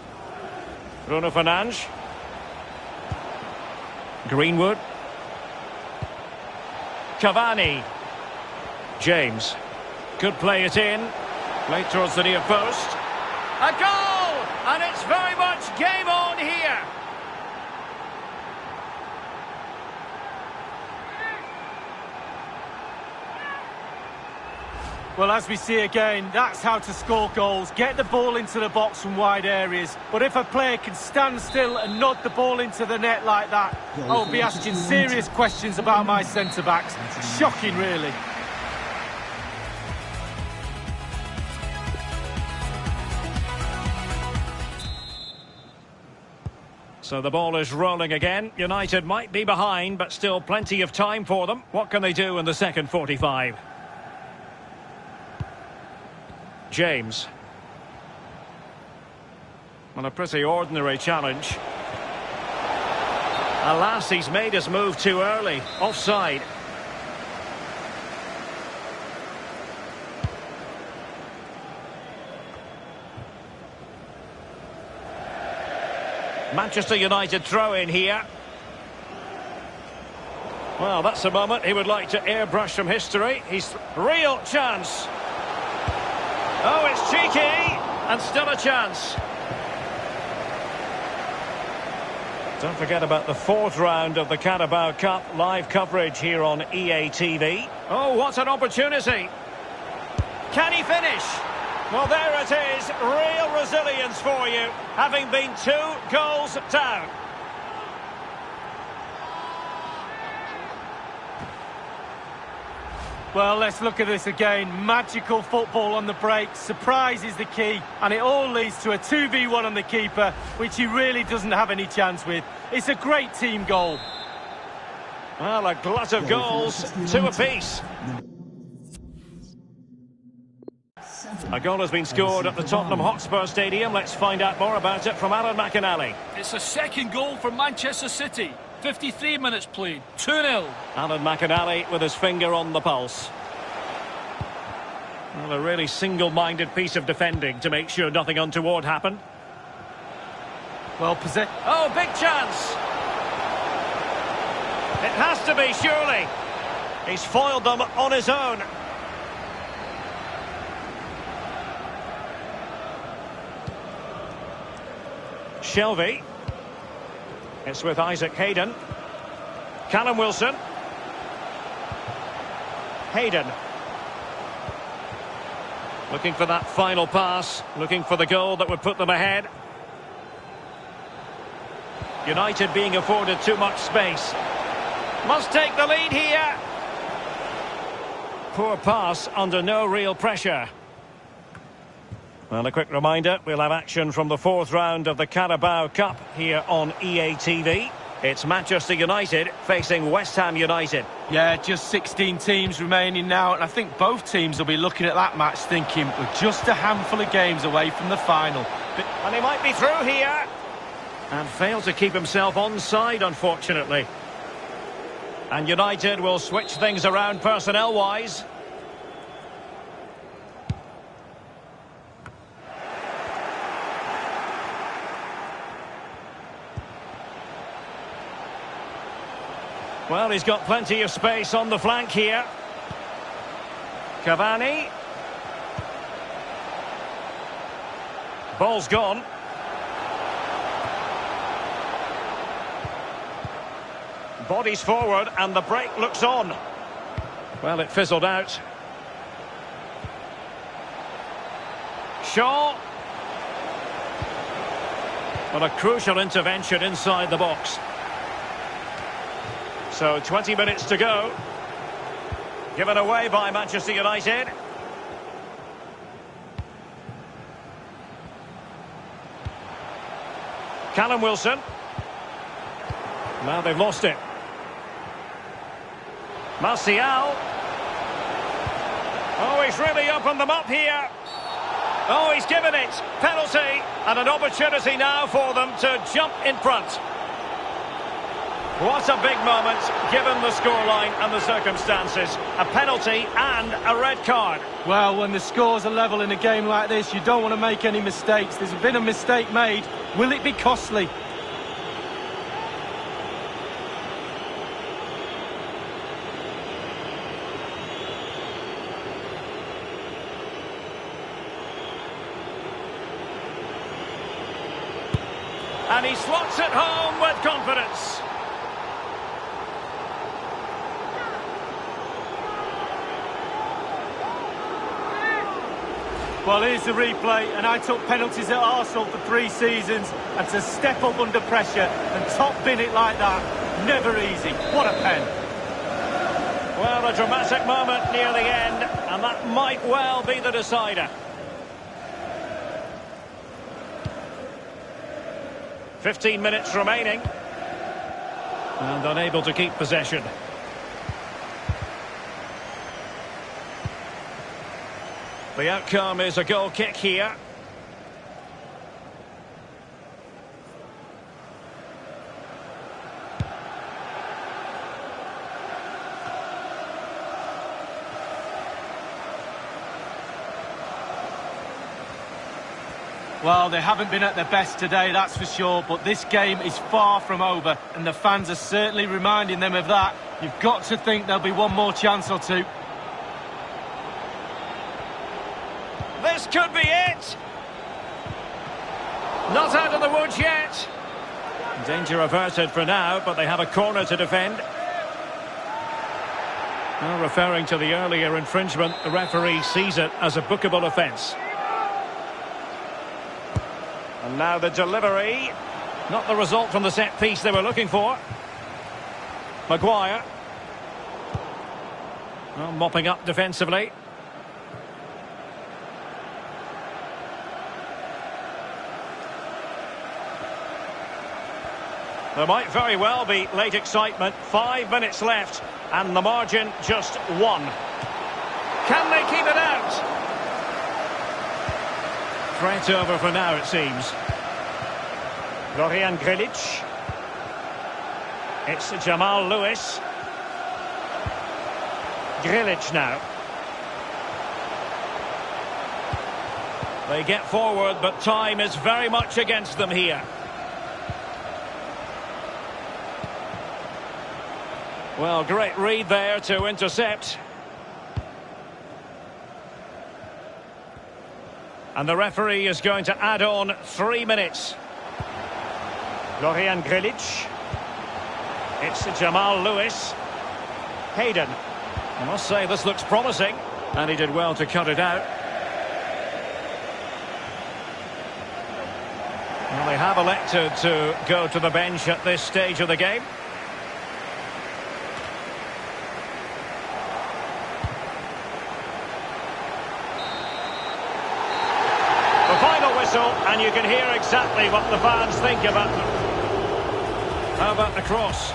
Bruno Fernandes. Greenwood. Cavani. James. Could play it in. Played towards the near post. A goal! And it's very much game on here. Well, as we see again, that's how to score goals. Get the ball into the box from wide areas. But if a player can stand still and nod the ball into the net like that, I'll be asking serious questions about my centre-backs. Shocking, really. So the ball is rolling again. United might be behind, but still plenty of time for them. What can they do in the second 45? James. Well, a pretty ordinary challenge. Alas, he's made his move too early. Offside. Manchester United throw in here. Well, that's a moment he would like to airbrush from history. He's real chance. Oh, it's cheeky, and still a chance. Don't forget about the fourth round of the Carabao Cup, live coverage here on EA TV. Oh, what an opportunity. Can he finish? Well, there it is, real resilience for you, having been 2 goals down. Well, let's look at this again. Magical football on the break. Surprise is the key. And it all leads to a 2v1 on the keeper, which he really doesn't have any chance with. It's a great team goal. Well, a glut of goals, 2 apiece. A goal has been scored at the Tottenham Hotspur Stadium. Let's find out more about it from Alan McInally. It's a second goal for Manchester City. 53 minutes played, 2-0. Alan McInally with his finger on the pulse. Well, a really single-minded piece of defending to make sure nothing untoward happened. Well, oh, big chance! It has to be, surely. He's foiled them on his own. Shelvey. It's with Isaac Hayden. Callum Wilson. Hayden. Looking for that final pass, looking for the goal that would put them ahead. United being afforded too much space. Must take the lead here. Poor pass under no real pressure. Well, a quick reminder, we'll have action from the fourth round of the Carabao Cup here on EA TV. It's Manchester United facing West Ham United. Yeah, just 16 teams remaining now, and I think both teams will be looking at that match thinking we're just a handful of games away from the final. And he might be through here. And failed to keep himself onside, unfortunately. And United will switch things around personnel-wise. Well, he's got plenty of space on the flank here. Cavani. Ball's gone. Bodies forward and the break looks on. Well, it fizzled out. Shaw. Well, a crucial intervention inside the box. So 20 minutes to go. Given away by Manchester United. Callum Wilson. Now they've lost it. Martial. Oh, he's really opened them up here. Oh, he's given it. Penalty. And an opportunity now for them to jump in front. What a big moment, given the scoreline and the circumstances. A penalty and a red card. Well, when the scores are level in a game like this, you don't want to make any mistakes. There's been a mistake made. Will it be costly? And he slots it home with confidence. Well, here's the replay, and I took penalties at Arsenal for 3 seasons, and to step up under pressure and top bin it like that, never easy. What a pen. Well, a dramatic moment near the end, and that might well be the decider. 15 minutes remaining. And unable to keep possession. The outcome is a goal kick here. Well, they haven't been at their best today, that's for sure, but this game is far from over, and the fans are certainly reminding them of that. You've got to think there'll be one more chance or two. This could be it. Not out of the woods yet. Danger averted for now, but they have a corner to defend. Well, referring to the earlier infringement, the referee sees it as a bookable offence. And now the delivery. Not the result from the set piece they were looking for. Maguire. Well, mopping up defensively. There might very well be late excitement. 5 minutes left and the margin just 1. Can they keep it out? Threat over for now, it seems. Florian Grilic. It's Jamal Lewis. Grilic now. They get forward, but time is very much against them here. Well, great read there to intercept. And the referee is going to add on 3 minutes. Florian Grilic. It's Jamal Lewis. Hayden. I must say this looks promising, and he did well to cut it out. Well, they have elected to go to the bench at this stage of the game. The final whistle, and you can hear exactly what the fans think about them. How about the cross?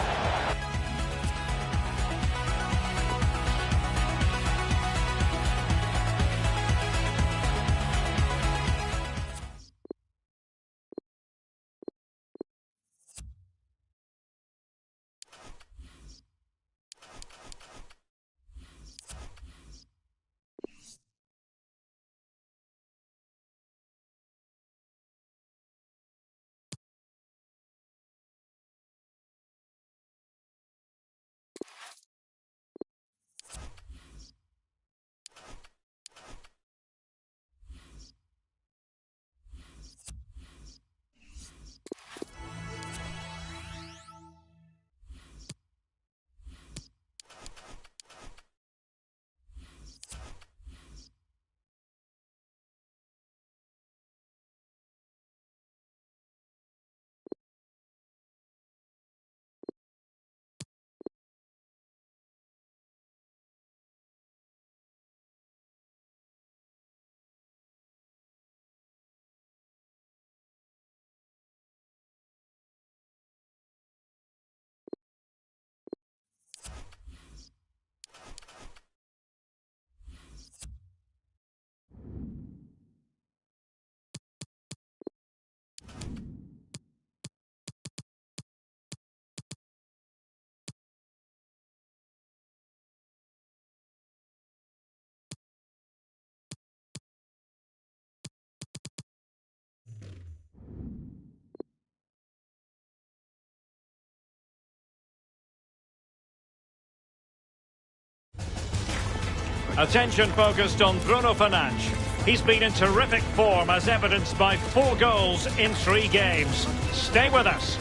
Attention focused on Bruno Fernandes. He's been in terrific form as evidenced by 4 goals in 3 games. Stay with us.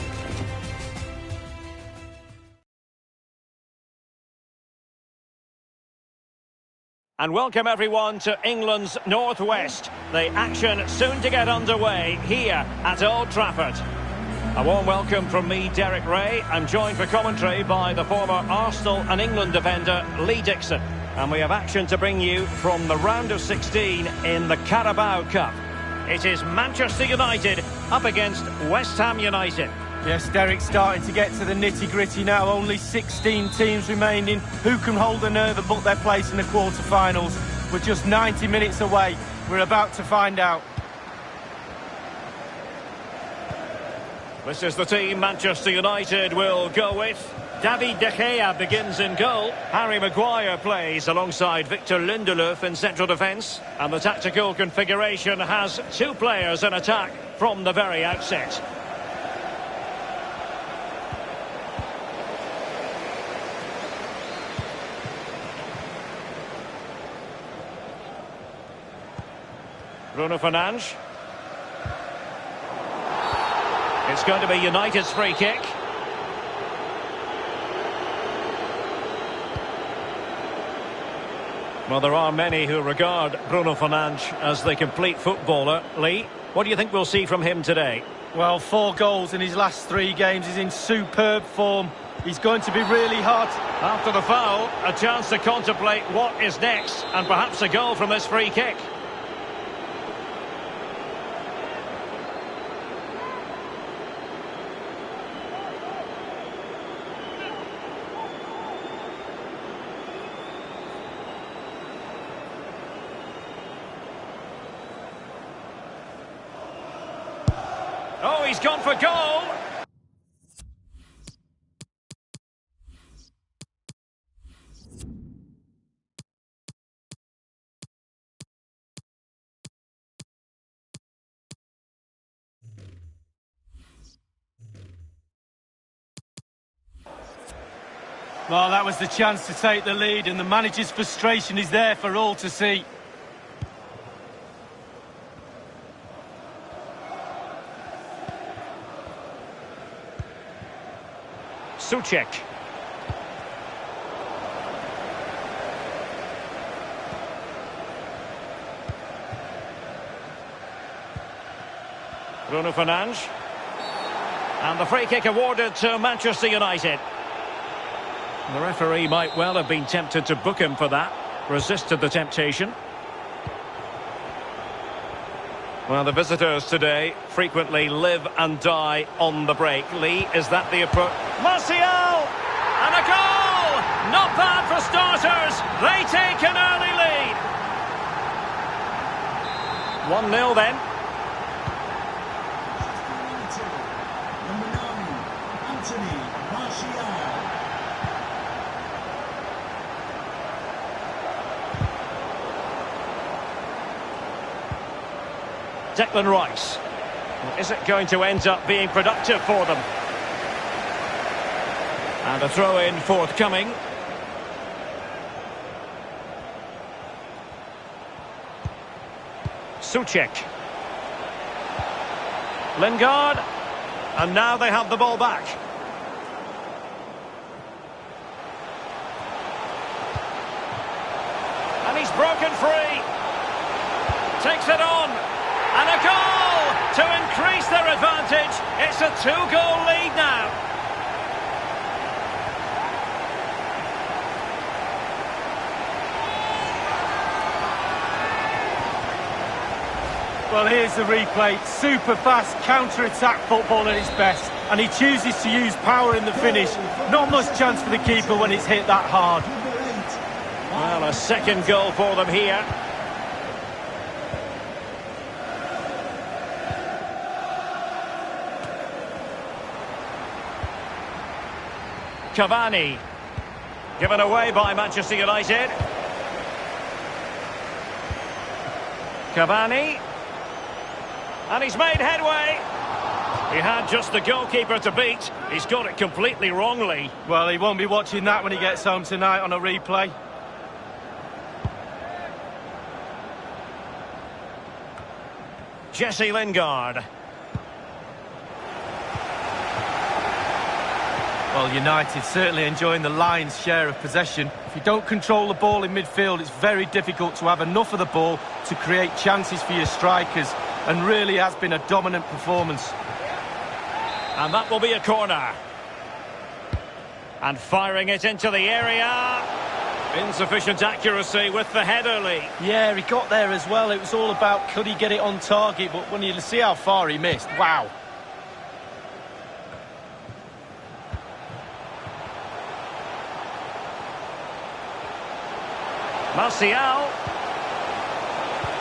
And welcome everyone to England's Northwest. The action soon to get underway here at Old Trafford. A warm welcome from me, Derek Ray. I'm joined for commentary by the former Arsenal and England defender, Lee Dixon. And we have action to bring you from the round of 16 in the Carabao Cup. It is Manchester United up against West Ham United. Yes, Derek, starting to get to the nitty-gritty now. Only 16 teams remaining. Who can hold the nerve and book their place in the quarter-finals? We're just 90 minutes away. We're about to find out. This is the team Manchester United will go with. David De Gea begins in goal. Harry Maguire plays alongside Victor Lindelof in central defence. And the tactical configuration has 2 players in attack from the very outset. Bruno Fernandes. It's going to be United's free kick. Well, there are many who regard Bruno Fernandes as the complete footballer. Lee, what do you think we'll see from him today? Well, 4 goals in his last 3 games. He's in superb form. He's going to be really hot. After the foul, a chance to contemplate what is next, and perhaps a goal from this free kick. Oh, he's gone for goal! Well, that was the chance to take the lead, and the manager's frustration is there for all to see. Souček. Bruno Fernandes. And the free kick awarded to Manchester United. The referee might well have been tempted to book him for that. Resisted the temptation. Well, the visitors today frequently live and die on the break. Lee, is that the approach? Martial! And a goal! Not bad for starters. They take an early lead. 1-0 then. Number 9, Anthony Martial. Declan Rice. Well, is it going to end up being productive for them? And a throw-in forthcoming. Souček. Lingard. And now they have the ball back. And he's broken free. Takes it on. And a goal to increase their advantage. It's a 2-goal lead now. Well, here's the replay. Super fast counter-attack football at its best. And he chooses to use power in the finish. Not much chance for the keeper when it's hit that hard. Well, a second goal for them here. Cavani. Given away by Manchester United. Cavani. And he's made headway. He had just the goalkeeper to beat. He's got it completely wrongly. Well, he won't be watching that when he gets home tonight on a replay. Jesse Lingard. Well, United certainly enjoying the lion's share of possession. If you don't control the ball in midfield, it's very difficult to have enough of the ball to create chances for your strikers, and really has been a dominant performance. And that will be a corner. And firing it into the area. Insufficient accuracy with the header, Lee. Yeah, he got there as well. It was all about could he get it on target, but when you see how far he missed, wow. Martial.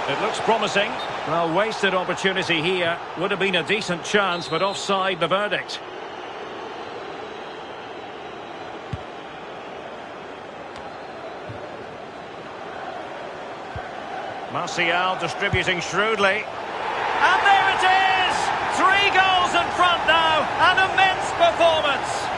It looks promising. Well, wasted opportunity here. Would have been a decent chance, but offside the verdict. Martial distributing shrewdly. And there it is! 3 goals in front now. An immense performance.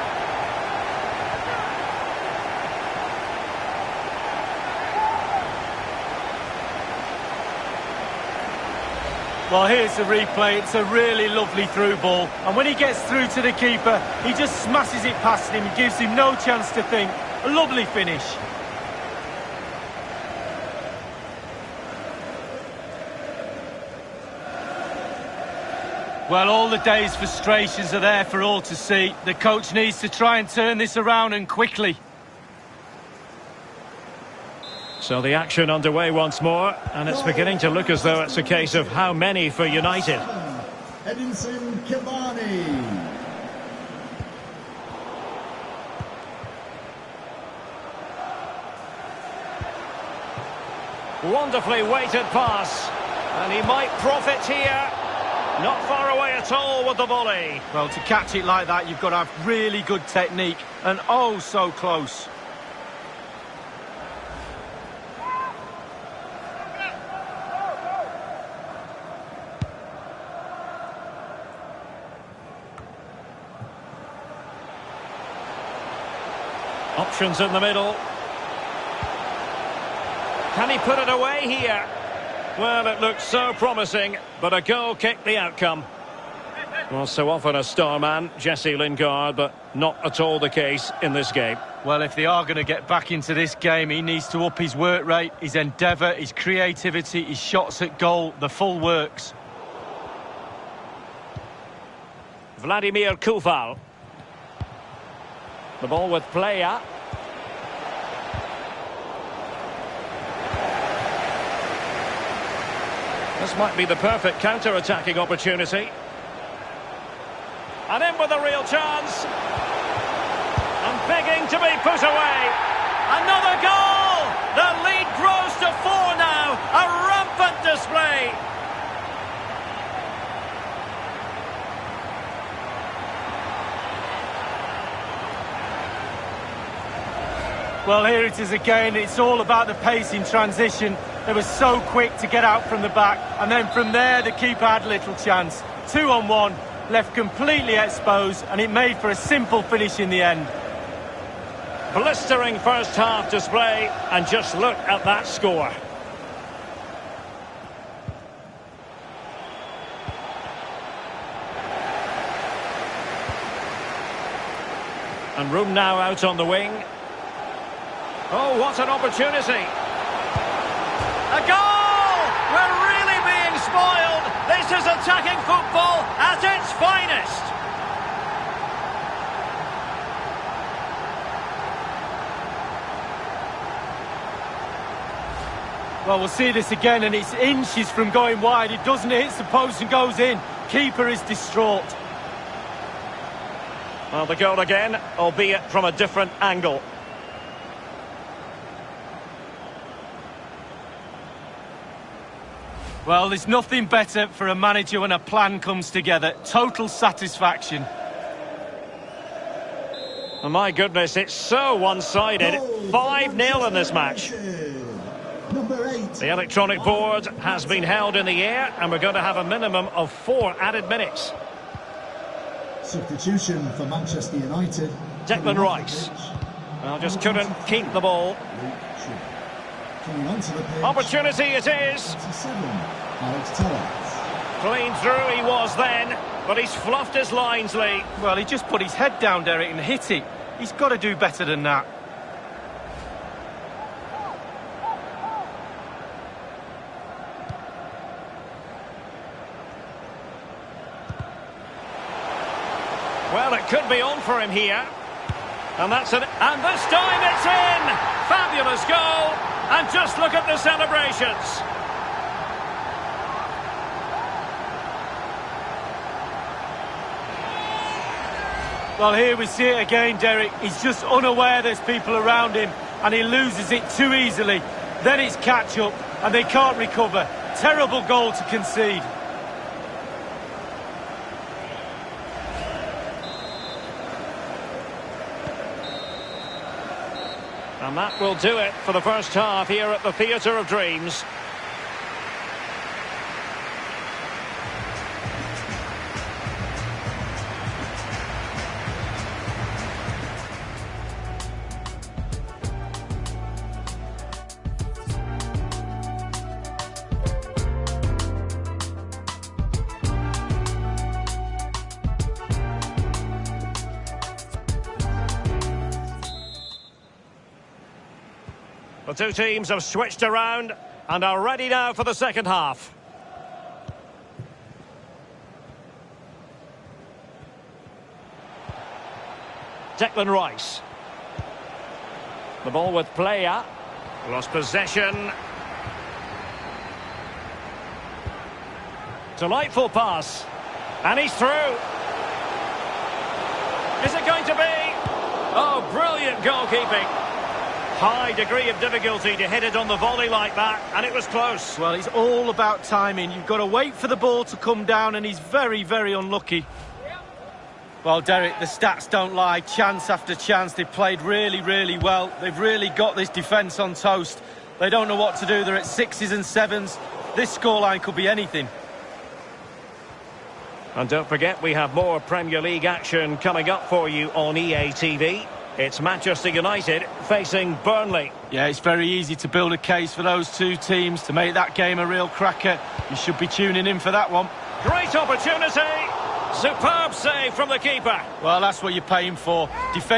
Well, here's the replay. It's a really lovely through ball. And when he gets through to the keeper, he just smashes it past him. He gives him no chance to think. A lovely finish. Well, all the day's frustrations are there for all to see. The coach needs to try and turn this around, and quickly. So the action underway once more, and it's beginning to look as though it's a case of how many for United. Edinson Cavani. Wonderfully weighted pass, and he might profit here. Not far away at all with the volley. Well, to catch it like that, you've got to have really good technique, and oh, so close. Options in the middle. Can he put it away here? Well, it looked so promising, but a goal kicked the outcome. Well, so often a star man, Jesse Lingard, but not at all the case in this game. Well, if they are going to get back into this game, he needs to up his work rate, his endeavour, his creativity, his shots at goal, the full works. Vladimir Koval. The ball with Playa. This might be the perfect counter-attacking opportunity. And in with a real chance. And begging to be put away. Another goal! The lead grows to 4 now. A rampant display. Well, here it is again. It's all about the pace in transition. They were so quick to get out from the back. And then from there, the keeper had little chance. 2-on-1, left completely exposed, and it made for a simple finish in the end. Blistering first half display, and just look at that score. And room now out on the wing. Oh, what an opportunity. A goal! We're really being spoiled. This is attacking football at its finest. Well, we'll see this again, and it's inches from going wide. It doesn't hit the post and goes in. Keeper is distraught. Well, the goal again, albeit from a different angle. Well, there's nothing better for a manager when a plan comes together. Total satisfaction. Oh, my goodness, it's so one-sided. 5-0 in this match. Number 8. The electronic board has been held in the air, and we're going to have a minimum of 4 added minutes. Substitution for Manchester United. Declan Rice. Well, just couldn't keep the ball. Coming onto the pitch. Opportunity it is. 27, Alex Tellez. Clean through he was then, but he's fluffed his lines, Lee. Well, he just put his head down, Derek, and hit it. He's got to do better than that. Well, it could be on for him here. And that's it. And this time it's in! Fabulous goal! And just look at the celebrations. Well, here we see it again, Derek. He's just unaware there's people around him, and he loses it too easily. Then it's catch-up, and they can't recover. Terrible goal to concede. And that will do it for the first half here at the Theatre of Dreams. The two teams have switched around and are ready now for the second half. Declan Rice. The ball with Playa. Lost possession. Delightful pass. And he's through. Is it going to be? Oh, brilliant goalkeeping. High degree of difficulty to hit it on the volley like that, and it was close. Well, it's all about timing. You've got to wait for the ball to come down, and he's very, very unlucky. Well, Derek, the stats don't lie. Chance after chance. They've played really, really well. They've really got this defence on toast. They don't know what to do. They're at 6s and 7s. This scoreline could be anything. And don't forget, we have more Premier League action coming up for you on EA TV. It's Manchester United facing Burnley. Yeah, it's very easy to build a case for those two teams to make that game a real cracker. You should be tuning in for that one. Great opportunity. Superb save from the keeper. Well, that's what you're paying for. Defend